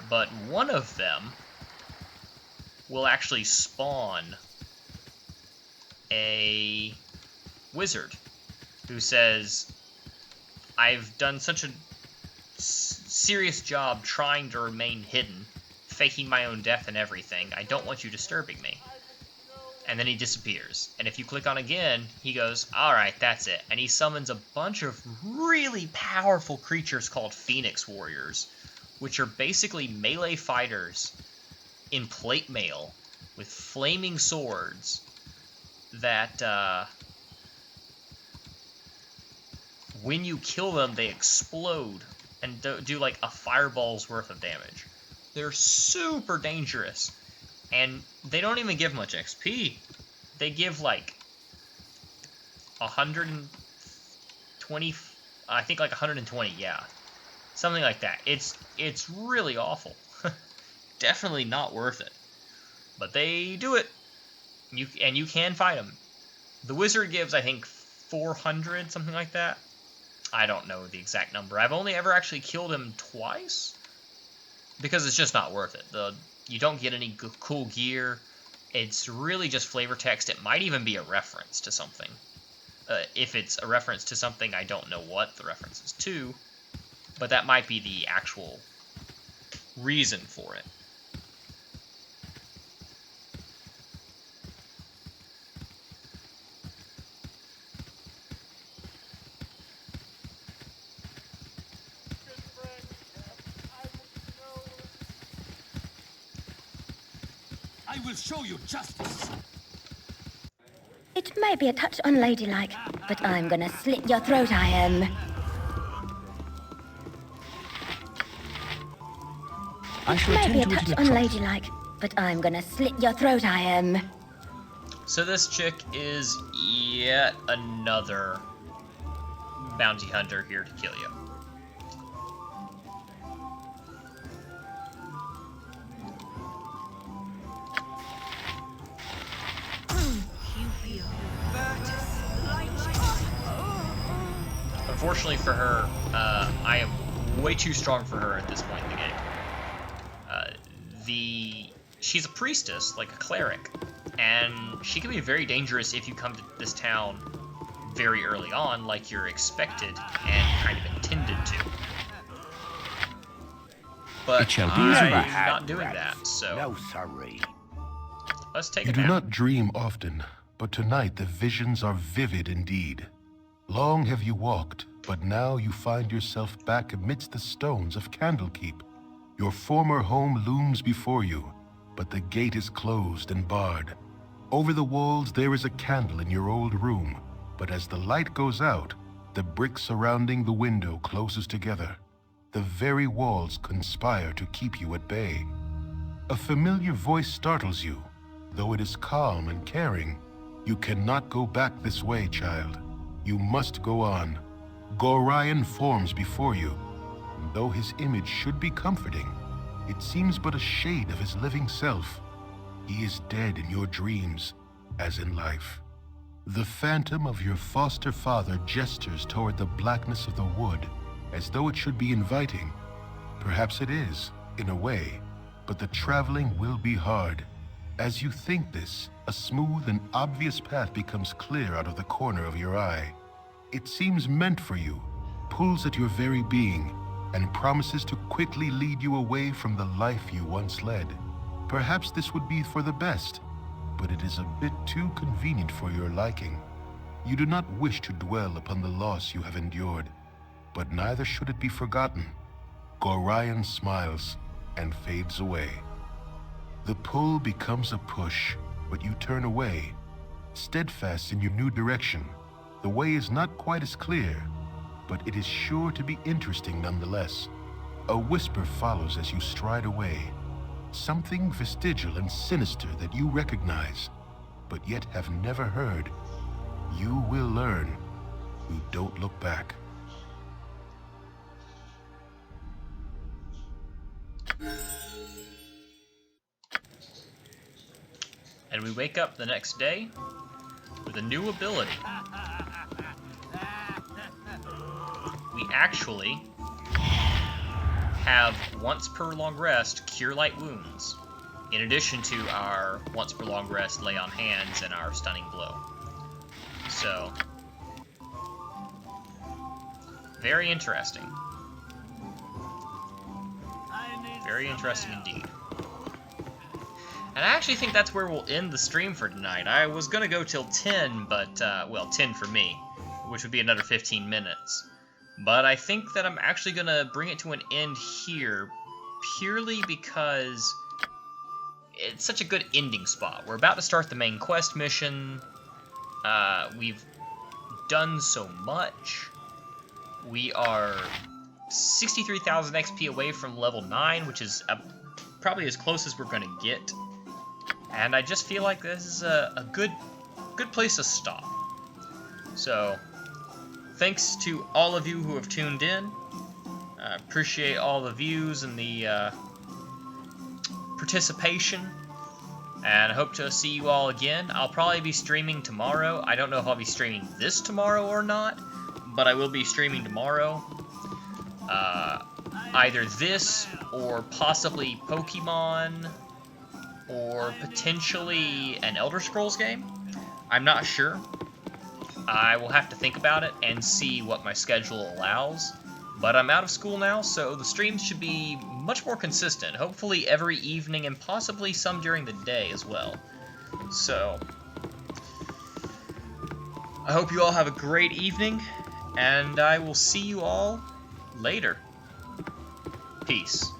but one of them will actually spawn a wizard who says, I've done such a serious job trying to remain hidden, faking my own death and everything. I don't want you disturbing me. And then he disappears. And if you click on again, he goes, alright, that's it. And he summons a bunch of really powerful creatures called Phoenix Warriors, which are basically melee fighters in plate mail with flaming swords that, when you kill them, they explode and do like a fireball's worth of damage. They're super dangerous, and they don't even give much XP. They give like 120, I think like 120, yeah. Something like that. It's really awful. Definitely not worth it. But they do it. And you can fight them. The wizard gives, I think, 400, something like that. I don't know the exact number. I've only ever actually killed him twice, because it's just not worth it. You don't get any cool gear. It's really just flavor text. It might even be a reference to something. If it's a reference to something, I don't know what the reference is to, but that might be the actual reason for it. I will show you justice. It may be a touch unladylike, but I'm gonna slit your throat, I am. It may be a touch unladylike, but I'm gonna slit your throat, I am. So this chick is yet another bounty hunter here to kill you. Unfortunately for her, I am way too strong for her at this point in the game. She's a priestess, like a cleric, and she can be very dangerous if you come to this town very early on, like you're expected and kind of intended to. But It shall be I'm as not doing that, so No, sorry. let's take You it do down. not dream often, but tonight the visions are vivid indeed. Long have you walked, but now you find yourself back amidst the stones of Candlekeep. Your former home looms before you, but the gate is closed and barred. Over the walls there is a candle in your old room, but as the light goes out, the brick surrounding the window closes together. The very walls conspire to keep you at bay. A familiar voice startles you. Though it is calm and caring, you cannot go back this way, child. You must go on. Gorion forms before you. And though his image should be comforting, it seems but a shade of his living self. He is dead in your dreams, as in life. The phantom of your foster father gestures toward the blackness of the wood, as though it should be inviting. Perhaps it is, in a way, but the traveling will be hard. As you think this, a smooth and obvious path becomes clear out of the corner of your eye. It seems meant for you, pulls at your very being, and promises to quickly lead you away from the life you once led. Perhaps this would be for the best, but it is a bit too convenient for your liking. You do not wish to dwell upon the loss you have endured, but neither should it be forgotten. Gorion smiles and fades away. The pull becomes a push, but you turn away, steadfast in your new direction. The way is not quite as clear, but it is sure to be interesting nonetheless. A whisper follows as you stride away, something vestigial and sinister that you recognize, but yet have never heard. You will learn. You don't look back. And we wake up the next day with a new ability. We actually have once per long rest cure light wounds, in addition to our once per long rest lay on hands and our stunning blow. So, very interesting. Very interesting indeed. And I actually think that's where we'll end the stream for tonight. I was going to go till 10, but, well, 10 for me, which would be another 15 minutes. But I think that I'm actually going to bring it to an end here, purely because it's such a good ending spot. We're about to start the main quest mission. We've done so much. We are 63,000 XP away from level 9, which is probably as close as we're going to get. And I just feel like this is a good place to stop. So, thanks to all of you who have tuned in. I appreciate all the views and the participation. And I hope to see you all again. I'll probably be streaming tomorrow. I don't know if I'll be streaming this tomorrow or not, but I will be streaming tomorrow. Either this, or possibly Pokemon, or potentially an Elder Scrolls game. I'm not sure. I will have to think about it and see what my schedule allows. But I'm out of school now, so the streams should be much more consistent. Hopefully every evening and possibly some during the day as well. So, I hope you all have a great evening, and I will see you all later. Peace.